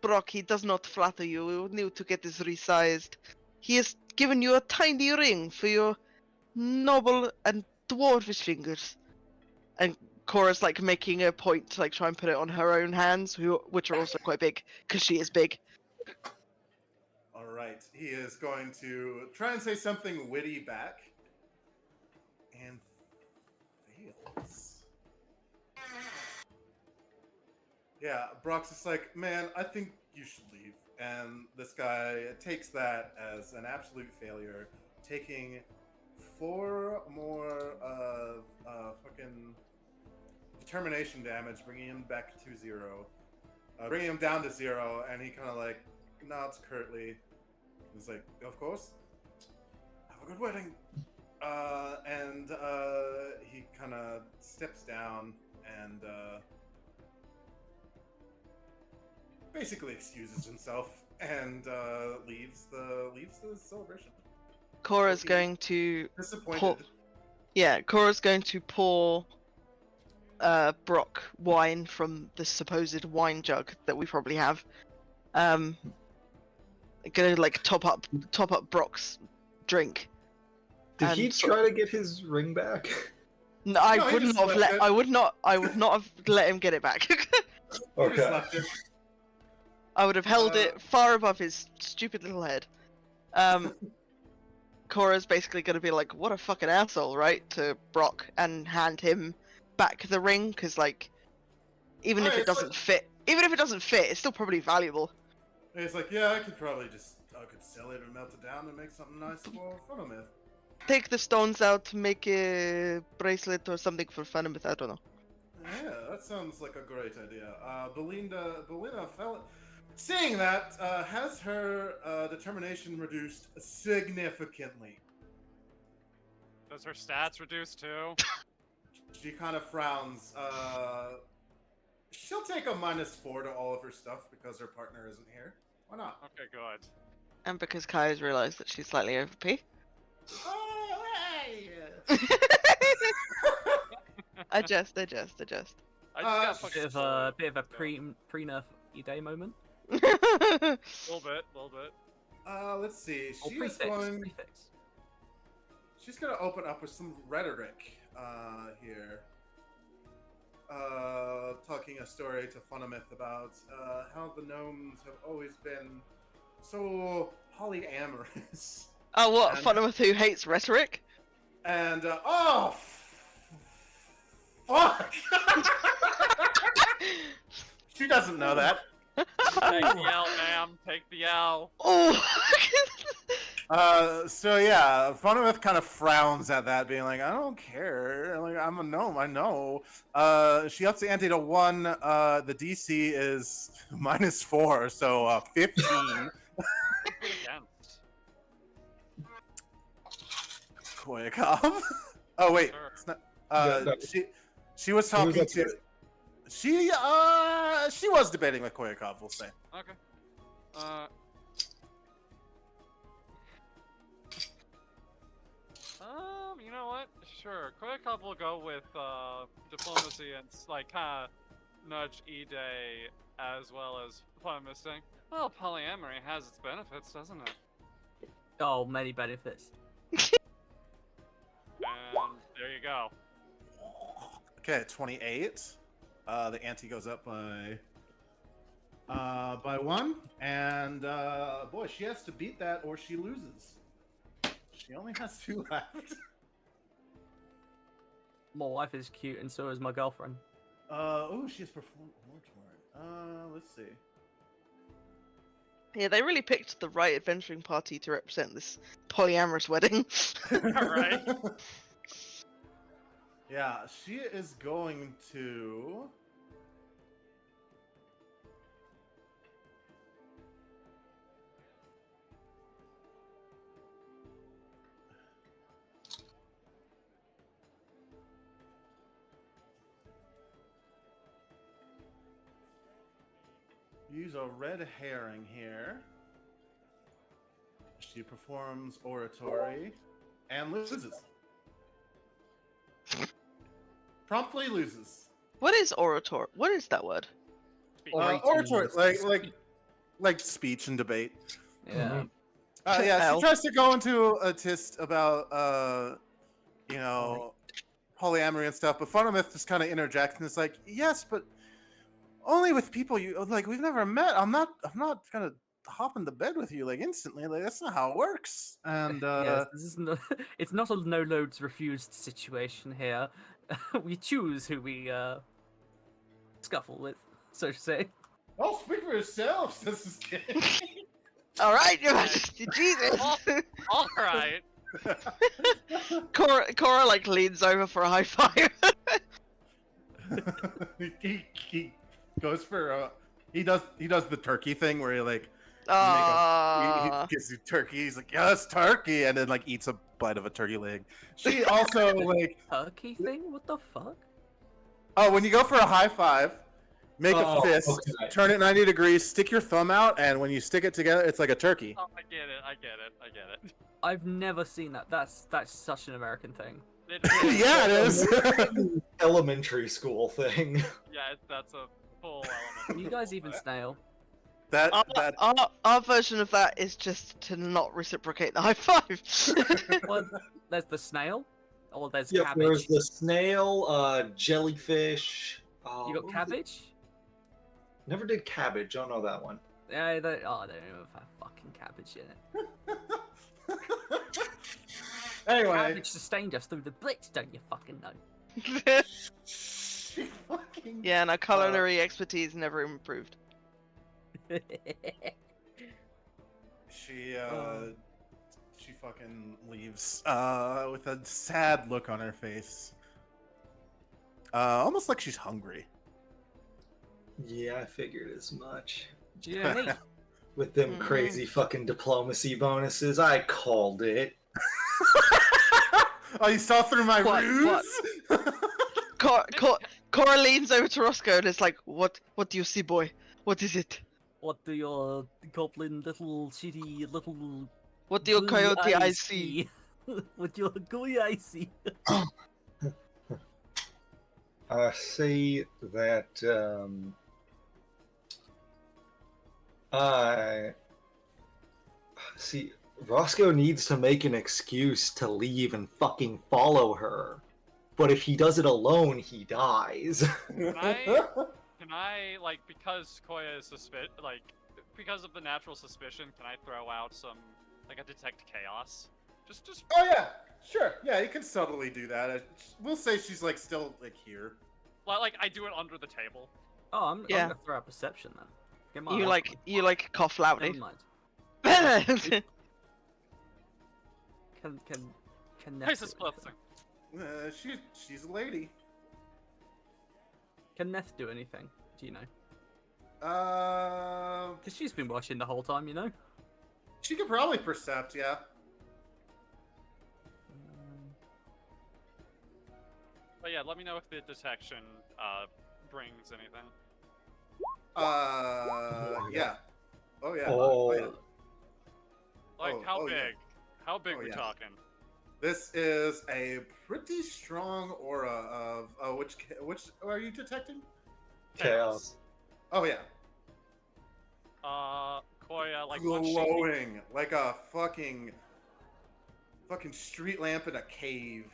Brock, he does not flatter you. We would need to get this resized. He has given you a tiny ring for your noble and dwarfish fingers." And Cora's like making a point to like try and put it on her own hands, which are also quite big because she is big. All right, he is going to try and say something witty back, and fails. Yeah, Brock's just like, man, I think you should leave. And this guy takes that as an absolute failure, taking 4 more fucking determination damage, bringing him back to 0. Bringing him down to 0, and he kind of like nods curtly. He's like, of course. Have a good wedding. And he kind of steps down and basically excuses himself and leaves the celebration. Cora's going to Disappointed. Cora's going to pour Brock wine from the supposed wine jug that we probably have. Gonna like top up Brock's drink. Did And he try to get his ring back? No, I No, he wouldn't just have left let. it. I would not have let him get it back. He just Okay. left it. I would have held it far above his stupid little head. Cora's basically gonna be like, "What a fucking asshole," right, to Brock, and hand him back the ring because, like, even if Alright, it doesn't fit, it's still probably valuable. And he's like, yeah, I could sell it and melt it down and make something nice for Funnelmouth. Take the stones out to make a bracelet or something for Funnelmouth. I don't know. Yeah, that sounds like a great idea. Belinda fell. Seeing that, has her determination reduced significantly. Does her stats reduce too? She kind of frowns. She'll take a -4 to all of her stuff because her partner isn't here. Why not? Okay, good. And because Kaya's realised that she's slightly OP. Oh, hey! I jest. I just got Uh, fucking Bit of a spoiled, pre-nerf E-Day moment. Little bit. Let's see. Or She is prefix. She's gonna open up with some rhetoric here. Talking a story to Funnelmouth about how the gnomes have always been so polyamorous. Oh, what? And- Funnelmouth who hates rhetoric? And fuck! She doesn't know that. Take the L, ma'am. Take the L. Oh. So yeah, Funnelmouth kind of frowns at that, being like, I don't care. Like, I'm a gnome, I know. She ups the ante to 1. The DC is -4, so 15. Against. Koyakov. Oh wait, Sure. it's not. No. She was Who was talking up to. first? She was debating with Koyakov, we'll say. Okay. You know what? Sure. Koyakov will go with diplomacy and like kind of nudge E-Day as well as Funnelmouth saying, well, polyamory has its benefits, doesn't it? Oh, many benefits. And there you go. Okay, 28. The ante goes up by 1, and boy, she has to beat that or she loses. She only has 2 left. My wife is cute, and so is my girlfriend. Oh, she has performed oratory. Let's see. Yeah, they really picked the right adventuring party to represent this polyamorous wedding. Right. Yeah, she is going to. use a red herring here. She performs oratory and loses. Promptly loses. What is orator? What is that word? Speak. Oratory, Orating like speech and debate. Yeah. Yeah, she Hell. tries to go into a tist about polyamory and stuff, but Funnimith just kind of interjects and it's like, yes, but only with people you like. We've never met. I'm not gonna hop into bed with you like instantly. Like that's not how it works. And Yes, this is not, it's not a no loads refused situation here. We choose who we scuffle with, so to say. oh, speak for yourself, says this kid. All right, Your Majesty, Jesus. All right. Cora like leans over for a high five. he goes for he does the turkey thing where he like he Ah, gets you turkey. He's like, yes, turkey, and then like eats a bite of a turkey leg. She also like, Turkey thing? What the fuck? oh, when you go for a high five, make a Oh, fist, okay. turn it 90 degrees, stick your thumb out, and when you stick it together, it's like a turkey. Oh, I get it. I've never seen that. That's such an American thing. Yeah, it is. Elementary school thing. Yeah, that's a full Can element. you guys even snail? that our version of that is just to not reciprocate the high five. Well, there's the snail, or there's Yep, cabbage. there's the snail, jellyfish. You got what was it? cabbage? Never did cabbage. Don't know that one. Yeah, they don't even have fucking cabbage in it. anyway. Cabbage sustained us through the Blitz, don't you fucking know? She fucking Yeah, and our culinary expertise never improved. She she fucking leaves with a sad look on her face. Almost like she's hungry. Yeah, I figured as much. Do you know what I mean? With them Mhm. crazy fucking diplomacy bonuses, I called it. Oh, you saw through my What- ruse? Cora leans over to Roscoe and is like, "What do you see, boy? What is it? What do your goblin little shitty little What do your gooey coyote eyes see?" What your gooey eyes see? I see that, I see Roscoe needs to make an excuse to leave and fucking follow her. But if he does it alone, he dies. Can I like because Koya is because of the natural suspicion? Can I throw out some like a detect chaos? Just Oh yeah, sure. Yeah, you can subtly do that. We'll say she's like still like here. like I do it under the table. Oh, I'm Yeah. gonna throw out perception then. Get my You eyes like on. cough Never loudly. mind. Can Neth Prices do anything? blitzing. She's a lady. Can Neth do anything? Do you know? Uh, Because she's been watching the whole time, you know. she could probably percept. Yeah. But yeah, let me know if the detection brings anything. Yeah. Oh yeah. Oh. yeah. Like Oh, how oh, big? yeah. How big Oh, we yeah. talking? This is a pretty strong aura of which are you detecting? Chaos. Oh yeah. Koya, like once she Glowing like a fucking street lamp in a cave.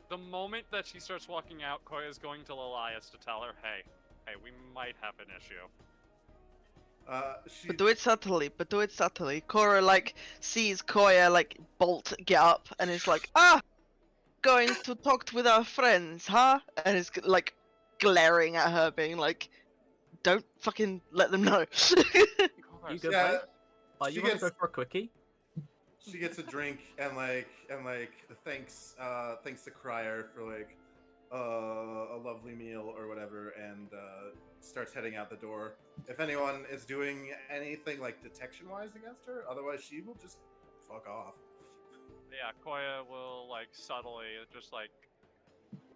the moment that she starts walking out, Koya is going to Lelias to tell her, hey, we might have an issue. She But do it subtly. Cora like sees Koya like bolt get up and is like, going to talk with our friends, huh? And is like glaring at her, being like, don't fucking let them know. You good, Yeah, mate? Oh, she you want to gets- go for a quickie? she gets a drink and thanks the crier for like a lovely meal or whatever, and starts heading out the door. If anyone is doing anything like detection wise against her, otherwise she will just fuck off. Yeah, Koya will like subtly just like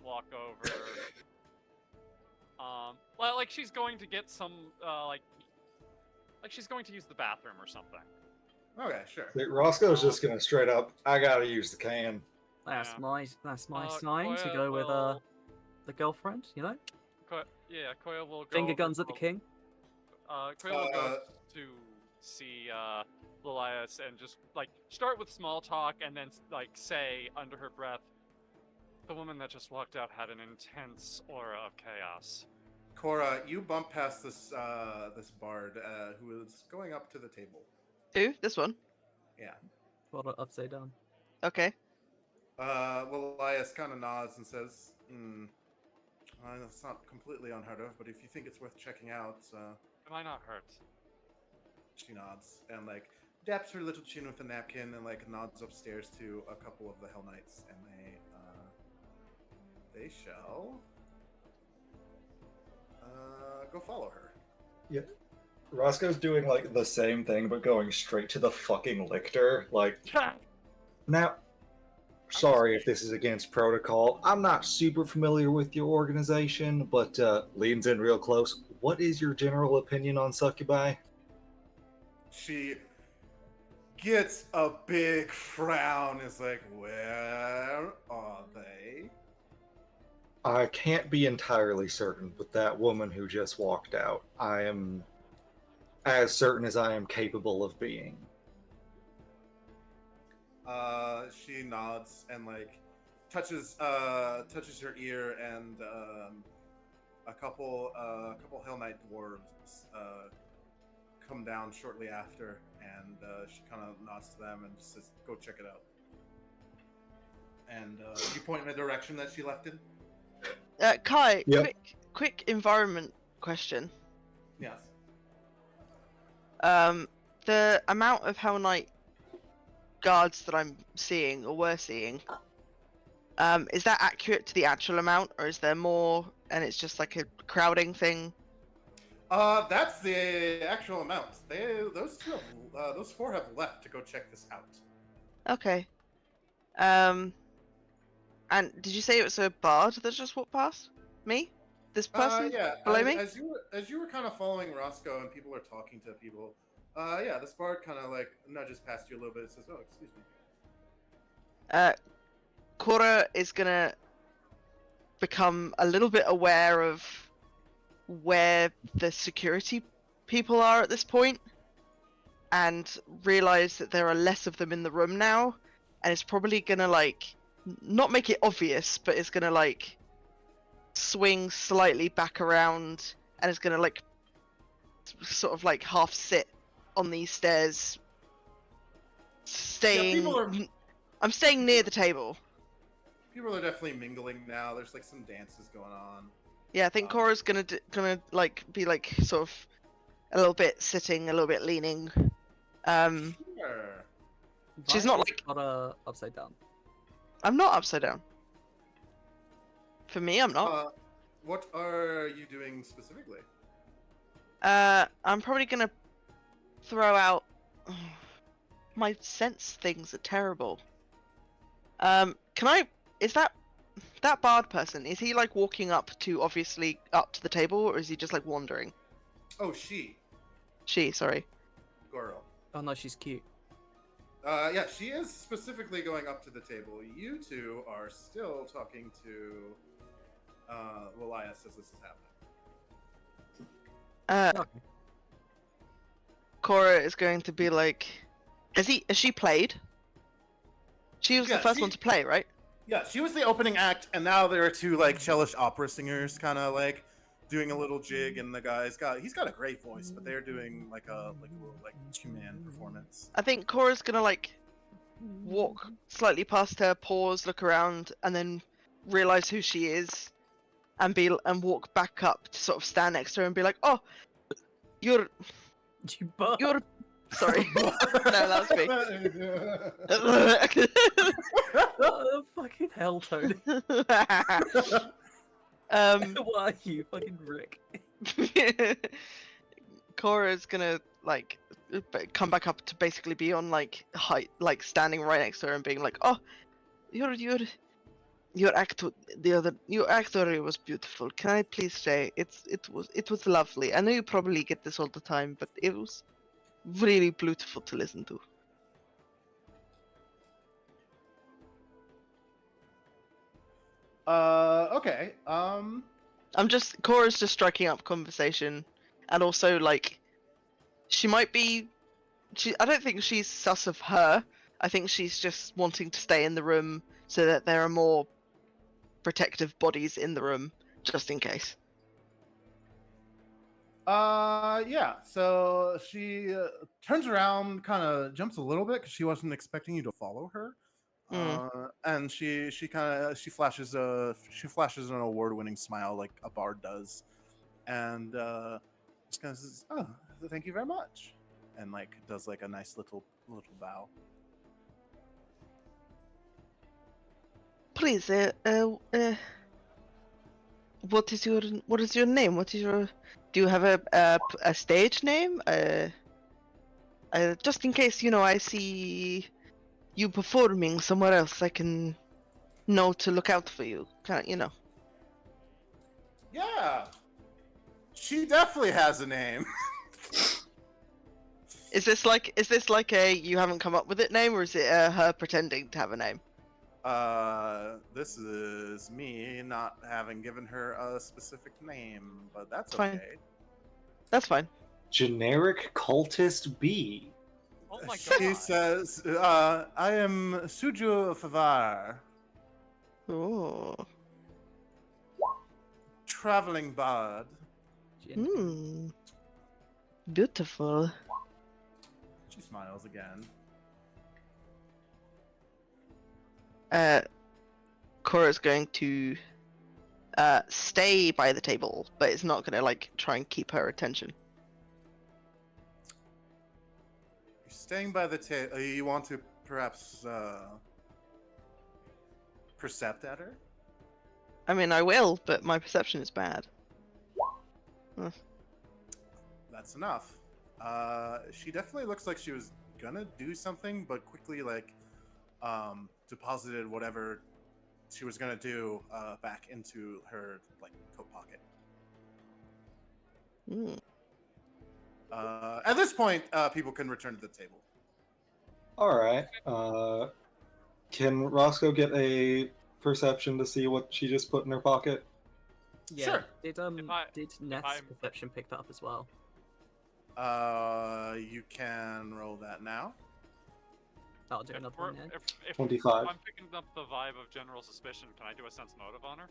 walk over. Well, like she's going to get some like like she's going to use the bathroom or something. Okay, sure. Roscoe's just gonna straight up, I gotta use the can. That's Yeah. my sign to Koya go with will- the girlfriend. You know, Koya will go finger over guns to at the king. Koya will go to see Lilias and just like start with small talk and then like say under her breath, the woman that just walked out had an intense aura of chaos. Cora, you bump past this this bard who is going up to the table. Who? This one? Yeah. Hold it upside down. Okay. Lilias kind of nods and says, that's not completely unheard of, but if you think it's worth checking out, Am I not hurt? she nods and like daps her little chin with a napkin and like nods upstairs to a couple of the Hell Knights, and they shall go follow her. Roscoe's doing like the same thing, but going straight to the fucking lictor. Like, now, sorry if this is against protocol. I'm not super familiar with your organization, but leans in real close. What is your general opinion on succubi? She gets a big frown. Is like, where are they? I can't be entirely certain, but that woman who just walked out, I am as certain as I am capable of being. She nods and like touches her ear, and a couple Hell Knight dwarves come down shortly after, and she kind of nods to them and just says, "Go check it out." And you point in the direction that she left in. Kai, Yep. quick environment question. Yes. The amount of Hell Knight guards that I'm seeing or were seeing, is that accurate to the actual amount, or is there more and it's just like a crowding thing? That's the actual amount. Those four have left to go check this out. Okay. And did you say it was a bard that just walked past me? This person Yeah. below me? As you were kind of following Roscoe and people are talking to people. Yeah, this bard kind of like nudges past you a little bit and says, "Oh, excuse me." Cora is gonna become a little bit aware of where the security people are at this point, and realize that there are less of them in the room now, and it's probably gonna like not make it obvious, but it's gonna like swing slightly back around, and it's gonna like sort of like half sit on these stairs, staying. I'm staying near the table. People are definitely mingling now. There's like some dances going on. Yeah, I think Cora's gonna like be like sort of a little bit sitting, a little bit leaning. Sure. She's not Violet's like- not upside down. I'm not upside down. For me, I'm not. What are you doing specifically? I'm probably gonna throw out. My sense things are terrible. Can I? Is that bard person? Is he like walking up to obviously up to the table, or is he just like wandering? Oh, she. Sorry. Girl. Oh no, she's cute. Yeah, she is specifically going up to the table. You two are still talking to Lilias as this is happening. Okay. Cora is going to be like, has she played? She was Yeah, the first she- one to play, right? Yeah, she was the opening act, and now there are two like cellish opera singers, kind of like doing a little jig, and he's got a great voice, but they're doing like a little like 2-man performance. I think Cora's gonna like walk slightly past her, pause, look around, and then realize who she is, and walk back up to sort of stand next to her and be like, "Oh, you're You butt. sorry." No, that was me. What the fucking hell, Tony? What are you, fucking Rick? Cora's gonna like come back up to basically be on like height, like standing right next to her and being like, "Oh, your actor was beautiful. Can I please say it was lovely. I know you probably get this all the time, but it was really beautiful to listen to. Okay. Cora's just striking up conversation, and also like, she might be. I don't think she's sus of her. I think she's just wanting to stay in the room so that there are more protective bodies in the room, just in case. Yeah. So she turns around, kind of jumps a little bit because she wasn't expecting you to follow her. And she flashes an award-winning smile like a bard does, and just kind of says, "Oh, thank you very much," and like does like a nice little bow. Please, what is your name? Do you have a stage name? Just in case, I see you performing somewhere else, I can know to look out for you. Yeah, she definitely has a name. Is this like a you haven't come up with it name, or is it her pretending to have a name? This is me not having given her a specific name, but that's Fine. okay. That's fine. Generic cultist B. Oh my She god. says, I am Suju Favar, Oh. traveling bard. Hmm. Beautiful. She smiles again. Cora's going to stay by the table, but it's not gonna like try and keep her attention. You're staying by the table. You want to perhaps percept at her? I mean, I will, but my perception is bad. That's enough. She definitely looks like she was gonna do something, but quickly deposited whatever she was gonna do back into her like coat pocket. Hmm. At this point, people can return to the table. All right. Can Roscoe get a perception to see what she just put in her pocket? Yeah. Sure. Did Neth's perception pick that up as well? You can roll that now. I'll do another one then. If 25. I'm picking up the vibe of general suspicion, can I do a sense motive on her?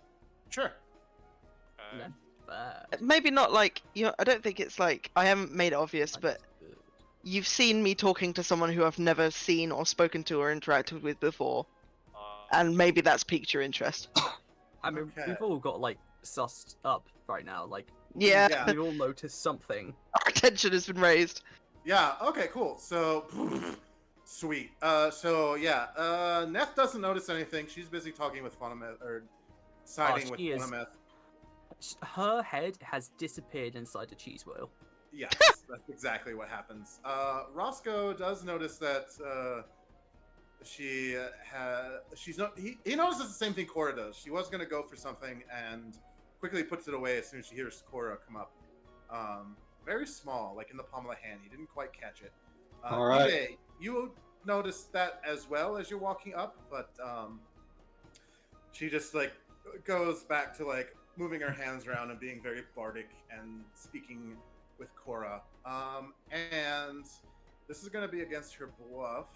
Sure. Okay. Bad. Maybe not like I don't think it's like I haven't made it obvious, but you've seen me talking to someone who I've never seen or spoken to or interacted with before, and maybe that's piqued your interest. I mean, Okay. we've all got like sussed up right now. Like, Yeah, Yeah. we all noticed something. our attention has been raised. Yeah. Okay. Cool. So, sweet. Neff doesn't notice anything. She's busy talking with Funimeth or siding with she is. Funimeth. Her head has disappeared inside a cheese wheel. Yes, that's exactly what happens. Roscoe does notice that he notices the same thing Cora does. She was gonna go for something and quickly puts it away as soon as she hears Cora come up. Very small, like in the palm of the hand. He didn't quite catch it. All right. EJ, you notice that as well as you're walking up, but she just like goes back to like moving her hands around and being very bardic and speaking with Cora. And this is going to be against her bluff.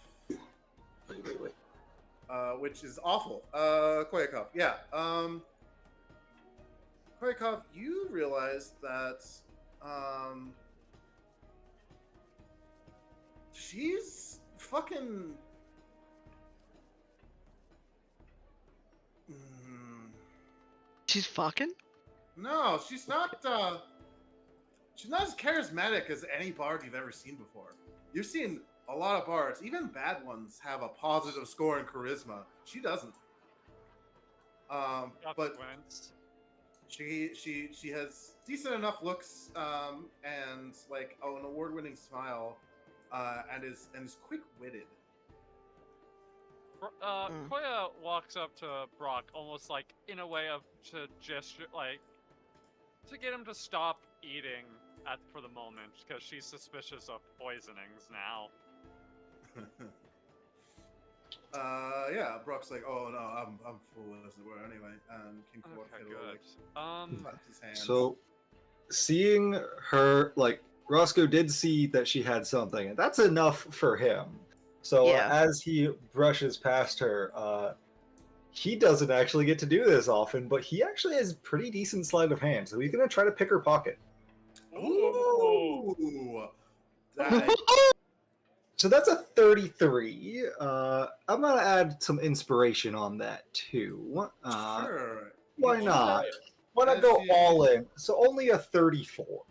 Wait. Which is awful. Koyakov, yeah. Koyakov, you realize that she's fucking... She's fucking. No, she's not as charismatic as any bard you've ever seen before. You've seen a lot of bards, even bad ones, have a positive score in charisma. She doesn't. But she has decent enough looks, and like an award-winning smile, and is quick-witted. Koya walks up to Brock almost like in a way of to gesture, like to get him to stop eating for the moment because she's suspicious of poisonings now. Yeah, Brock's like, oh no, I'm full as it were anyway. King Kor Okay, Fiddle, like, good. claps his hands. So, seeing her, like, Roscoe did see that she had something, and that's enough for him. So, Yeah. as he brushes past her, he doesn't actually get to do this often, but he actually has pretty decent sleight of hand, so he's going to try to pick her pocket. Ooh, that, So that's a 33. I'm going to add some inspiration on that, too. sure. Why You not? try. Why not As go you- all in? So only a 34.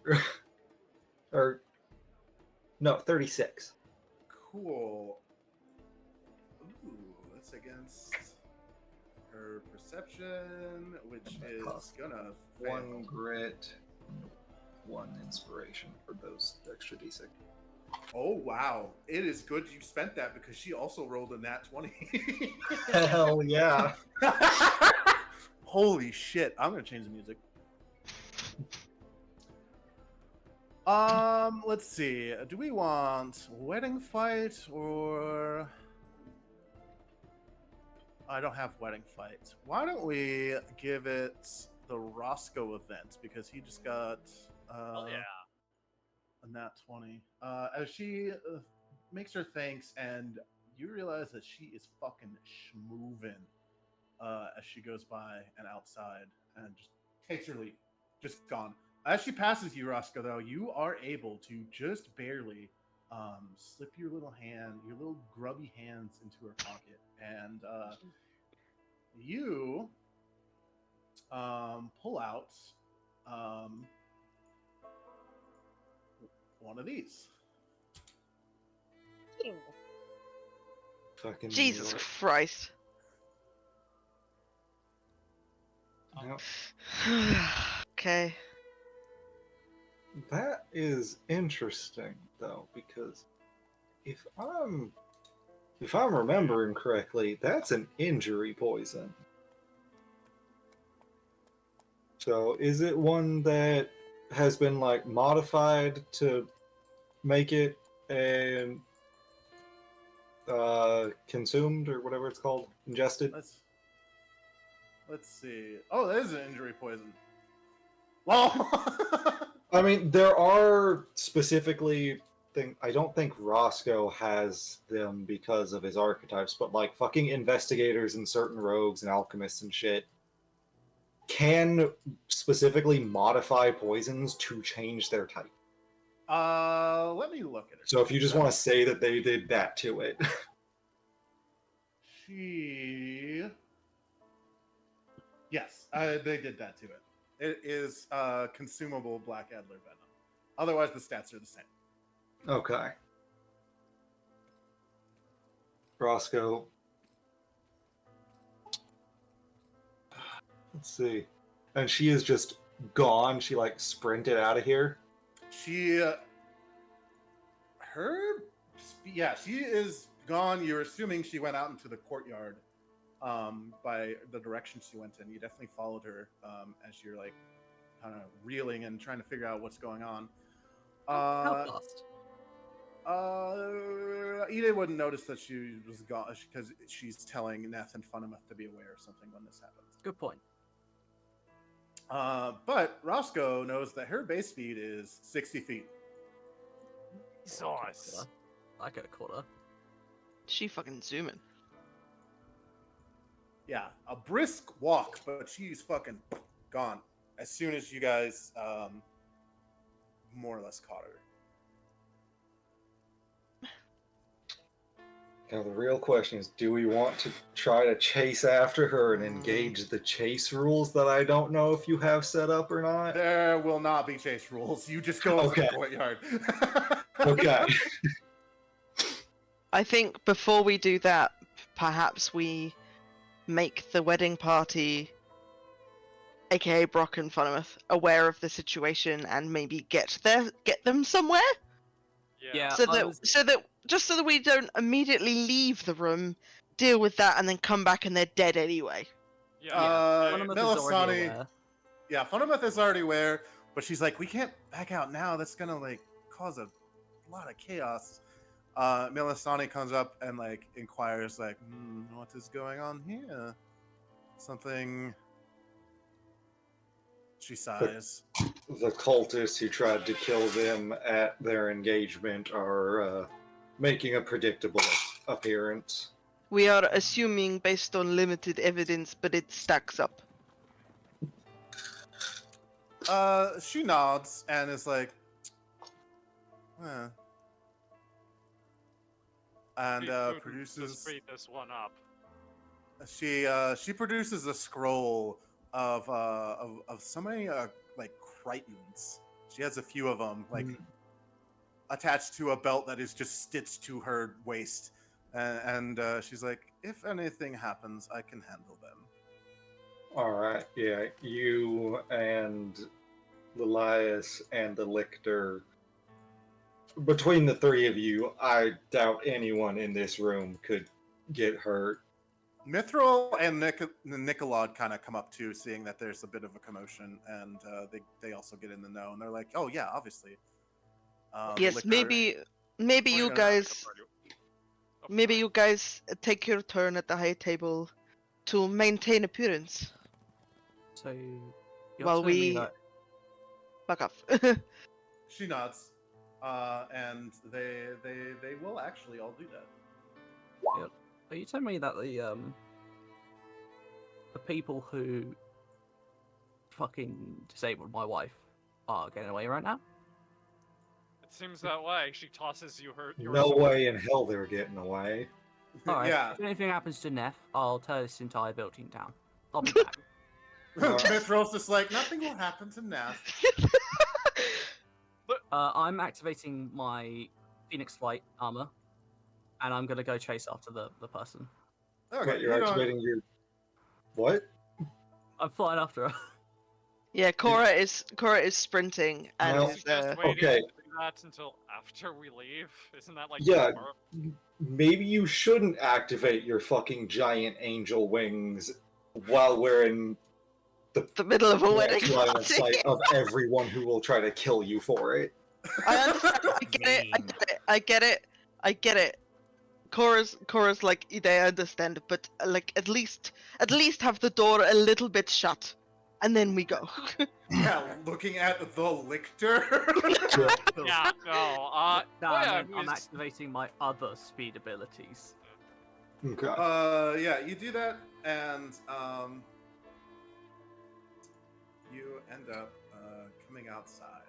Or, no, 36. Cool. Ooh, that's against her perception, which is Cost gonna fail. 1 grit, 1 inspiration for those extra d6. Oh wow, it is good you spent that because she also rolled a nat 20. Hell yeah. Holy shit! I'm gonna change the music. Let's see. Do we want wedding fight or? I don't have wedding fight. Why don't we give it the Roscoe event because he just got Oh yeah. a nat 20. As she makes her thanks, and you realize that she is fucking schmoovin' as she goes by and outside and just takes her leave. Just gone. As she passes you, Roscoe, though, you are able to just barely slip your little grubby hands into her pocket. And you pull out one of these. Fucking Jesus knew it. Christ. Yep. Okay. That is interesting though, because if I'm remembering correctly, that's an injury poison. So is it one that has been like modified to make it and consumed or whatever it's called, ingested? Let's see. Oh, that is an injury poison. Well, I mean, there are specifically I don't think Roscoe has them because of his archetypes, but like fucking investigators and certain rogues and alchemists and shit can specifically modify poisons to change their type. let me look at it. So if you just want to say that they did that to it. Yes, they did that to it. It is consumable Black Adler venom. Otherwise, the stats are the same. Okay. Roscoe. Let's see. And she is just gone. She like sprinted out of here. She is gone. You're assuming she went out into the courtyard by the direction she went in. You definitely followed her as you're like kind of reeling and trying to figure out what's going on. How fast? Ida wouldn't notice that she was gone because she's telling Neth and Funimouth to be aware or something when this happens. Good point. But Roscoe knows that her base speed is 60 feet. Sauce. I could have caught her. She fucking zooming. Yeah, a brisk walk, but she's fucking gone as soon as you guys more or less caught her. Now the real question is, do we want to try to chase after her and engage the chase rules that I don't know if you have set up or not? There will not be chase rules. You just go into Okay. the courtyard. Okay. I think before we do that, perhaps we make the wedding party, aka Brock and Funimouth, aware of the situation and maybe get them somewhere. Yeah. So that we don't immediately leave the room, deal with that, and then come back and they're dead anyway. Yeah. Funimouth is already Melisani, aware. yeah, Funimouth is already aware. but she's like, we can't back out now. That's gonna like cause a lot of chaos. Melisani comes up and like inquires, like, what is going on here? Something. She sighs. The cultists who tried to kill them at their engagement are making a predictable appearance. We are assuming based on limited evidence, but it stacks up. She nods and is like, eh. And Speed food to produces. speed this one up. She produces a scroll of so many like Crichtons. She has a few of them like attached to a belt that is just stitched to her waist, and she's like, if anything happens, I can handle them. All right, yeah, you and Lelias and the Lictor. Between the three of you, I doubt anyone in this room could get hurt. Mithril and Nicolod kind of come up too, seeing that there's a bit of a commotion, and they also get in the know, and they're like, "Oh yeah, obviously." Yes, Liquor- maybe We're you gonna- guys Oh, maybe you guys take your turn at the high table to maintain appearance So you're while telling me we that back off. She nods, and they will actually all do that. are you telling me that the people who fucking disabled my wife are getting away right now? It seems that way. She tosses you her. Your No sword. way in hell they're getting away. Alright, Yeah, if anything happens to Neff, I'll tear this entire building down. I'll be back. Mithril's just like, nothing will happen to Neff. I'm activating my Phoenix Flight armor, and I'm gonna go chase after the person. Okay, But you're activating your what? I'm flying after her. Yeah, Cora is sprinting and Well, is Just waiting okay. to do that until after we leave. Isn't that like Yeah. tomorrow? Maybe you shouldn't activate your fucking giant angel wings while we're in the middle of a wedding direct line of party. sight of everyone who will try to kill you for it. I understand. I get it. Cora's like, they understand, but like at least have the door a little bit shut, and then we go. Yeah, looking at the lictor. Yeah, no. No, yeah, I'm activating my other speed abilities. Okay. Yeah, you do that, and you end up coming outside.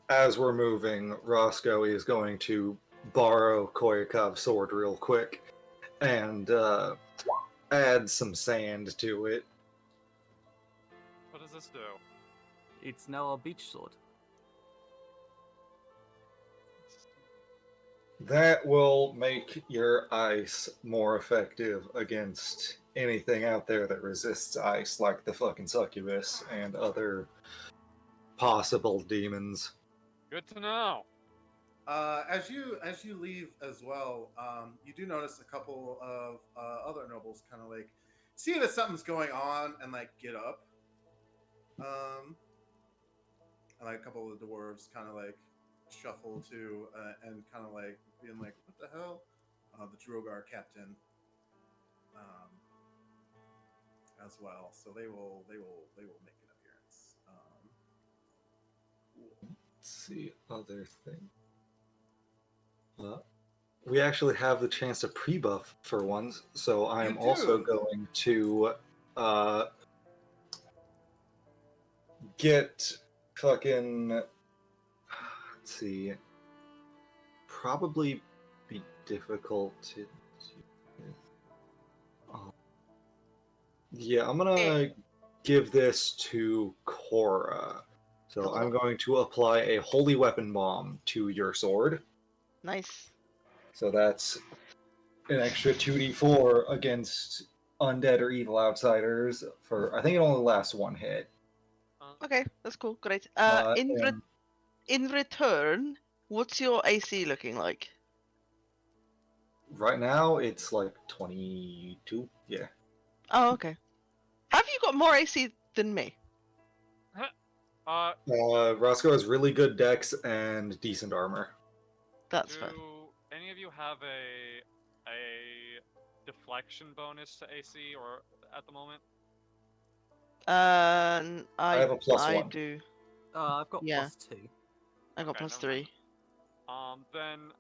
As we're moving, Roscoe is going to borrow Koyakov's sword real quick and add some sand to it. What does this do? It's now a beach sword. That will make your ice more effective against anything out there that resists ice, like the fucking succubus and other possible demons. Good to know. As you leave as well, you do notice a couple of other nobles kind of like see that something's going on and like get up. And like a couple of the dwarves kind of like shuffle to and kind of like being like, "What the hell?" The Drogar captain, as well. So they will make an appearance. Let's see other thing. We actually have the chance to pre-buff for once, so I am You also do. going to get fucking. Let's see. Probably be difficult to. Yeah, I'm gonna give this to Cora. So I'm going to apply a holy weapon bomb to your sword. Nice. So that's an extra 2d4 against undead or evil outsiders for, I think it only lasts one hit. Okay, that's cool. Great. And In return, what's your AC looking like? right now it's like 22. Yeah. Oh, okay. Have you got more AC than me? Roscoe has really good dex and decent armor. That's do fair. any of you have a deflection bonus to AC or at the moment? I have a +1. do. I've got Yeah. +2. I got Okay, never mind. +3. Then,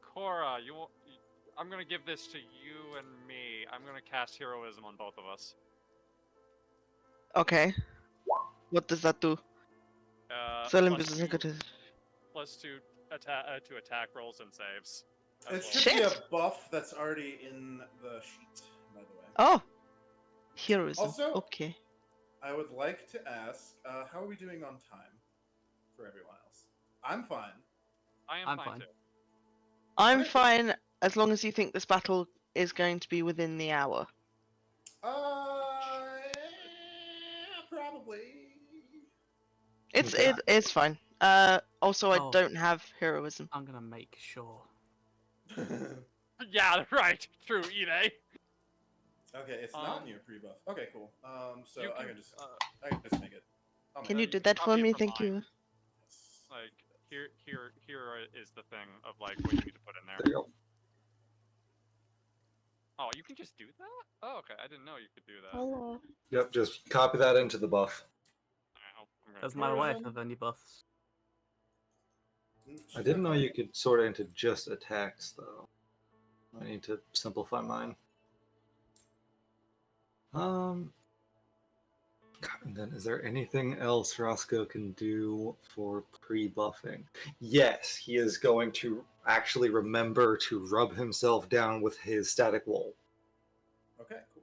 Cora, I'm gonna give this to you and me. I'm gonna cast heroism on both of us. Okay. What does that do? +2 +2 attack rolls and saves. It As well. should be a Shit. buff that's already in the sheet, by the way. Oh, heroism. Also- Okay. I would like to ask, how are we doing on time for everyone else? I'm fine. I'm I'm fine fine. too. I'm Okay. fine as long as you think this battle is going to be within the hour. Probably. Okay. It's fine. Also I Oh. don't have heroism. I'm gonna make sure. Yeah, right. True, Ide. Okay, it's not in your pre-buff. Okay, cool. So You I can, can just make it. I'll Can make you it. do that copy for it me? from Thank you. mine. Like here is the thing of like what you need to put in There there. you go. Oh, you can just do that? Oh, okay. I didn't know you could do that. Hello. Yep, just copy that into the buff. Alright, I'm gonna Doesn't do matter it. what Tourism. if any buffs. I didn't know you could sort it into just attacks, though. I need to simplify mine. And then is there anything else Roscoe can do for pre-buffing? Yes, he is going to actually remember to rub himself down with his static wool. Okay, cool.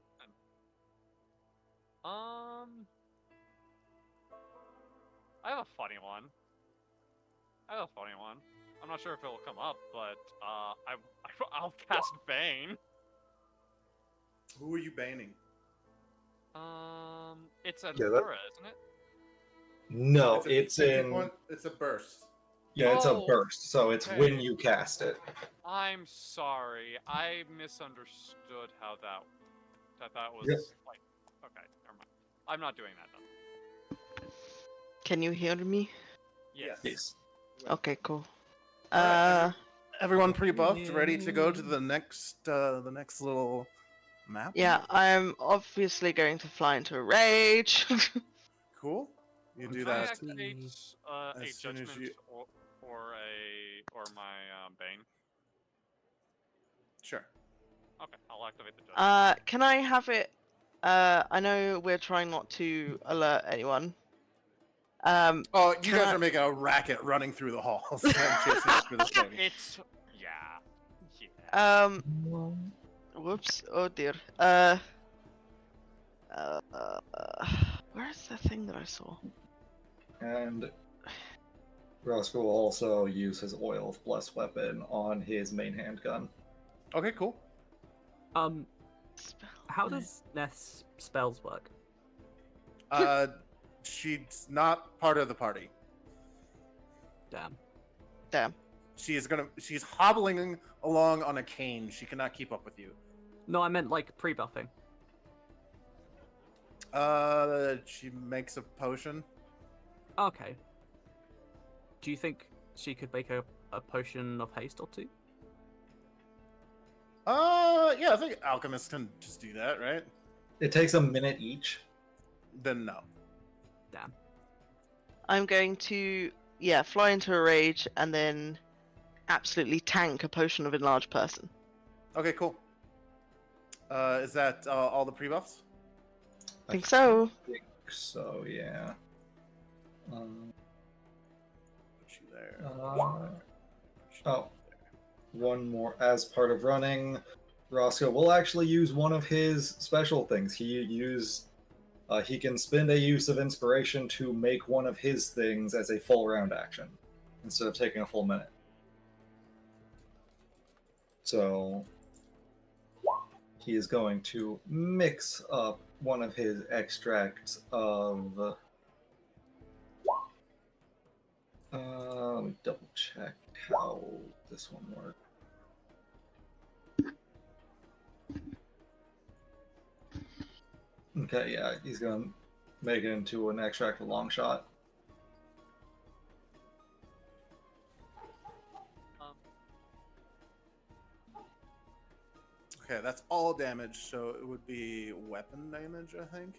I have a funny one. I'm not sure if it'll come up, but I'll cast Bane. Who are you baning? It's an Yeah, that- aura, isn't it? No, a it's 50 in. point- It's a burst. Yeah, it's a Oh, burst, so it's okay. when you cast it. I'm sorry. I misunderstood how that was Yep. like. Okay, never mind. I'm not doing that then. Can you hear me? Yes. Yes. Okay, cool. Alright, everyone pre-buffed, ready to go to the next little map. Yeah, I'm obviously going to fly into a rage. Cool. You do Can I that. activate a as soon as judgment you- or my Bane? Sure. Okay, I'll activate the judgment. Can I have it? I know we're trying not to alert anyone. Oh, you Can guys I- are making a racket running through the halls and chasing after this thing. It's yeah. Whoops. Oh dear. Where's the thing that I saw? And Roscoe will also use his Oil of Blessed weapon on his main handgun. Okay, cool. How does Neth's spells work? She's not part of the party. Damn. Damn. She's hobbling along on a cane. She cannot keep up with you. No, I meant like pre-buffing. She makes a potion. Okay. Do you think she could make a potion of haste or two? Yeah, I think alchemists can just do that, right? It takes a minute each. Then no. Damn. I'm going to fly into a rage and then absolutely tank a potion of enlarged person. Okay, cool. Is that all the pre-buffs? I think so. think so, yeah. Put you there. Oh, one more. As part of running, Roscoe will actually use one of his special things. He can spend a use of inspiration to make one of his things as a full round action, instead of taking a full minute. So he is going to mix up one of his extracts of. Let me double check how this one works. Okay, yeah, he's going to make it into an extracted long shot. Um, Okay, that's all damage, so it would be weapon damage, I think.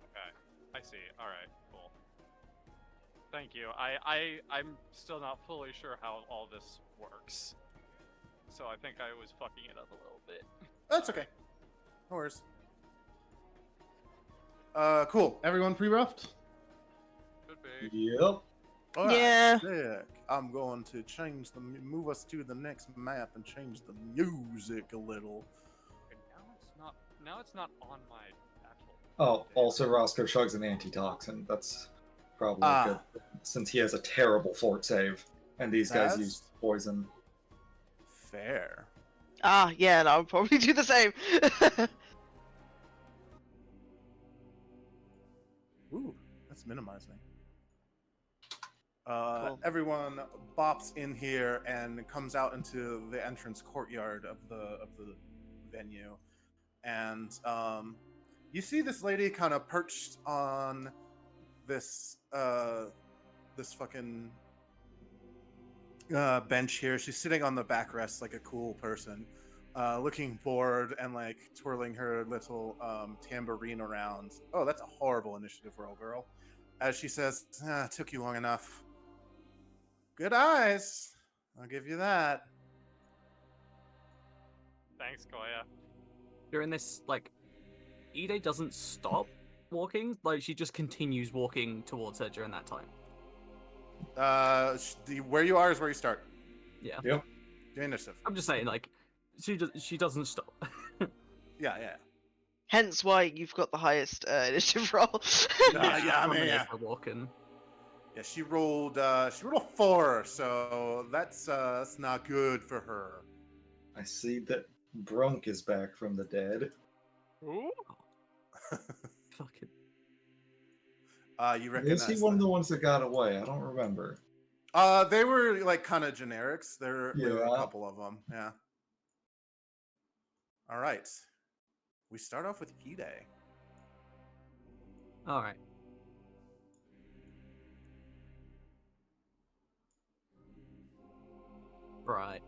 okay, I see. All right, cool. Thank you. I'm still not fully sure how all this works, so I think I was fucking it up a little bit. That's okay. No worries. Cool. Everyone pre-roughed? Could be. Yep. All right, Yeah. sick. I'm going to move us to the next map and change the music a little. Okay, now it's not on my actual. Oh, also Roscoe chugs an antitoxin. That's probably good, since he has a terrible fort save, and these guys That's use poison. fair. Ah, yeah, and I would probably do the same. Ooh, that's minimizing. Cool. Everyone bops in here and comes out into the entrance courtyard of the venue, and you see this lady kind of perched on this this fucking bench here. She's sitting on the backrest like a cool person, looking bored and like twirling her little tambourine around. Oh, that's a horrible initiative roll, girl. As she says, "Took you long enough. Good eyes. I'll give you that." Thanks, Koya. During this, like, Ide doesn't stop walking. Like, she just continues walking towards her during that time. Where you are is where you start. Yeah. Yep. Your initiative. I'm just saying, like, she doesn't stop. Yeah. Hence why you've got the highest initiative roll. Yeah, I mean, Woman is yeah. the walking. Yeah, she rolled a 4, so that's not good for her. I see that Brunk is back from the dead. Ooh. Fucking. You Is recognize he one of them. the ones that got away? I don't remember. They were like kind of generics. There were a Yeah. couple of them. Yeah. All right. We start off with Ide. All right. Right.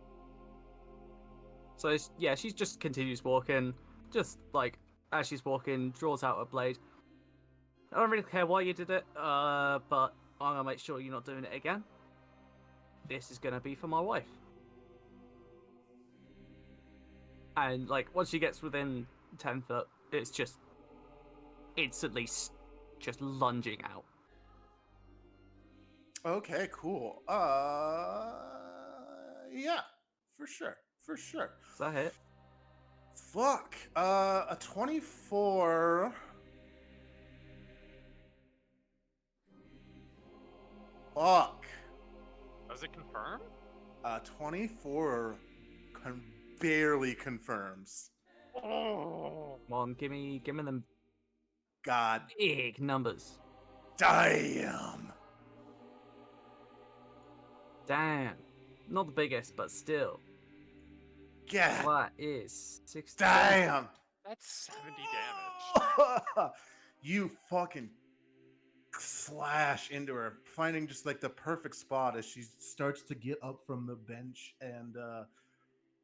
So yeah, she just continues walking. Just like as she's walking, draws out a blade. I don't really care why you did it, but I'm gonna make sure you're not doing it again. This is gonna be for my wife. And like once she gets within 10 foot, it's just instantly just lunging out. Okay, cool. Yeah, for sure. Does that hit? Fuck. A 24. Fuck. Does it confirm? 24 barely confirms. Oh. Come on, give me them God big numbers. damn. Damn. Not the biggest, but still. God That is 60. damn. That's 70 damage. You fucking slash into her, finding just like the perfect spot as she starts to get up from the bench, and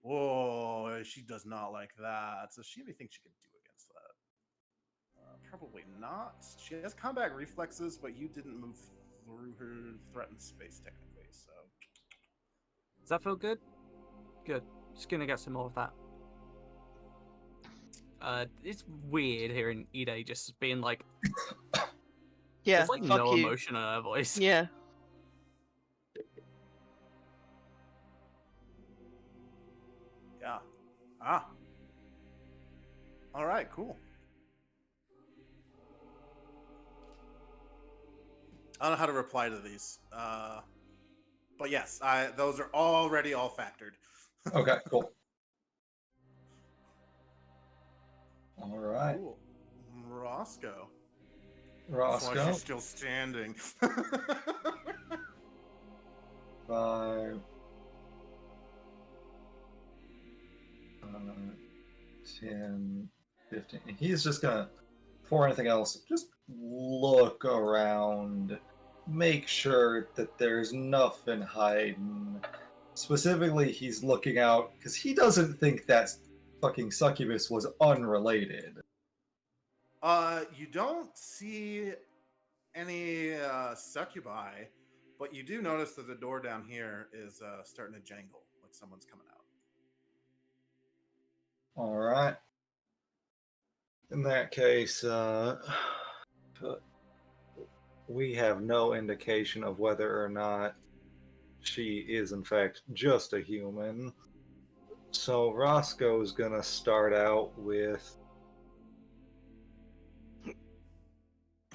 whoa, she does not like that. Does she have anything she can do against that? Probably not. She has combat reflexes, but you didn't move through her threatened space technically, so. Does that feel good? Good. Just gonna get some more of that. It's weird hearing Ide just being like, Yeah, there's like fuck no you. emotion in her voice. Yeah. Yeah. All right, cool. I don't know how to reply to these. But yes, those are already all factored. Okay, cool. All right. Cool. Roscoe. That's why Roscoe. she's still standing. 5, 10, 15. He's just gonna, before anything else, just look around, make sure that there's nothing hiding. Specifically, he's looking out because he doesn't think that fucking succubus was unrelated. You don't see any succubi, but you do notice that the door down here is starting to jangle, like someone's coming out. All right. In that case, we have no indication of whether or not she is, in fact, just a human. So Roscoe's gonna start out with.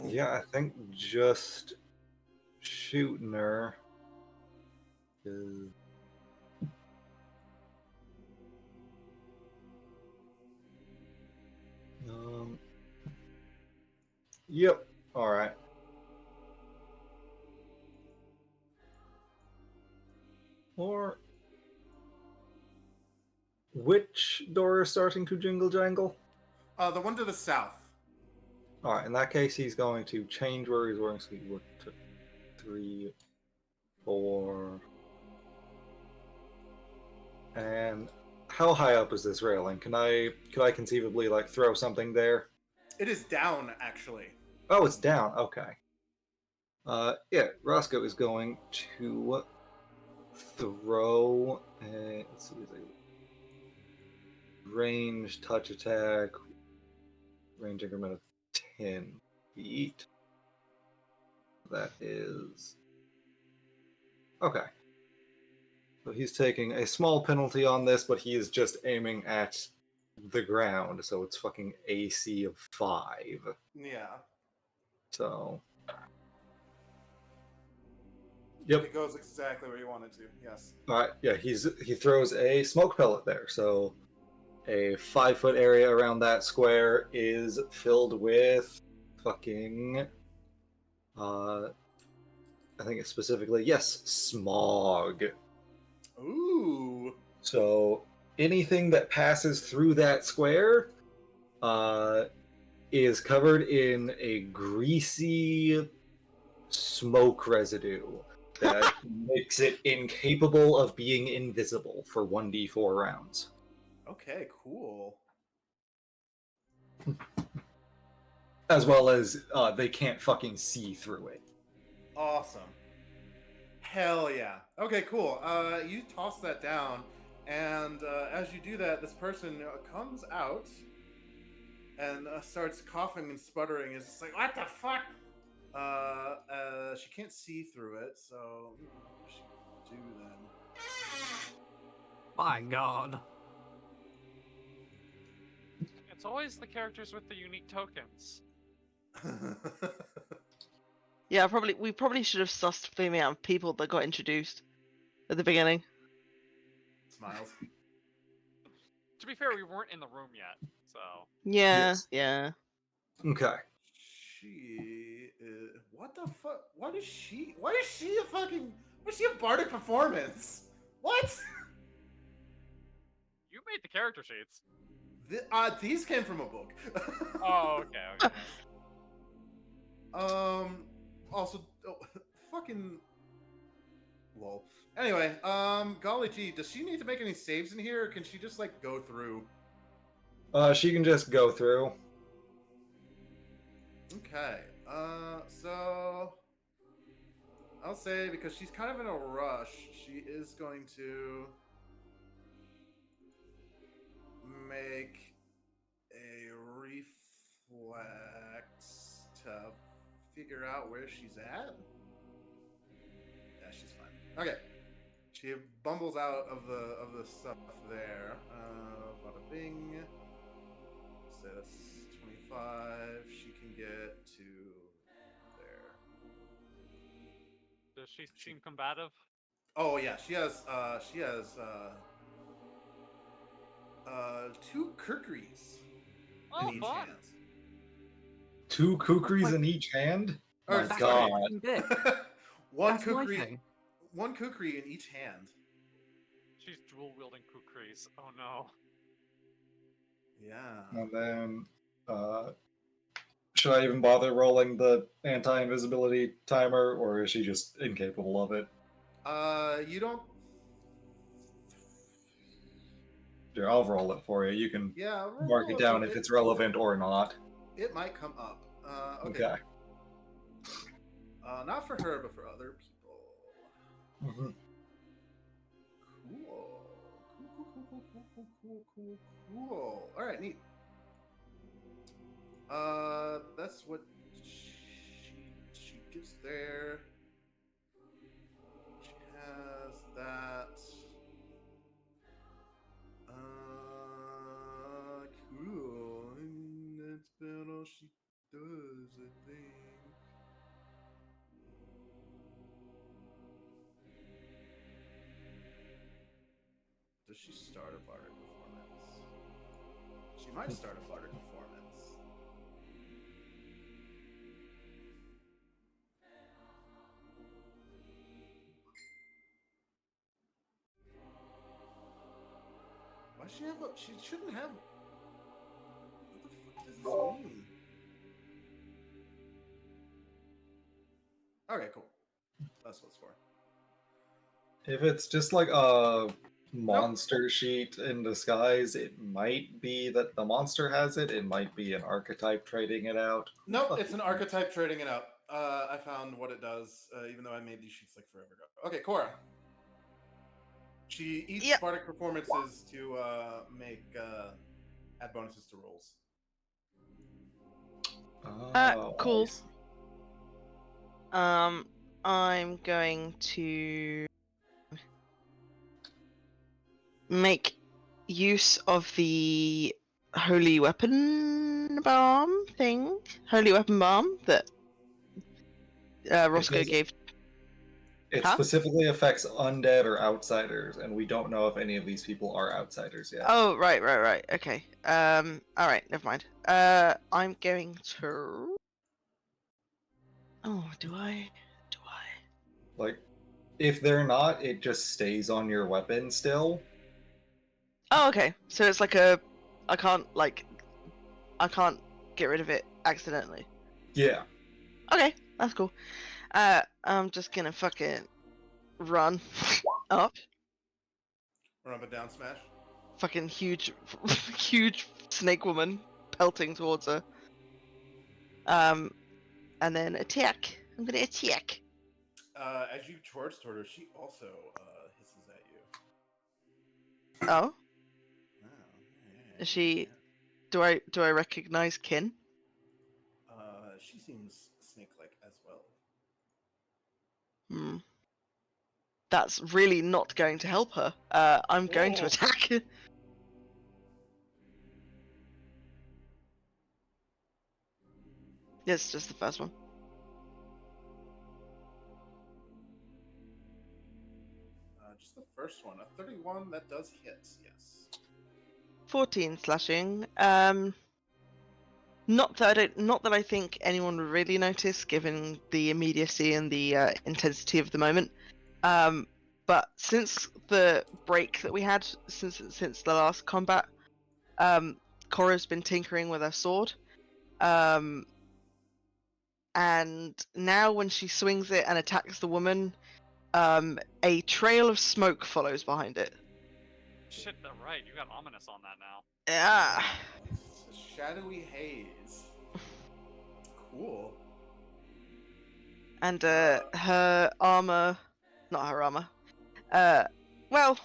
Yeah, I think just shooting her is. Yep. All right. Or which door is starting to jingle jangle? The one to the south. All right. In that case, he's going to change where he's going. So 1, 2, 3, 4. And how high up is this railing? Could I conceivably like throw something there? It is down, actually. Oh, it's down. Okay. Yeah, Roscoe is going to throw. Let's see, range touch attack. Range increment of 10 feet. That is okay. So he's taking a small penalty on this, but he is just aiming at the ground, so it's fucking AC of 5. Yeah. So. Yep. It goes exactly where you want it to. Yes. All right. Yeah, he throws a smoke pellet there, so a 5-foot area around that square is filled with fucking. I think it's specifically smog. Ooh. So anything that passes through that square is covered in a greasy smoke residue that makes it incapable of being invisible for 1d4 rounds. Okay, cool. As well as they can't fucking see through it. Awesome. Hell yeah. Okay, cool. You toss that down, and as you do that, this person comes out and starts coughing and sputtering. It's just like, what the fuck? She can't see through it, so what should she do then? My God. It's always the characters with the unique tokens. Yeah, we probably should have sussed the amount of people that got introduced at the beginning. Smiles. To be fair, we weren't in the room yet, so. Yeah, Yes. yeah. Okay. She is. What the fuck? Why is she a fucking? Why is she a bardic performance? What? You made the character sheets. These came from a book. Oh, okay. Also, fucking. Lol. Anyway, golly gee, does she need to make any saves in here, or can she just like go through? She can just go through. Okay. So I'll say because she's kind of in a rush, she is going to make a reflex to figure out where she's at. Yeah, she's fine. Okay. She bumbles out of the stuff there. Bada bing. So that's 25. She can get to there. Does she seem combative? Oh yeah, she has 2 kukris Oh, in each fun. hand. 2 kukris in each hand? Or My that's God. Fucking dick. one That's my kukri. thing. one kukri in each hand. She's dual wielding kukris. Oh no. Yeah. And then, should I even bother rolling the anti-invisibility timer, or is she just incapable of it? You don't. Here, I'll roll it for you. You can Yeah, mark roll it it down for if it. it's relevant or not. It might come up. Okay. Not for her, but for other people. Mhm. Cool. All right, neat. That's what she gets there. She has that. Cool. And that's about all she does, I think. Does she start a bardic performance? She might start a bardic performance. Why does she have a... She shouldn't have... What the fuck does this mean? Okay, cool. That's what it's for. If it's just like a monster sheet in disguise, it might be that the monster has it. It might be an archetype trading it out. Nope, it's an archetype trading it out. I found what it does, even though I made these sheets like forever ago. Okay, Cora. She eats Yep. bardic performances to add bonuses to rolls. Oh, Cool. I see. I'm going to make use of the holy weapon balm thing. Holy weapon balm that Roscoe doesn't- gave. It Huh? specifically affects undead or outsiders, and we don't know if any of these people are outsiders yet. Oh, right. Okay. All right. Never mind. I'm going to. Oh, do I? Like, if they're not, it just stays on your weapon still. Oh, okay. So it's like a. I can't get rid of it accidentally. Yeah. Okay, that's cool. I'm just gonna fucking run up. Run up and down smash. Fucking huge, huge snake woman pelting towards her. And then attack. I'm gonna attack. As you charge toward her, she also hisses at you. Oh, Oh, is she? Do I recognize kin? She seems snake-like as well. Hmm. That's really not going to help her. I'm going to Oh. attack. It's just the first one. Just the first one. A 31, that does hit, yes. 14 slashing. Not that I think anyone would really notice, given the immediacy and the intensity of the moment. But since the break that we had since the last combat, Cora's been tinkering with her sword. And now when she swings it and attacks the woman, a trail of smoke follows behind it. Shit, right. You got ominous on that now. Yeah. It's a shadowy haze. Cool. And her armor, not her armor. Well,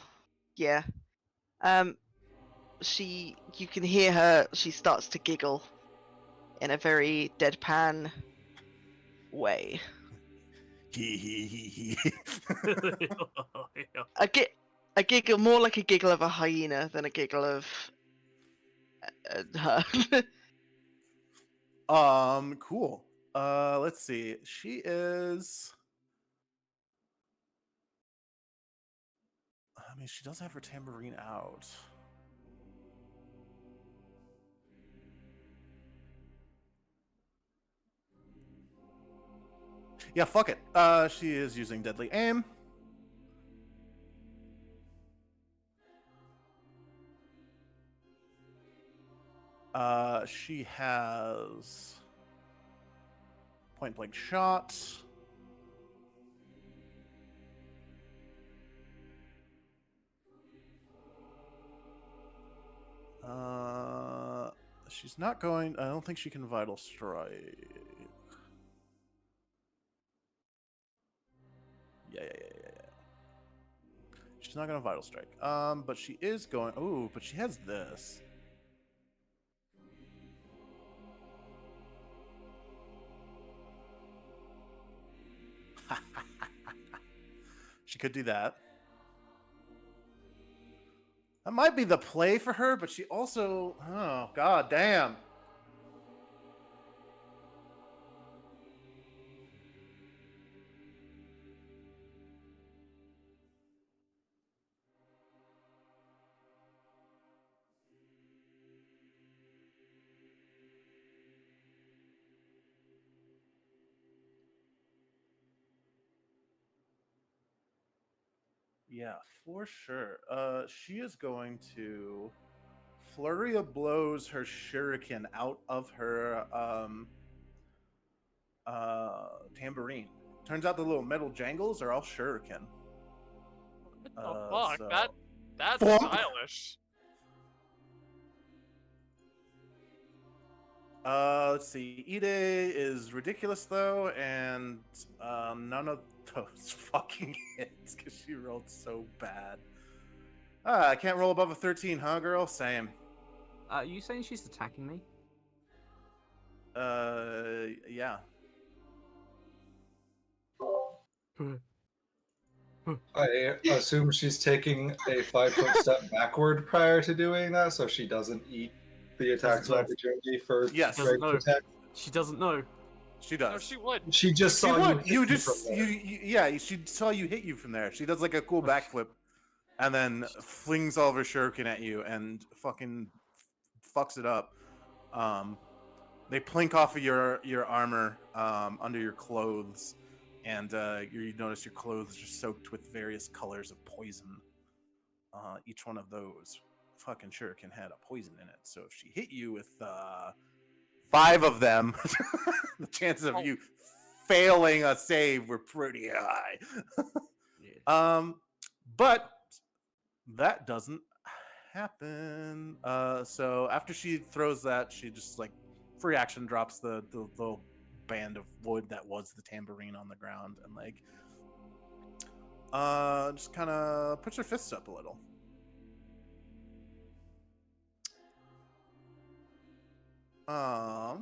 yeah. You can hear her. She starts to giggle in a very deadpan way. He. A giggle, more like a giggle of a hyena than a giggle of her. Cool. Let's see. She is. I mean, she does have her tambourine out. Yeah, fuck it. She is using deadly aim. She has point blank shots. She's not going. I don't think she can vital strike. Yeah. She's not gonna vital strike. But she is going. Ooh, but she has this. She could do that. That might be the play for her, but she also. Oh, god damn. Yeah, for sure. She is going to flurry of blows her shuriken out of her tambourine. Turns out the little metal jangles are all shuriken. What the fuck? So That's Thwomp. stylish. Let's see. Ide is ridiculous though, and none of those fucking hits because she rolled so bad. I can't roll above a 13, huh, girl? Same. Are you saying she's attacking me? Yeah. I assume she's taking a 5-foot step backward prior to doing that, so she doesn't eat the attacks of Doesn't know. opportunity for Yes. Doesn't ranged know. attack. She doesn't know. She does. No, she would. She just She saw would. you. You hit me just from there. yeah. She saw you hit you from there. She does like a cool backflip, and then flings all of her shuriken at you and fucking fucks it up. They plink off of your armor under your clothes, and you notice your clothes are soaked with various colors of poison. Each one of those fucking shuriken had a poison in it. So if she hit you with 5 of them, the chances of you failing a save were pretty high. Yeah. But that doesn't happen. So after she throws that, she just like free action drops the little band of wood that was the tambourine on the ground and like just kind of puts her fists up a little. Yeah.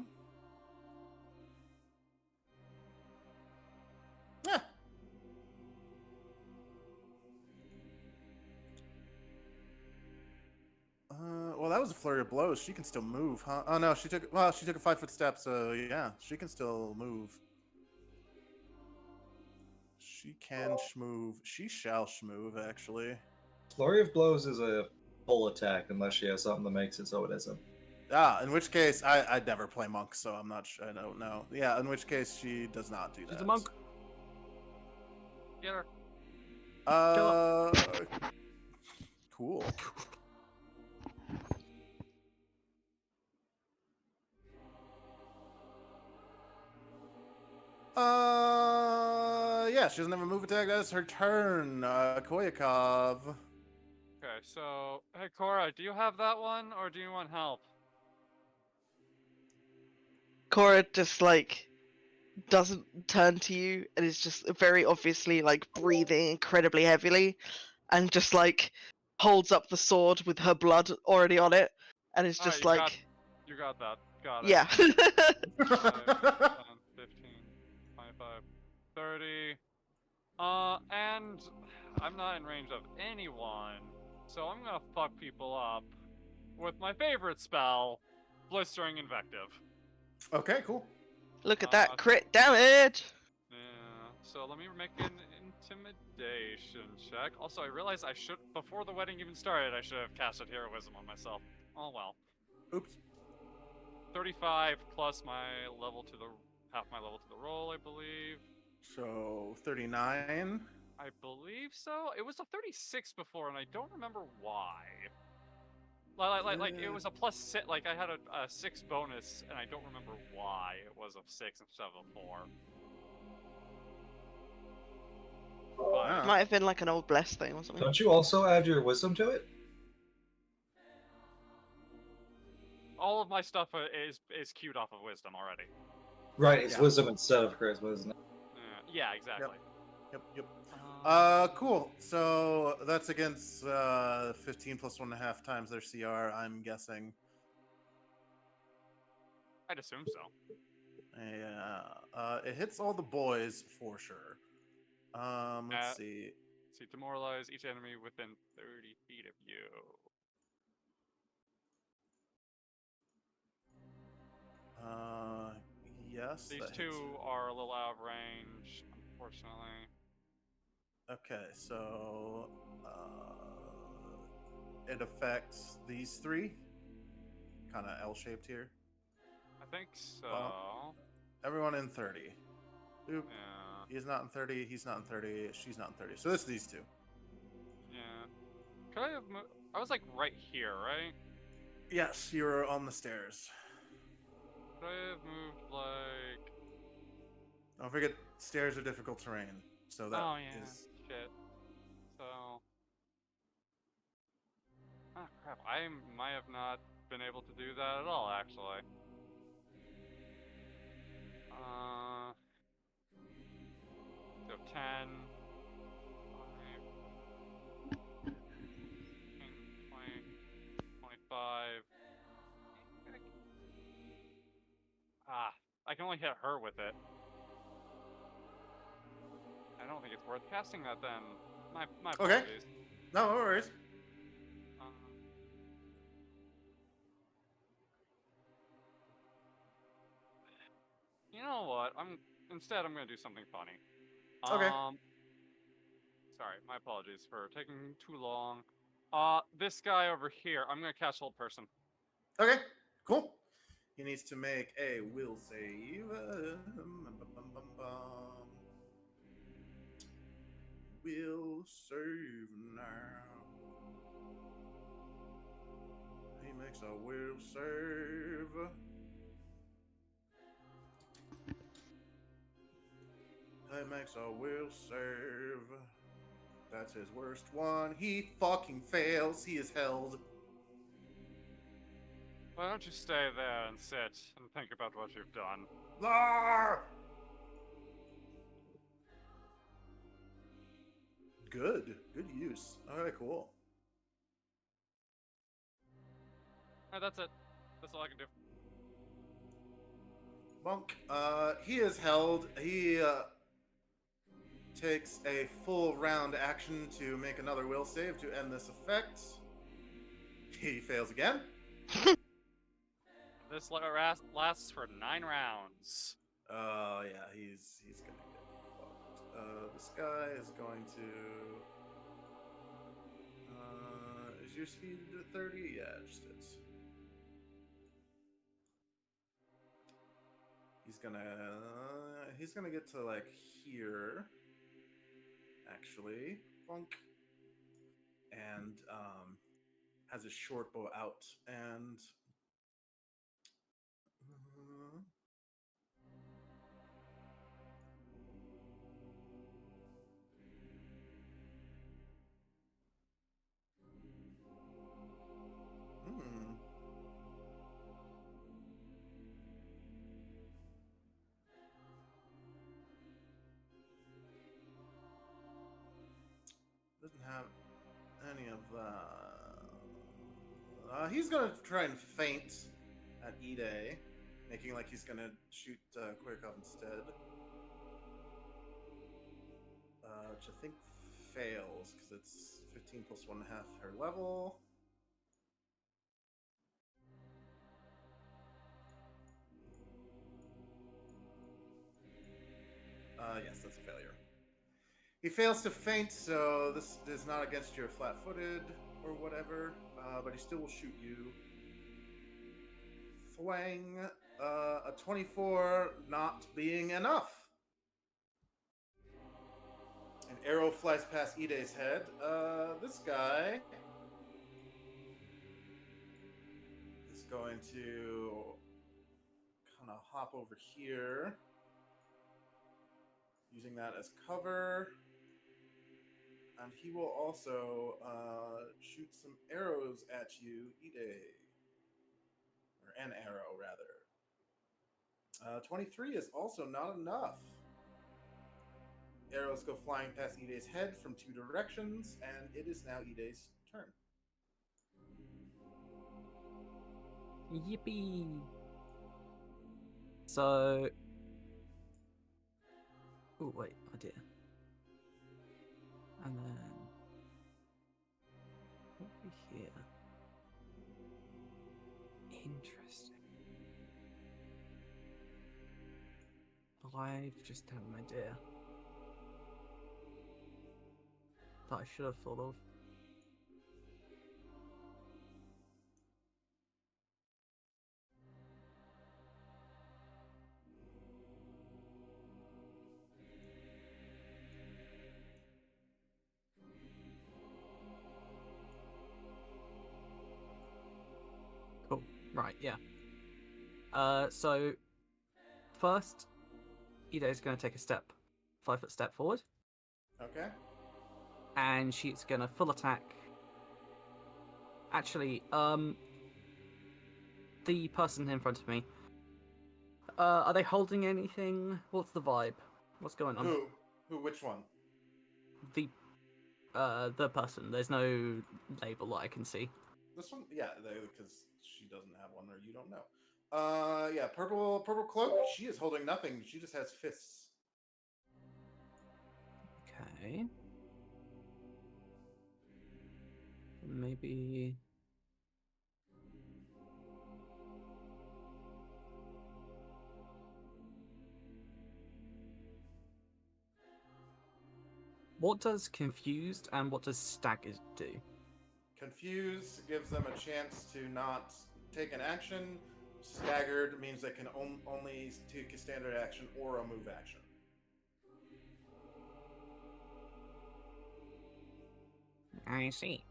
Well, that was a flurry of blows. She can still move, huh? Oh no, she took a 5-foot step, so yeah, she can still move. She can shmove. She shall shmove, actually. Flurry of blows is a full attack unless she has something that makes it so it isn't. In which case, I never play monk, so I'm not sure. I don't know. Yeah, in which case she does not do that. She's a monk. Get her. Cool. Yeah, she doesn't have a move attack. That's her turn. Koyakov. Okay, so hey Cora, do you have that one, or do you want help? Cora just like doesn't turn to you and is just very obviously like breathing incredibly heavily and just like holds up the sword with her blood already on it and is Alright, just like you got that. Got it. yeah. 5, 10, 15, 25, 30. And I'm not in range of anyone, so I'm gonna fuck people up with my favorite spell, Blistering Invective. Okay, cool. Look at that crit damage. Yeah, so let me make an intimidation check. Also, I realized before the wedding even started, I should have casted Heroism on myself. Oh well. Oops. 35 plus my level to the half my level to the roll, I believe. So 39. I believe so. It was a 36 before, and I don't remember why. Like it was a +6. Like I had a 6 bonus, and I don't remember why it was a 6 instead of a 4. But Might have been like an old bless thing or something. Don't you also add your wisdom to it? all of my stuff is queued off of wisdom already. Right, it's Yeah. wisdom instead of charisma, isn't it? Yeah, exactly. Yep. Cool. So that's against 15 plus 1.5 times their CR, I'm guessing. I'd assume so. Yeah. It hits all the boys for sure. Let's see. See, demoralize each enemy within 30 feet of you. Yes. These that two hits. are a little out of range, unfortunately. Okay, so it affects these three, kind of L-shaped here. I think so. Well, everyone in 30. Oop. Yeah. He's not in 30. He's not in 30. She's not in 30. So this is these two. Yeah. Could I have I was like right here, right? Yes, you're on the stairs. Could I have moved like? Don't forget, stairs are difficult terrain. So that Oh yeah. is. Shit. So. Ah crap! I might have not been able to do that at all, actually. So 10, 5, 15, 20, 25. Ah, I can only hit her with it. I don't think it's worth casting that then. My Okay. apologies. No worries. Um, you know what? Instead I'm gonna do something funny. Okay. Sorry, my apologies for taking too long. This guy over here, I'm gonna cast Hold Person. Okay. Cool. He needs to make a will save. Will save now. He makes a will save. He makes a will save. That's his worst one. He fucking fails. He is held. Why don't you stay there and sit and think about what you've done? Ah! Good use. Alright, cool. Alright, that's it. That's all I can do. Monk, he is held. He takes a full round action to make another will save to end this effect. He fails again. This lasts for 9 rounds. Yeah, he's gonna get fucked. This guy is going to. Is your speed 30? Yeah, it just is. He's gonna get to like here. Actually, bonk, and has his short bow out and. Doesn't have any of that. He's gonna try and feint at E-Day, making like he's gonna shoot Quirkov instead. Which I think fails because it's 15 plus 1.5 her level. Yes, that's a failure. He fails to feint, so this is not against your flat-footed or whatever, but he still will shoot you. Thwang, a 24 not being enough. An arrow flies past Iday's head. This guy going to kind of hop over here, using that as cover. And he will also shoot some arrows at you, Ide. Or an arrow, rather. 23 is also not enough. Arrows go flying past Ide's head from 2 directions, and it is now Ide's turn. Yippee! So... Oh, wait, I did. And then... Over here. Interesting. I've just had an idea that I should have thought of. Cool. Right, yeah. So first, Ida is going to take a 5-foot step forward, Okay. and she's going to full attack. Actually, the person in front of me, are they holding anything? What's the vibe? What's going on? Who? Which one? The person. There's no label that I can see. This one? Yeah, because she doesn't have one, or you don't know. Yeah, purple cloak. She is holding nothing. She just has fists. Okay. Maybe... What does confused and what does staggered do? Confused gives them a chance to not take an action. Staggered means they can only take a standard action or a move action. I see.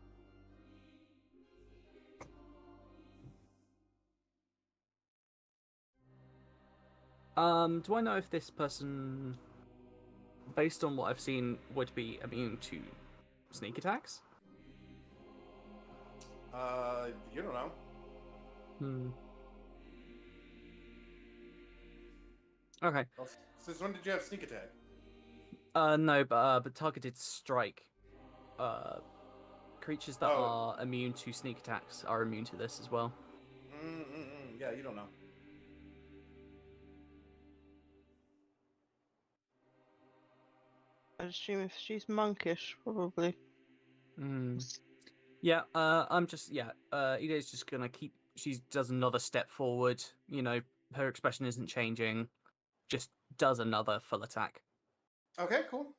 Do I know if this person, based on what I've seen, would be immune to sneak attacks? You don't know. Okay. Well, since when did you have sneak attack? No, but targeted strike. Creatures that Oh. are immune to sneak attacks are immune to this as well. Yeah, you don't know. I assume if she's monkish, probably. Yeah, Ide's just gonna keep. She does another step forward. You know, her expression isn't changing. Just does another full attack. Okay, cool.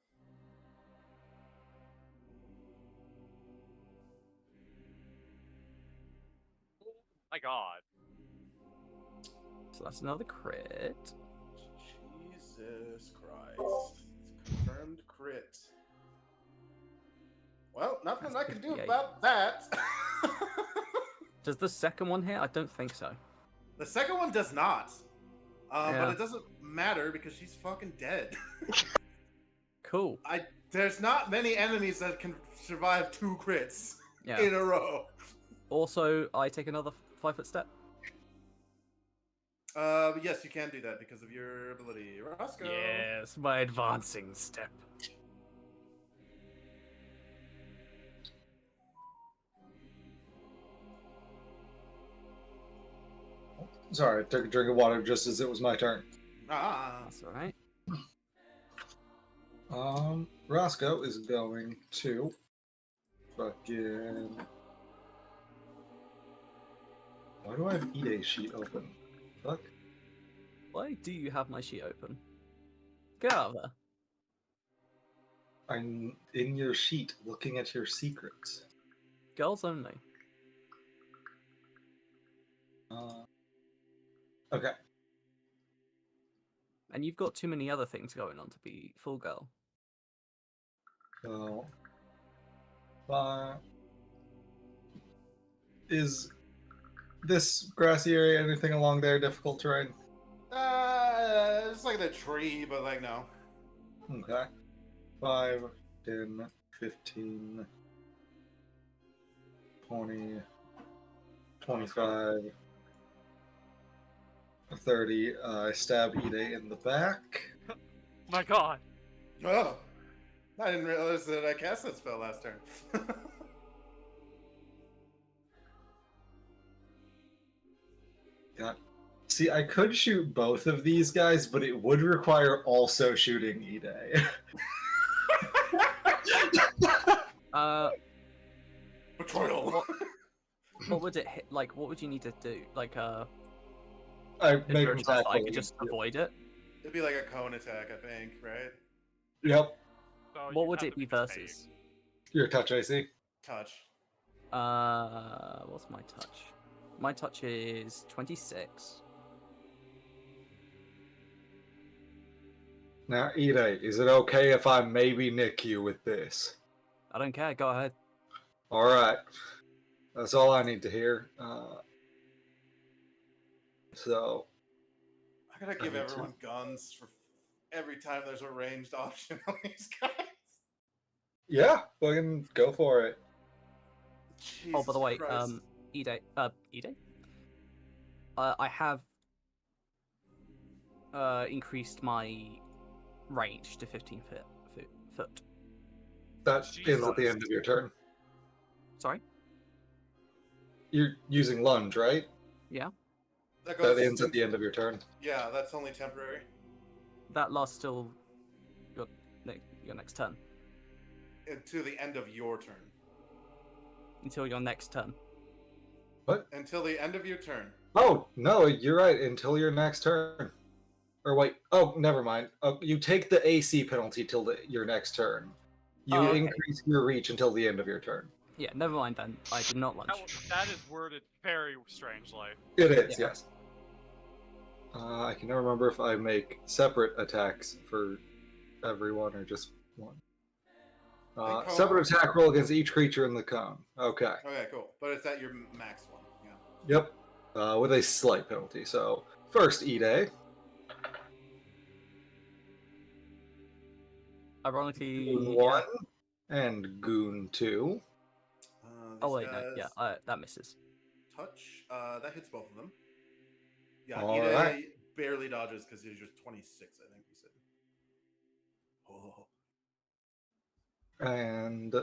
My God. So that's another crit. Jesus Christ. It's confirmed crit. Well, nothing That's I can do 58. about that. Does the second one hit? I don't think so. The second one does not. But Yeah. it doesn't matter because she's fucking dead. Cool. There's not many enemies that can survive 2 crits Yeah. in a row. Also, I take another 5-foot step. But yes, you can do that because of your ability. Roscoe. Yes, my advancing step. Sorry, I took a drink of water just as it was my turn. That's alright. Roscoe is going to fucking. Why do I have Ide's sheet open? Fuck. Why do you have my sheet open? Get out of there. I'm in your sheet looking at your secrets. Girls only. Okay. And you've got too many other things going on to be full girl. So. Is this grassy area, anything along there difficult terrain? It's like the tree, but like no. Okay. 5, 10, 15, 20, 25, 30. I stab Ide in the back. My God. Oh, I didn't realize that I cast that spell last turn. God. See, I could shoot both of these guys, but it would require also shooting Ide. Betrayal. What would it hit? Like, what would you need to do? Like, I is make there an a chance that attack. I could just avoid it? It'd be like a cone attack, I think, right? Yep. So What you'd would have it to be the save. versus? Your touch AC. Touch. What's my touch? My touch is 26. Now, Ide, is it okay if I maybe nick you with this? I don't care. Go ahead. All right. That's all I need to hear. So, I gotta give everyone guns for every time there's a ranged option on these guys. yeah, fucking go for it. Oh, by the way, Christ. Ide? I have increased my range to 15 foot. That ends at the Jesus. end of your turn. Sorry? You're using lunge, right? Yeah. That That goes ends at the end of your turn. Yeah, that's only temporary. That lasts till your next turn. To the end of your turn. Until your next turn. What? Until the end of your turn. Oh, no, you're right. Until your next turn. Or wait. Oh, never mind. You take the AC penalty till your next turn. You Oh, okay. increase your reach until the end of your turn. Yeah, never mind then. I did not lunge. That is worded very strangely. It is, Yeah. yes. I can never remember if I make separate attacks for everyone or just one. Separate attack roll against each creature in the cone. Okay. Okay, cool. But it's at your max one. Yeah. Yep. With a slight penalty. So, first Ide. Ironically, Goon 1 and Goon 2. oh wait, no, yeah, that misses. Touch. That hits both of them. Yeah, All Ide right. barely dodges because he's just 26, I think you said. Oh. And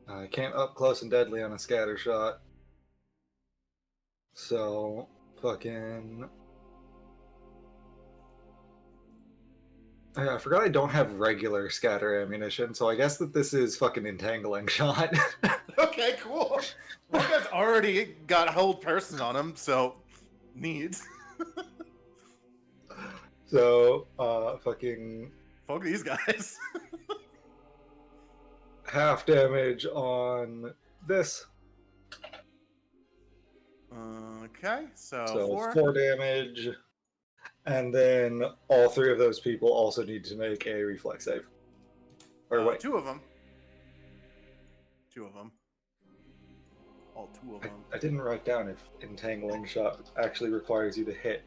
I can't up close and deadly on a scatter shot. So, fucking... I forgot I don't have regular scatter ammunition, so I guess that this is fucking entangling shot. Okay, cool. One guy's already got hold person on him, so needs. So, fucking Fuck these guys. half damage on this. Okay, so So 4. 4 damage. And then all 3 of those people also need to make a reflex save. Or wait. 2 of them. 2 of them. All 2 of them. I didn't write down if entangling shot actually requires you to hit.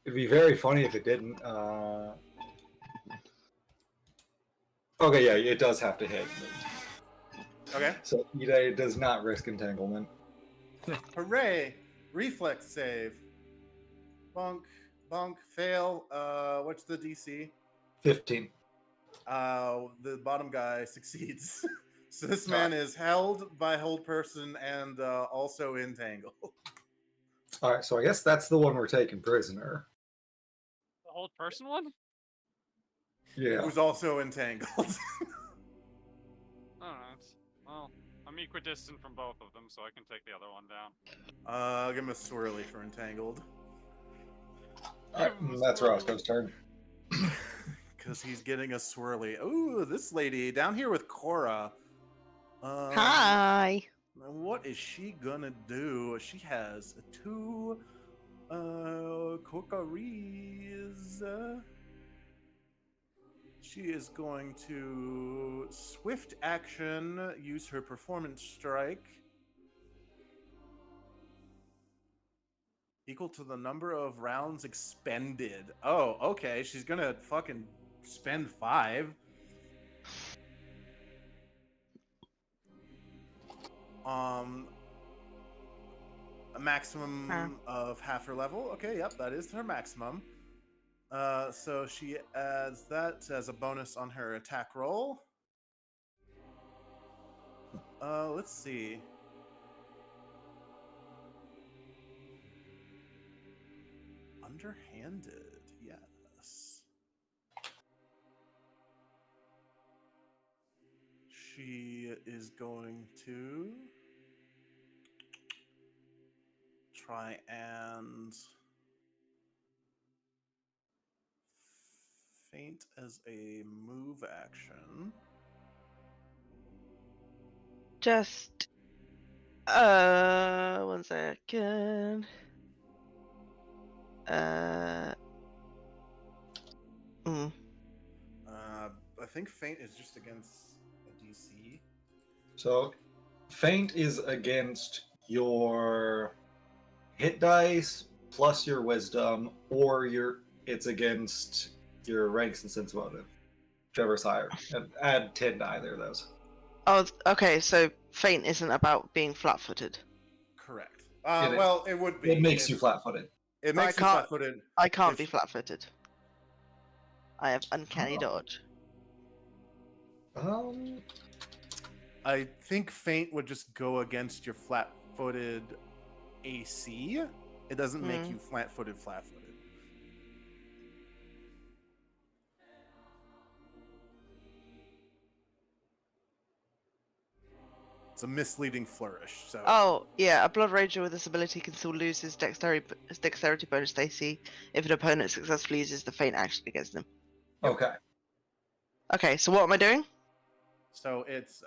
It'd be very funny if it didn't. Okay, yeah, it does have to hit. Okay. So Ide does not risk entanglement. Hooray! Reflex save. Bonk. Bonk. Fail. What's the DC? 15. The bottom guy succeeds. So this man is held by hold person and also entangled. Alright, so I guess that's the one we're taking prisoner. The hold person one? Yeah. Who's also entangled. I don't know. Well, I'm equidistant from both of them, so I can take the other one down. I'll give him a swirly for entangled. Alright, that's Roscoe's turn. Because he's getting a swirly. Ooh, this lady down here with Cora. Hi. What is she gonna do? She has 2 cookeries. She is going to swift action, use her performance strike, equal to the number of rounds expended. Oh, okay. She's gonna fucking spend 5. A maximum of half her level. Okay, yep, that is her maximum. So she adds that as a bonus on her attack roll. Let's see. Underhanded, yes. She is going to try and faint as a move action. Just 1 second. I think faint is just against a DC. So, feint is against your hit dice plus your wisdom, or it's against your ranks and sense motive, whichever's higher. And add 10 to either of those. Oh, okay. So feint isn't about being flat-footed. Correct. It is. Well, it would be. It makes you flat-footed. It But makes you flat-footed. I can't if- be flat-footed. I have uncanny dodge. I think feint would just go against your flat-footed AC. It doesn't make you flat-footed. It's a misleading flourish. So. Oh, yeah. A Blood Rager with this ability can still lose his dexterity bonus to AC if an opponent successfully uses the feint action against them. Yep. Okay. Okay, so what am I doing? So it's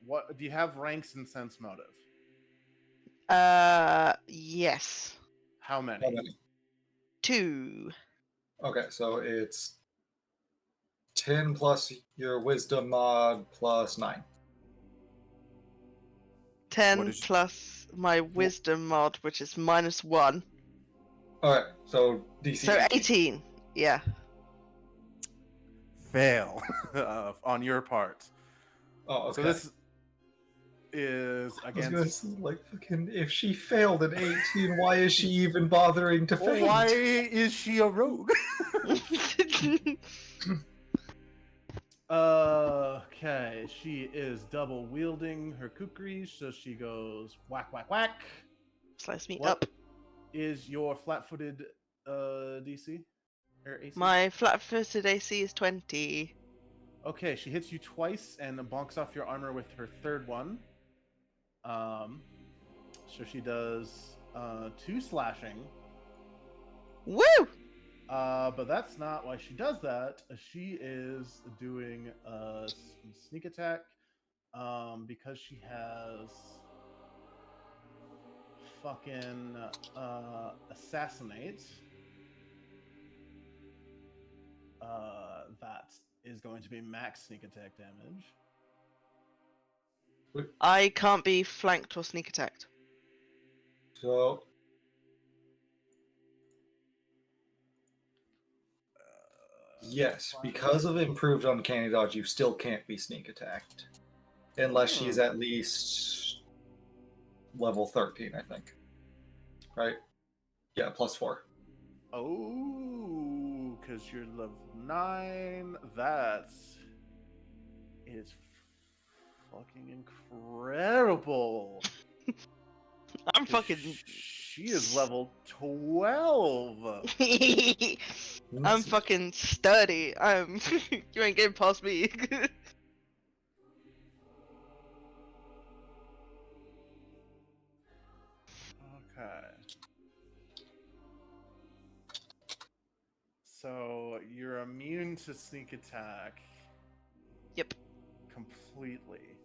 what do you have ranks in sense motive? Yes. How many? How many? 2. Okay, so it's 10 plus your wisdom mod plus 9. 10 is- plus my wisdom mod, which is -1. Alright, so DC So 18. Yeah. Fail on your part. Oh, okay. So this is I was gonna against. say, like, fucking, if she failed at 18, why is she even bothering to faint? Why is she a rogue? Okay, she is double wielding her kukri, so she goes whack, whack, whack. Slice me What up. is your flat-footed DC or AC? My flat-footed AC is 20. Okay, she hits you twice and bonks off your armor with her third one. So she does 2 slashing. Woo! But that's not why she does that. She is doing a sneak attack because she has fucking assassinate. That is going to be max sneak attack damage. I can't be flanked or sneak attacked. So, yes, because of improved uncanny dodge, you still can't be sneak attacked. Unless she's at least level 13, I think. Right? Yeah, +4. Oh, because you're level 9. That is fucking incredible. I'm 'Cause fucking. She is level 12. I'm fucking sturdy. You ain't getting past me. Okay. So you're immune to sneak attack. Yep. Completely.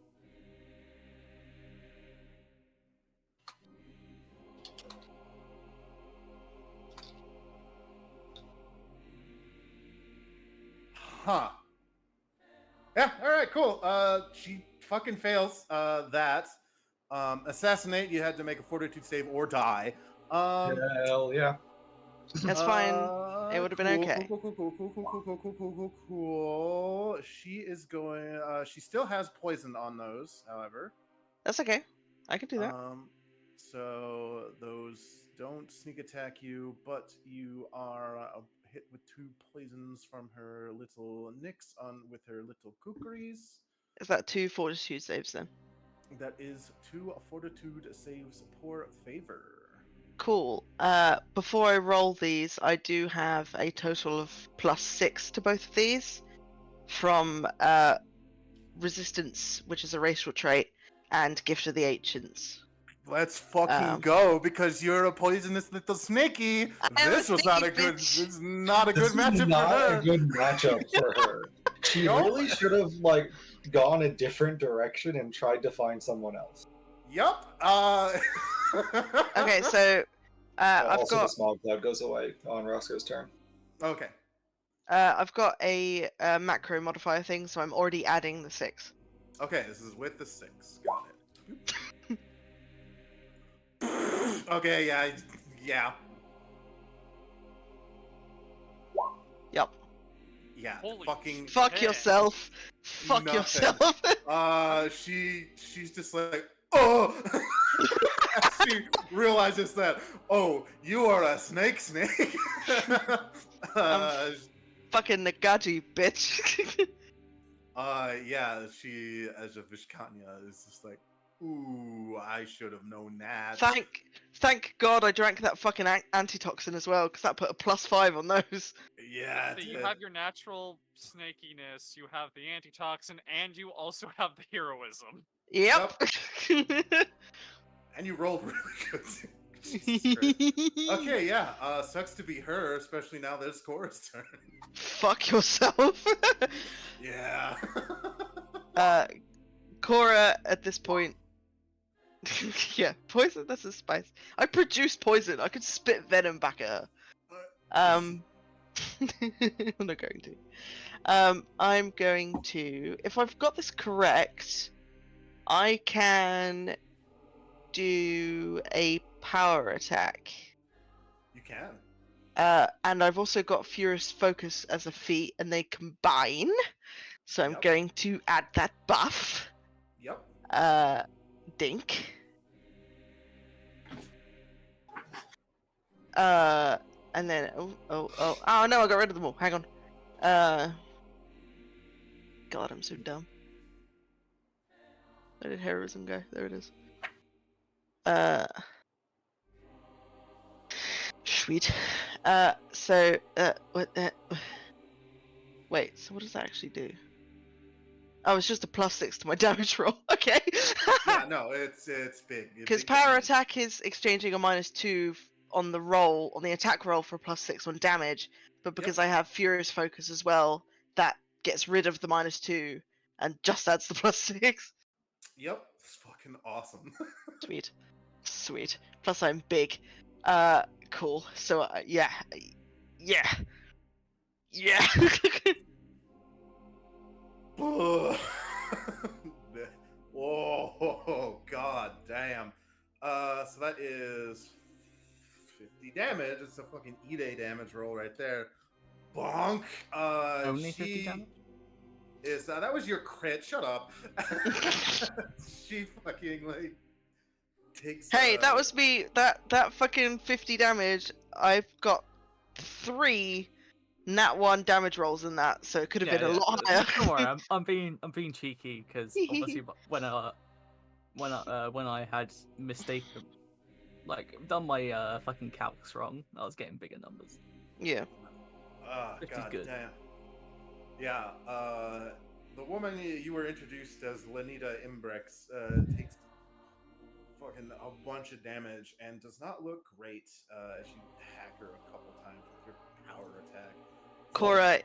Huh. Yeah, alright, cool. She fucking fails that. Assassinate, you had to make a fortitude save or die. Hell yeah. That's fine. It would have been okay. Cool. She is going. She still has poison on those, however. That's okay. I can do that. So those don't sneak attack you, but you are hit with 2 poisons from her little nicks on with her little kookeries. Is that 2 fortitude saves then? That is 2 fortitude saves for favor. Cool. Before I roll these, I do have a total of +6 to both of these from resistance, which is a racial trait, and gift of the ancients. Let's fucking go, because you're a poisonous little snaky. I am a This was not a sneaky good. bitch. This is not a good This is matchup not for a her. good matchup for her. She Nope. really should have like gone a different direction and tried to find someone else. Yup. Okay, so I've Also, got the smog cloud goes away on Roscoe's turn. Okay. I've got a macro modifier thing, so I'm already adding the 6. Okay, this is with the 6. Got it. Okay, yeah. Yup. Yeah. Holy Fucking. Fuck Yeah. yourself. Fuck Nothing. yourself. She's just like, oh. As she realizes that, oh, you are a snake. Fucking Nagaji, bitch. Yeah, she, as a Vishkanya, is just like, ooh, I should have known that. Thank God I drank that fucking antitoxin as well, because that put a +5 on those. Yeah, So you have your natural snakiness, you have the antitoxin, and you also have the heroism. Yep. and you rolled really good. Jesus Christ. Okay, yeah, sucks to be her, especially now that it's Cora's turn. Fuck yourself. Yeah. Cora, at this point... yeah, poison, that's a spice. I produce poison, I could spit venom back at her. I'm not going to. I'm going to... If I've got this correct, I can do a power attack. You can. And I've also got Furious Focus as a feat, and they combine. So I'm Yep. going to add that buff. Yep. Dink. And then oh no, I got rid of them all. Hang on. God, I'm so dumb. Where did heroism go? There it is. Sweet. So wait, so what does that actually do? Oh, it's just a +6 to my damage roll. Okay. Yeah, no, it's big. Because Big power damage. attack is exchanging a -2 on the roll, on the attack roll for a +6 on damage. But because I have Furious Focus as well, that gets rid of the -2 and just adds the +6. Yep, it's fucking awesome. Sweet. Sweet. Plus I'm big. Cool. So, yeah. Yeah. Yeah. Whoa, god damn. So that is 50 damage. It's a fucking E10 damage roll right there. Bonk. Only 50 damage? Is that was your crit? Shut up. She fucking like takes. Hey, that was me. That fucking 50 damage. I've got 3 nat 1 damage rolls in that, so it could have been a lot higher. Don't worry, I'm being cheeky because obviously when I had mistaken, like done my fucking calcs wrong, I was getting bigger numbers. Yeah. God good. damn. Yeah. The woman you were introduced as Lenita Imbrex takes fucking a bunch of damage and does not look great as you hack her a couple times with your power attack. Cora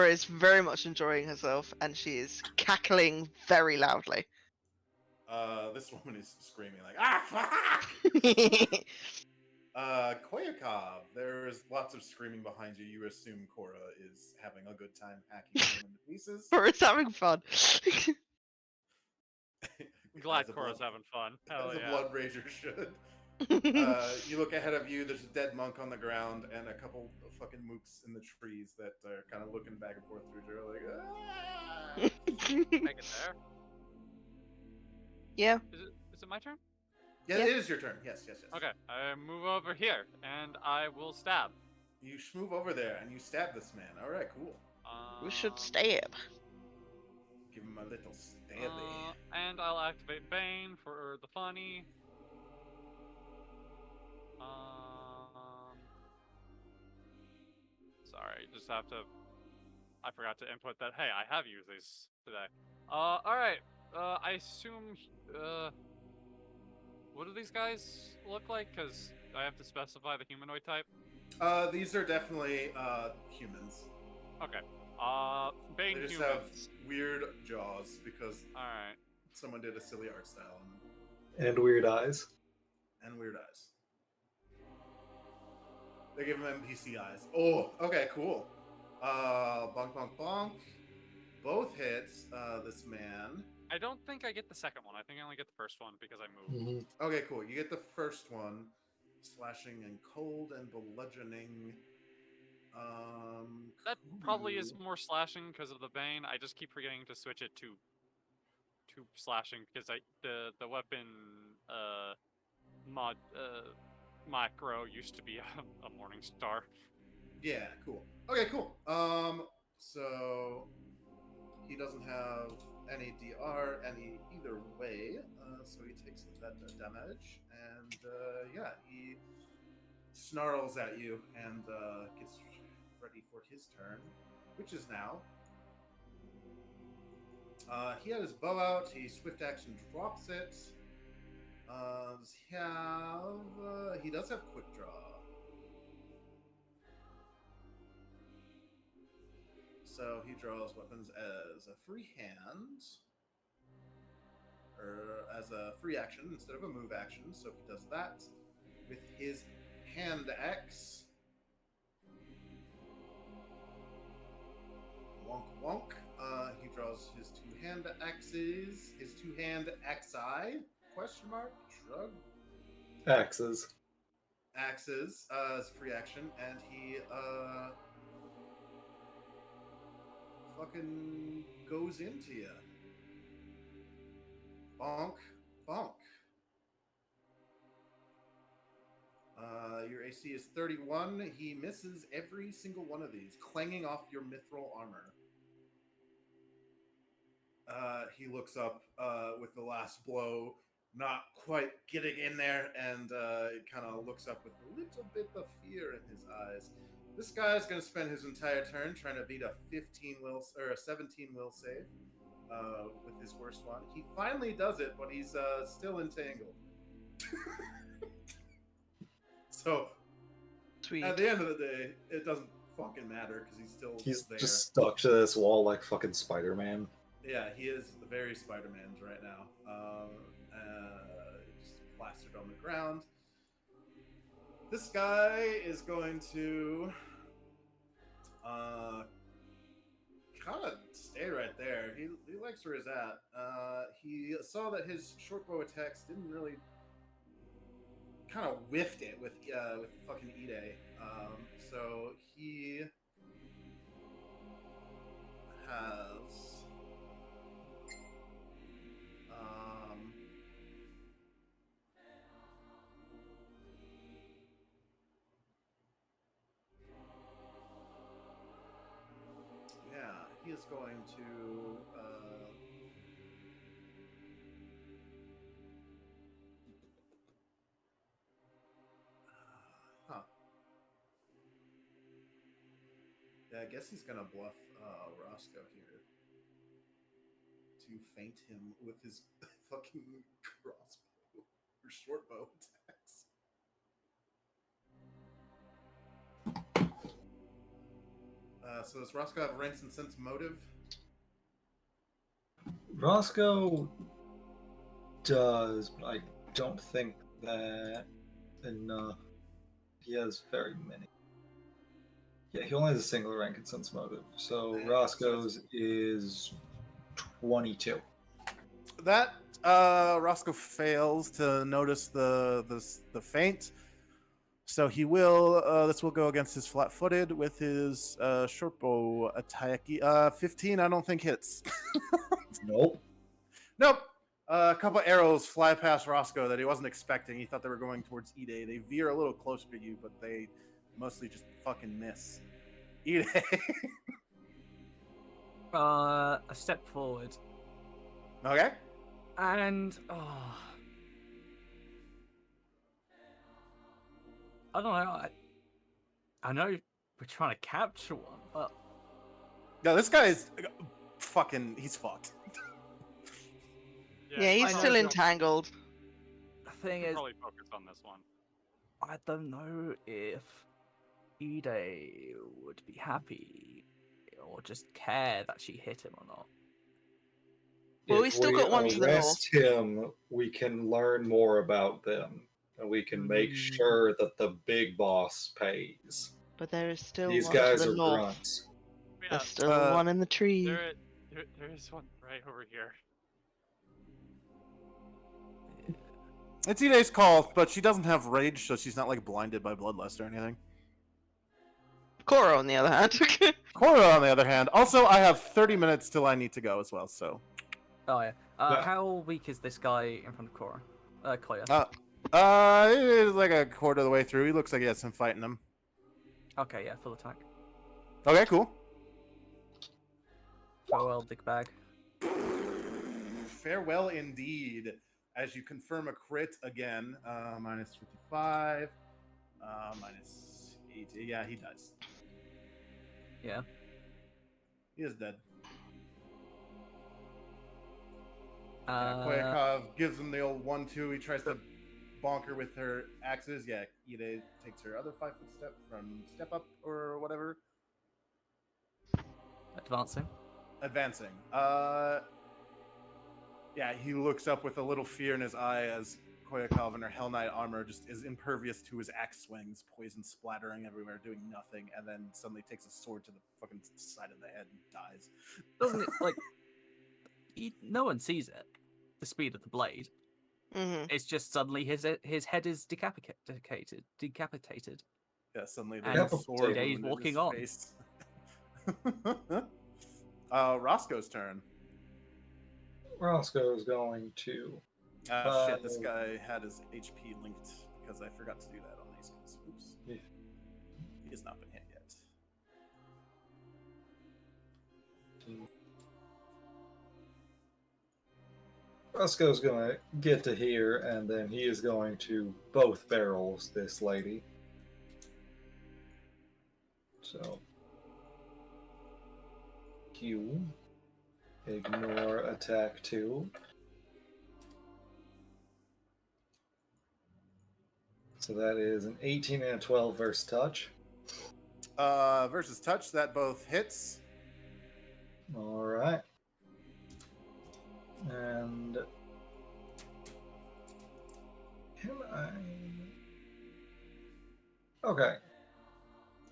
is very much enjoying herself, and she is cackling very loudly. This woman is screaming like, ah, fuck! Koyakov, there's lots of screaming behind you. You assume Cora is having a good time hacking him into pieces. Or it's having fun. I'm glad As a Cora's blood- having fun. Hell As a yeah. blood rager should. You look ahead of you. There's a dead monk on the ground and a couple of fucking mooks in the trees that are kind of looking back and forth through there, like, ah! Make it there. Yeah. Is it my turn? Yeah, Yeah. it is your turn. Yes. Okay, I move over here and I will stab. You move over there and you stab this man. All right, cool. We should stab. Give him a little stabby. And I'll activate Bane for the funny. Sorry, just have to. I forgot to input that. Hey, I have used these today. All right. I assume. What do these guys look like? Because I have to specify the humanoid type. These are definitely humans. Okay. Bane They just humans. have weird jaws because All right. someone did a silly art style And weird eyes. and weird eyes. They give him NPC eyes. Oh, okay, cool. Bonk, bonk, bonk. Both hits this man. I don't think I get the second one. I think I only get the first one because I moved. Okay, cool. You get the first one. Slashing and cold and bludgeoning. That probably is cool. more slashing because of the Bane. I just keep forgetting to switch it to slashing because the weapon mod macro used to be a morning star. Yeah, cool. Okay, cool. So he doesn't have any DR any either way, so he takes that damage, and yeah, he snarls at you and gets ready for his turn, which is now. He had his bow out. He swift action drops it. Does he have? He does have quick draw. So he draws weapons as a free hand, or as a free action instead of a move action. So he does that with his hand axe. Wonk wonk. He draws his two hand axes. His two hand axi? Question mark? Shrug. Axes. Axes as free action, and he fucking goes into you. Bonk, bonk. Your AC is 31. He misses every single one of these, clanging off your mithril armor. He looks up with the last blow, not quite getting in there, and kind of looks up with a little bit of fear in his eyes. This guy's going to spend his entire turn trying to beat a 15 will or a 17 will save with his worst one. He finally does it, but he's still entangled. So Sweet. at the end of the day, it doesn't fucking matter because He's there. just stuck to this wall like fucking Spider-Man. Yeah, he is very Spider-Man right now. Just plastered on the ground. This guy is going to kind of stay right there. He likes where he's at. He saw that his short bow attacks didn't really kind of whiffed it with fucking E10. So he has yeah, he is going to huh. Yeah, I guess he's gonna bluff Roscoe here to feint him with his fucking crossbow or short bow attacks. So does Roscoe have ranks and sense motive? Roscoe does, but I don't think that enough. he has very many. Yeah, he only has a single rank in sense motive. So Yeah, Roscoe's is 22. That Roscoe fails to notice the feint, so he will. This will go against his flat-footed with his short bow attack. 15, I don't think hits. Nope. Nope. A couple arrows fly past Roscoe that he wasn't expecting. He thought they were going towards Ide. They veer a little closer to you, but they mostly just fucking miss. Ide. A step forward. Okay. And I don't know. I know we're trying to capture one, but No, this guy is fucking. He's fucked. Yeah, he's I still know. entangled. the thing is, Probably focus on this one. I don't know if Ide would be happy or just care that she hit him or not. Well, we If still got one to the arrest him, we can learn more about them, and we can make sure that the big boss pays. But there is still These one guys to the are north. grunts. Yeah, There's still one in the tree. there is one right over here. It's Ide's call, but she doesn't have rage, so she's not like blinded by bloodlust or anything. Cora, on the other hand. Cora, on the other hand, also I have 30 minutes till I need to go as well. So, Oh yeah. Yeah. How weak is this guy in front of Cora? Koya. it is like a quarter of the way through. He looks like he has some fight in him. Okay, yeah, full attack. Okay, cool. Farewell, dick bag. Farewell indeed. As you confirm a crit again, minus 55, minus 80. Yeah, he dies. Yeah. He is dead. Uh, Koyakov gives him the old 1-2. He tries to bonk her with her axes. Yeah, Ide takes her other 5-foot step from step up or whatever. Advancing. Advancing. Yeah, he looks up with a little fear in his eye as Koyakov in her Hell Knight armor just is impervious to his axe swings, poison splattering everywhere, doing nothing, and then suddenly takes a sword to the fucking side of the head and dies. Doesn't it like? No one sees it. The speed of the blade. Hmm. It's just suddenly his head is decapitated. Yeah, suddenly And there's a sword Ide's wound in walking his on. face. Roscoe's turn. Roscoe's going to. Shit, this guy had his HP linked because I forgot to do that on these guys. Oops. Yeah. He has not been hit yet. Roscoe's gonna get to here, and then he is going to both barrels this lady. So, Q, ignore attack 2. So that is an 18 and a 12 versus touch. Versus touch, that both hits. All right. And can I? Okay.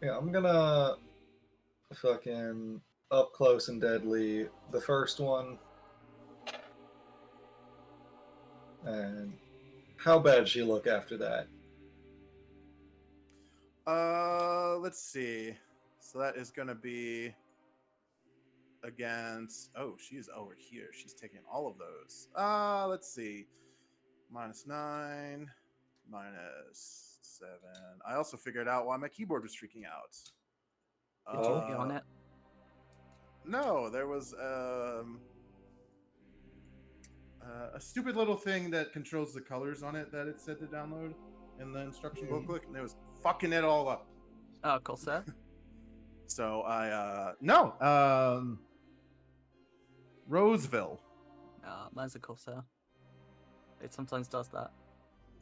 Yeah, I'm gonna fucking up close and deadly the first one. And how bad she look after that? Let's see. So that is gonna be against. Oh, she's over here. She's taking all of those. Let's see. -9, -7. I also figured out why my keyboard was freaking out. Did you get on it? No, there was a stupid little thing that controls the colors on it that it said to download in the instruction booklet, and it was fucking it all up. Oh, cool, sir. So I Roseville. Mine's a Corsair. It sometimes does that.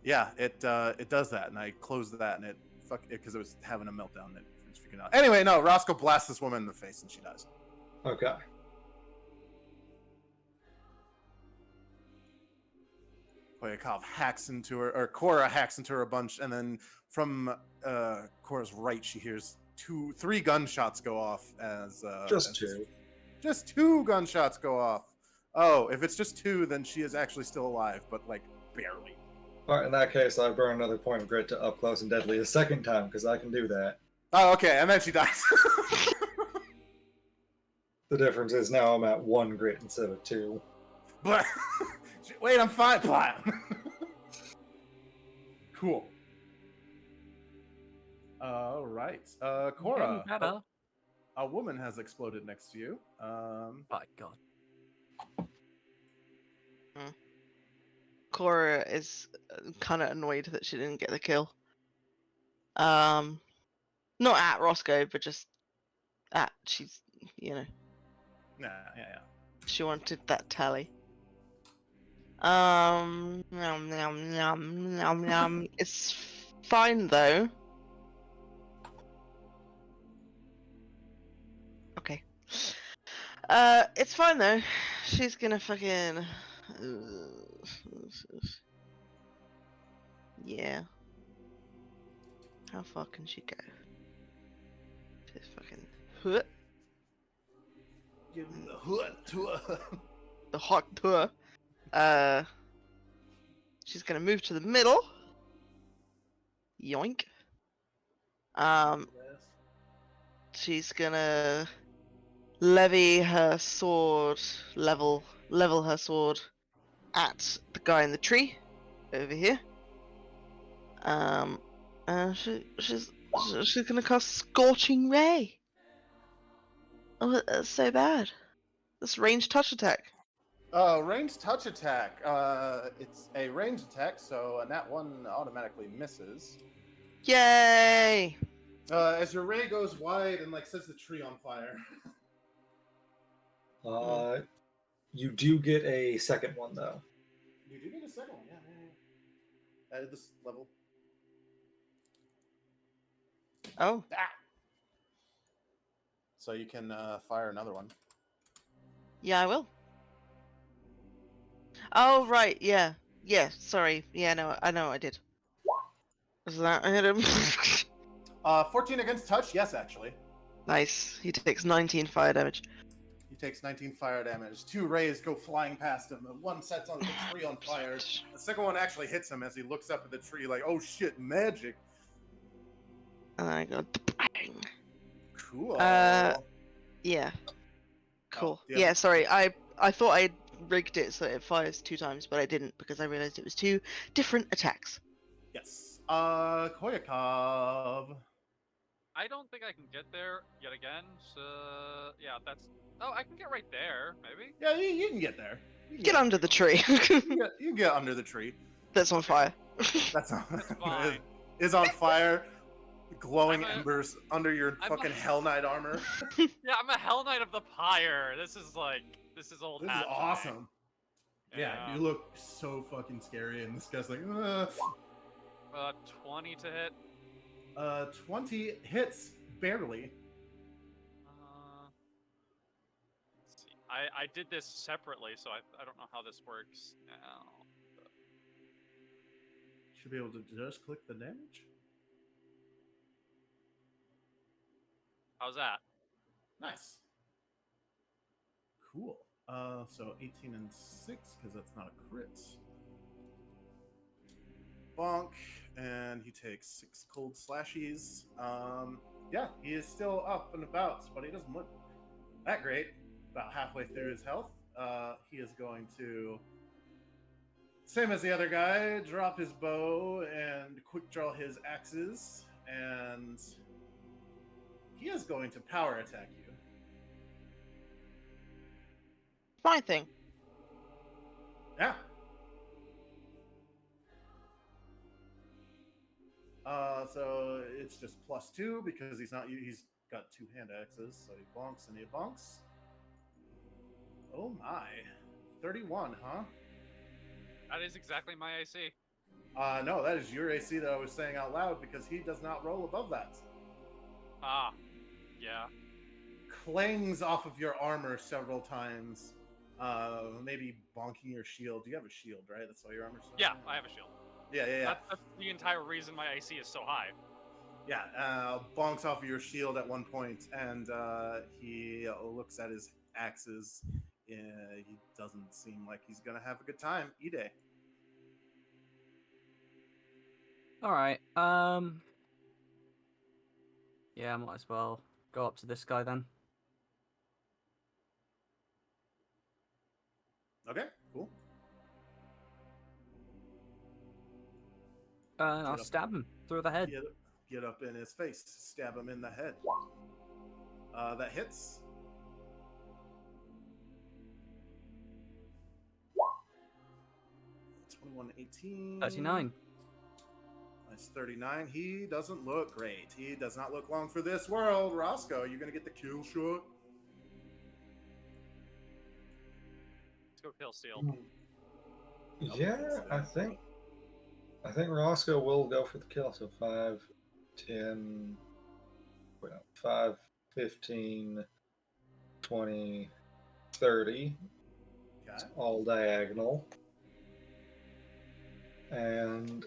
Yeah, it does that, and I closed that, and it because it was having a meltdown. And it was freaking out. Anyway, no, Roscoe blasts this woman in the face, and she dies. Okay. Koyakov hacks into her, or Cora hacks into her a bunch, and then from Cora's right, she hears three gunshots go off Just as two. just two gunshots go off. Oh, if it's just two, then she is actually still alive, but like barely. Alright, in that case, I burn another point of grit to up close and deadly a second time, because I can do that. Oh, okay, and then she dies. The difference is now I'm at 1 grit instead of 2. But wait, I'm fine. Blah. Cool. All right, Cora. Getting better. A woman has exploded next to you. By God. Cora is kind of annoyed that she didn't get the kill. Not at Roscoe, but just at she's, Yeah. she wanted that tally. Nom, nom, nom, nom, nom. It's fine though. Okay. It's fine though. She's gonna fucking. Yeah. How far can she go? Just fucking. Give him the hood to her. The hot tour. She's gonna move to the middle. Yoink. She's gonna levy her sword, level her sword at the guy in the tree over here. She's gonna cast Scorching Ray. Oh, that's so bad. This ranged touch attack. Ranged touch attack. It's a ranged attack, so that one automatically misses. Yay! As your ray goes wide and like sets the tree on fire. You do get a second one, though. You do get a second one, yeah. At this level. Oh, So you can fire another one. yeah, I will. Oh, right, yeah. Yeah, sorry. Yeah, no, I know I did. Was that I hit him? 14 against touch, yes, actually. Nice. He takes 19 fire damage. He takes 19 fire damage. 2 rays go flying past him. One sets on the tree on fire. The second one actually hits him as he looks up at the tree like, oh shit, magic. And I go bang. Cool. Yeah. Cool. yeah. Yeah, sorry. I thought I rigged it so it fires 2 times, but I didn't because I realized it was 2 different attacks. Yes. Koyakov. I don't think I can get there yet again. So yeah, that's. Oh, I can get right there, maybe. Yeah, you can get there. You can Get under the tree. you can get under the tree. That's on fire. That's on. That's fine. Is on fire. Glowing I'm a- embers under your I'm fucking a- Hell Knight armor. Yeah, I'm a Hell Knight of the Pyre. This is old This hat is to me. awesome. Yeah, you look so fucking scary, and this guy's like, 20 to hit. 20 hits, barely. Let's see. I did this separately, so I don't know how this works now. Should be able to just click the damage. How's that? Nice. Cool. So 18 and 6, because that's not a crit. Bonk, and he takes 6 cold slashies. Yeah, he is still up and about, but he doesn't look that great. About halfway through his health, he is going to, same as the other guy, drop his bow and quick draw his axes, and he is going to power attack you. My thing. Yeah. So it's just +2 because he's got 2 hand axes, so he bonks and he bonks. Oh my. 31, huh? That is exactly my AC. No, that is your AC that I was saying out loud because he does not roll above that. Ah, yeah. Clangs off of your armor several times. maybe bonking your shield. You have a shield, right? That's all your armor's on? Yeah, I have a shield. Yeah. That's the entire reason my AC is so high. Yeah, bonks off of your shield at one point, and he looks at his axes. He doesn't seem like he's gonna have a good time. E-Day. All right. Yeah, I might as well go up to this guy then. Okay, cool. I'll Get up. stab him through the head. Get up in his face, stab him in the head. That hits. $21, 18. 39. Nice 39. He doesn't look great. He does not look long for this world. Roscoe, you gonna get the kill shot? Let's go kill Steel. Yeah, I think Roscoe will go for the kill. So 5, 10, 5, 15, 20, 30. Okay. All diagonal. And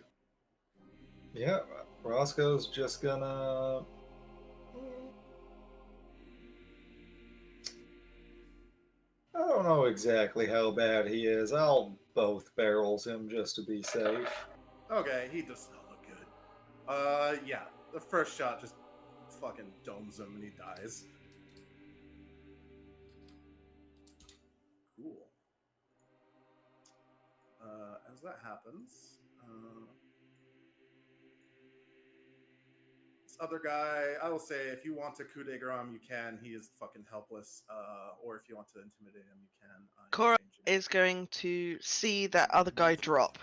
yeah, Roscoe's just gonna I don't know exactly how bad he is. I'll both barrels him just to be safe. Okay, he does not look good. Yeah, the first shot just fucking domes him and he dies. Cool. As that happens, this other guy, I will say, if you want to coup de grace him, you can. He is fucking helpless. Or if you want to intimidate him, you can. Cora change it. is going to see that other guy drop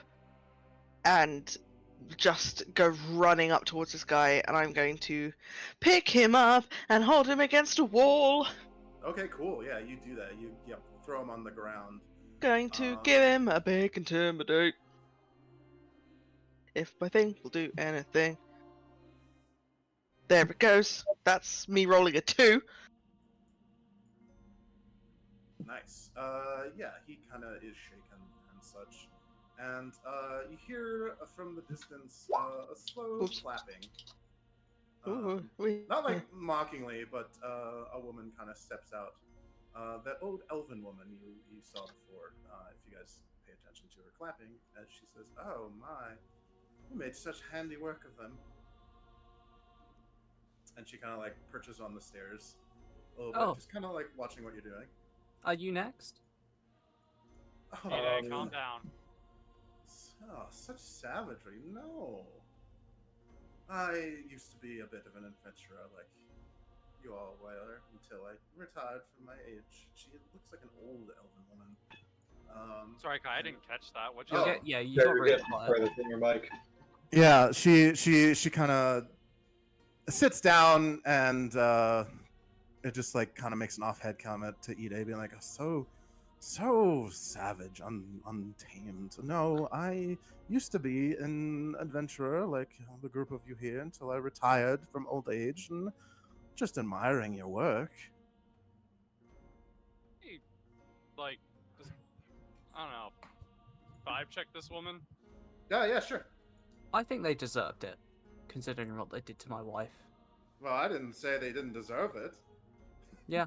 and just go running up towards this guy, and I'm going to pick him up and hold him against a wall. Okay, cool. Yeah, you do that. You throw him on the ground. Going to give him a big intimidate. If my thing will do anything. There it goes. That's me rolling a 2. Nice. Yeah, he kind of is shaken and such. And you hear from the distance a slow Oops. clapping. Ooh, Not like mockingly, but a woman kind of steps out. That old elven woman you saw before, if you guys pay attention to her clapping, as she says, "Oh my, you made such handy work of them." And she kind of like perches on the stairs a little bit, just kind of like watching what you're doing. Are you next? Oh, E-Day, calm down. Oh, such savagery. No. I used to be a bit of an adventurer like you all were until I retired from my age. She looks like an old elven woman. Sorry, Kai, I didn't catch that. What'd you Oh. say? Yeah, you Better got really get quiet. further from your mic. Yeah, she kind of sits down and it just like kind of makes an off-head comment to Ide, being like, so savage, untamed. No, I used to be an adventurer like the group of you here until I retired from old age and just admiring your work. Hey, like, just, I don't know. Vibe check this woman. Yeah, sure. I think they deserved it, considering what they did to my wife. Well, I didn't say they didn't deserve it. Yeah.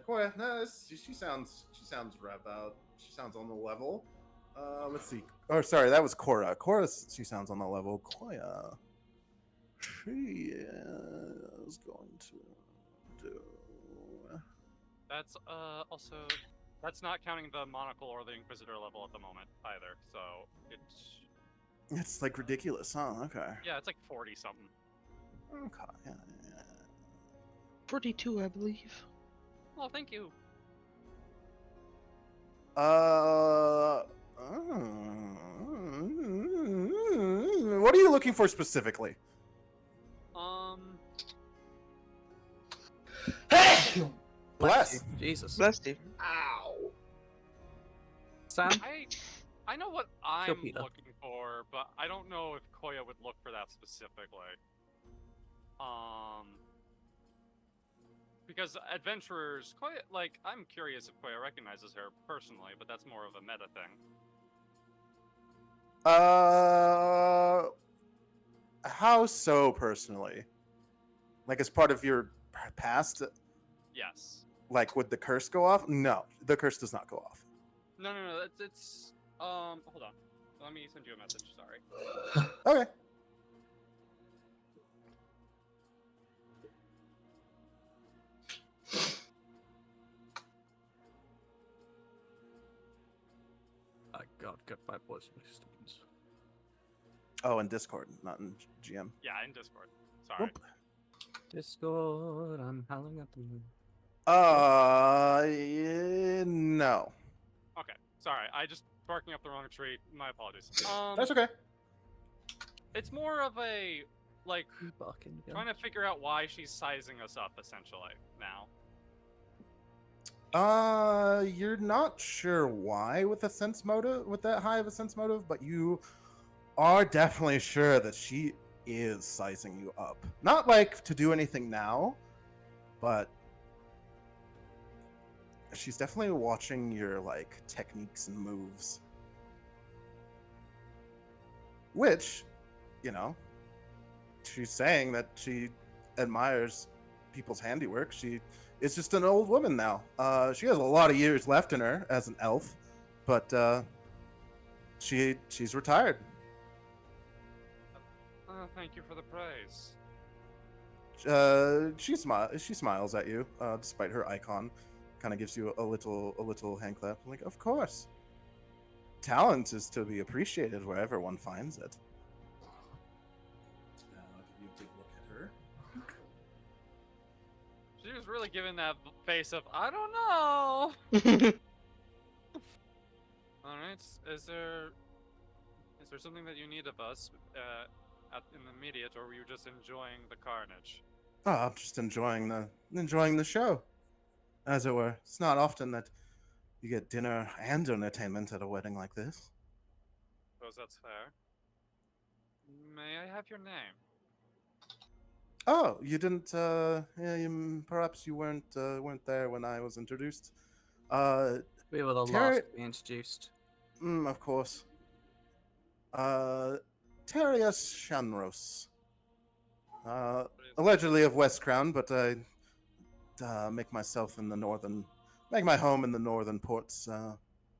Koya, no, she sounds rev out. She sounds on the level. Let's see. Oh, sorry, that was Cora. Cora, she sounds on the level. Koya, she is going to do. That's also that's not counting the monocle or the inquisitor level at the moment either. So It's like ridiculous, huh? Okay. yeah, it's like 40 something. Okay. Yeah. 42, I believe. Well, thank you. What are you looking for specifically? Bless. you. Jesus. Bless you. Ow. Sam? I know what I'm Kill Peter. looking for, but I don't know if Koya would look for that specifically. Because adventurers, quite like, I'm curious if Koya recognizes her personally, but that's more of a meta thing. How so personally? Like as part of your past? Yes. Like would the curse go off? No, the curse does not go off. No. It's hold on. Let me send you a message. Sorry. Okay. I got my voice students. Oh, in Discord, not in GM. Yeah, in Discord. Sorry. Whoop. Discord, I'm howling at the moon. No. Okay. Sorry. I just barking up the wrong tree. My apologies. That's okay. It's more of a like Barking again. trying to figure out why she's sizing us up essentially now. You're not sure why with a sense motive, with that high of a sense motive, but you are definitely sure that she is sizing you up. Not like to do anything now, but she's definitely watching your like techniques and moves. Which, you know, she's saying that she admires people's handiwork. She is just an old woman now. She has a lot of years left in her as an elf, but she's retired. Thank you for the praise. She smiles at you, despite her icon. Kind of gives you a little hand clap. Like, of course. Talent is to be appreciated wherever one finds it. You take a look at her. She was really giving that face of I don't know. All right. Is there something that you need of us in the immediate, or were you just enjoying the carnage? Oh, I'm just enjoying the show, as it were. It's not often that you get dinner and entertainment at a wedding like this. Suppose that's fair. May I have your name? Oh, you didn't. Perhaps you weren't there when I was introduced. We were the Terry- last to be introduced. Of course. Terius Shanros. Allegedly of West Crown, but I make my home in the northern ports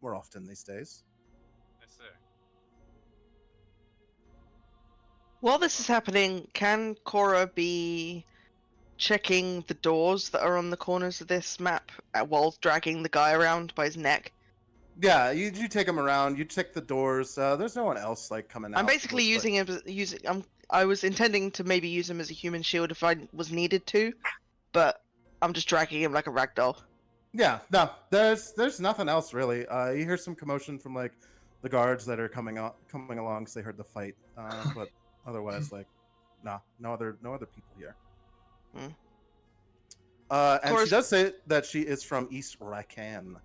more often these days. I see. While this is happening, can Cora be checking the doors that are on the corners of this map while dragging the guy around by his neck? Yeah, you take him around. You check the doors. There's no one else like coming out. I'm basically using him. I was intending to maybe use him as a human shield if I was needed to, but I'm just dragging him like a rag doll. Yeah, no, there's nothing else really. You hear some commotion from like the guards that are coming along because they heard the fight. But otherwise, like, no other people here. Hmm. And she does say that she is from East Rakan.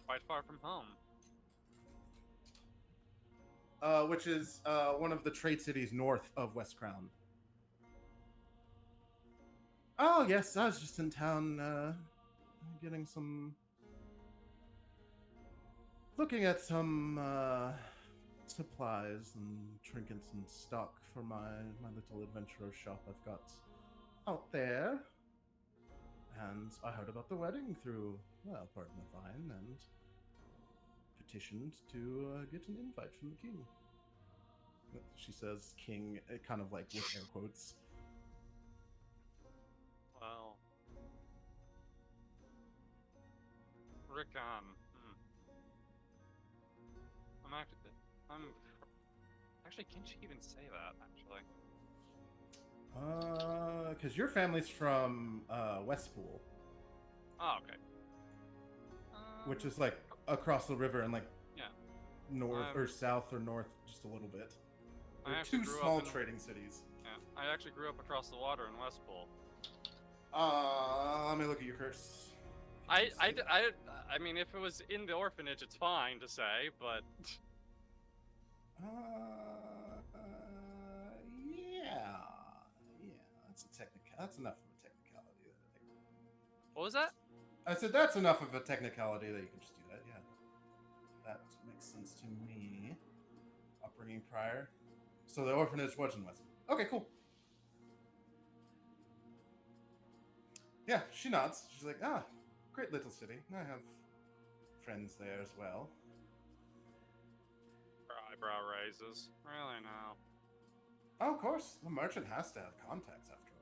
Quite far from home. Which is one of the trade cities north of West Crown. Oh yes, I was just in town, looking at some supplies and trinkets and stock for my little adventurer shop I've got out there. And I heard about the wedding through, well, pardon the vine, and petitioned to get an invite from the king. She says king, kind of like with air quotes. Well, Rickon. Actually, can she even say that? Actually. Because your family's from Westpool, Oh, okay. which is like across the river and like Yeah. north or south or north just a little bit. I They're actually two grew small up in, trading cities. Yeah, I actually grew up across the water in Westpool. Let me look at your curse. I mean, if it was in the orphanage, it's fine to say, but Yeah. that's enough of a technicality. What was that? I said that's enough of a technicality that you can just do that. Yeah, that makes sense to me. Upbringing prior. So the orphanage was in West. Okay, cool. Yeah, she nods. She's like, ah, great little city. I have friends there as well. Her eyebrow raises. Really now. Oh, of course. The merchant has to have contacts after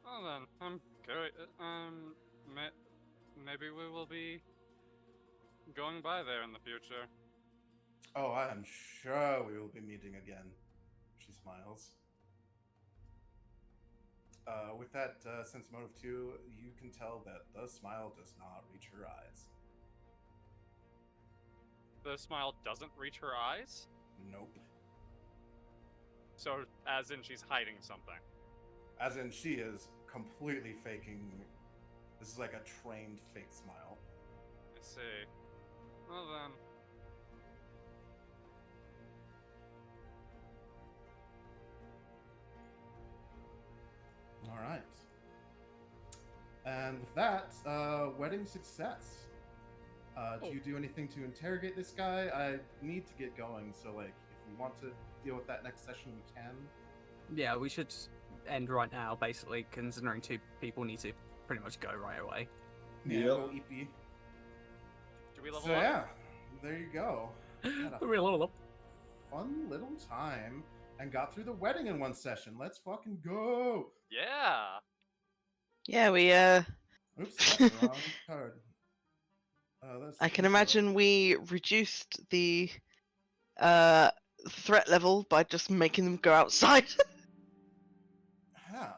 all. Well then, I'm curious. Maybe we will be going by there in the future. Oh, I am sure we will be meeting again. She smiles. With that sense motive too, you can tell that the smile does not reach her eyes. The smile doesn't reach her eyes? Nope. So, as in she's hiding something. As in, she is completely faking. This is like a trained fake smile. I see. Well then. All right. And with that, wedding success. Do you do anything to interrogate this guy? I need to get going, so like, if we want to deal with that next session, we can. Yeah, we should end right now, basically, considering 2 people need to pretty much go right away. Yeah, Yep. go EP. Do we level So up? yeah, there you go. Had a fun little time and got through the wedding in one session. Let's fucking go. Yeah! Yeah, we Oops, that's the wrong card. That's I can the imagine we reduced the threat level by just making them go outside. Yeah.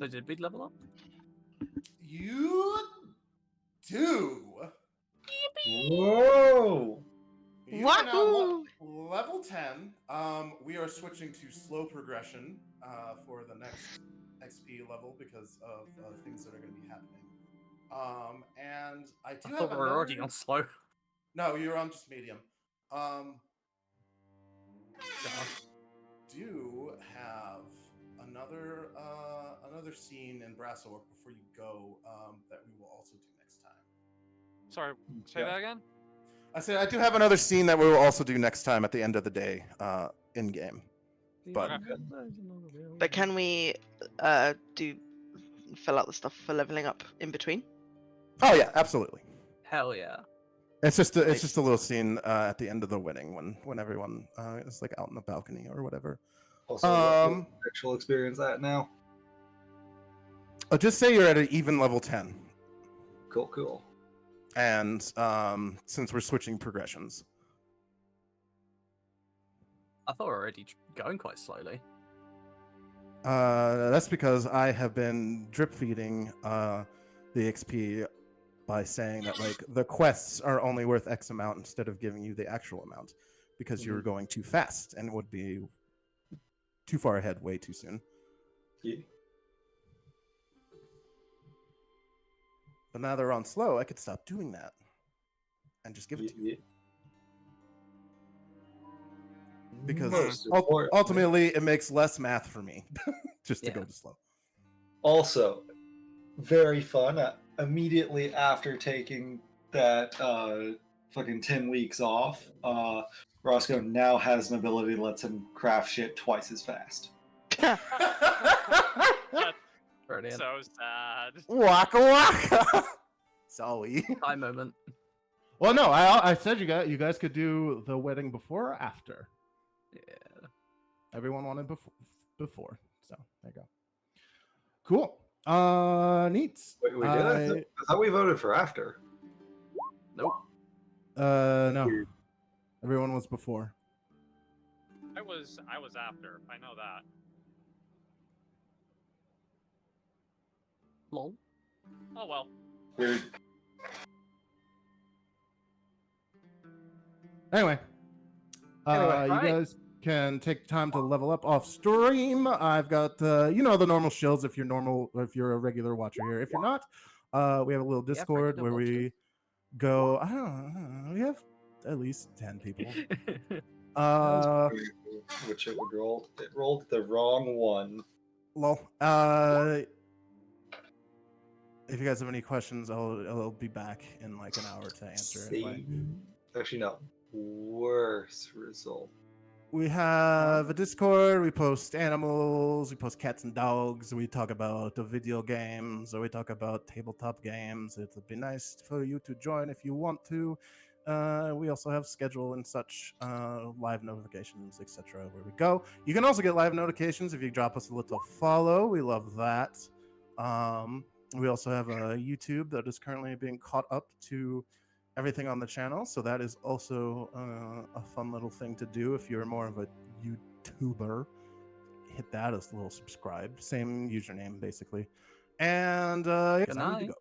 So did we level up? You do. Whoa! You are now Wahoo! level 10. We are switching to slow progression for the next XP level because of things that are going to be happening. And I I do have thought we were already another- on slow. No, you're on just medium. Do have another scene in Brassork before you go that we will also do next time. Sorry, say Yeah. that again? I said I do have another scene that we will also do next time at the end of the day in game. But But can we fill out the stuff for leveling up in between? oh yeah, absolutely. Hell yeah. It's just a little scene at the end of the wedding when everyone is like out on the balcony or whatever. Also, what actual experience that now? I'll just say you're at an even level 10, Cool. and since we're switching progressions, I thought we were already going quite slowly. that's because I have been drip feeding the XP by saying that like the quests are only worth X amount instead of giving you the actual amount because you're going too fast and would be too far ahead way too soon. Yeah. But now they're on slow, I could stop doing that and just give it to you. Because Most importantly- ultimately it makes less math for me just to Yeah. go to slow. Also, very fun. Immediately after taking that fucking 10 weeks off, Roscoe now has an ability that lets him craft shit twice as fast. That's Brilliant. so sad. Waka waka. Sorry. Time moment. Well, no, I said you guys could do the wedding before or after. Yeah. Everyone wanted before, so there you go. Cool. Neat. Wait, we did? I thought we voted for after. Nope. No. Weird. Everyone was before. I was after. I know that. Lol. Oh well. Weird. Anyway, Anyway, you right. guys can take time to level up off stream. I've got the normal shills if you're a regular watcher here. If you're not, we have a little Discord regular where we go. I don't know. We have at least 10 people. Which it would roll. It rolled the wrong one. Lol. If you guys have any questions, I'll be back in like an hour to answer anyway. Actually, no. Worse result. We have a Discord. We post animals. We post cats and dogs. We talk about the video games, or we talk about tabletop games. It would be nice for you to join if you want to. We also have schedule and such, live notifications, etc. Where we go. You can also get live notifications if you drop us a little follow. We love that. We also have a YouTube that is currently being caught up to everything on the channel, so that is also a fun little thing to do if you're more of a YouTuber. Hit that as a little subscribe, same username basically, and yeah, Good that's how we night. go.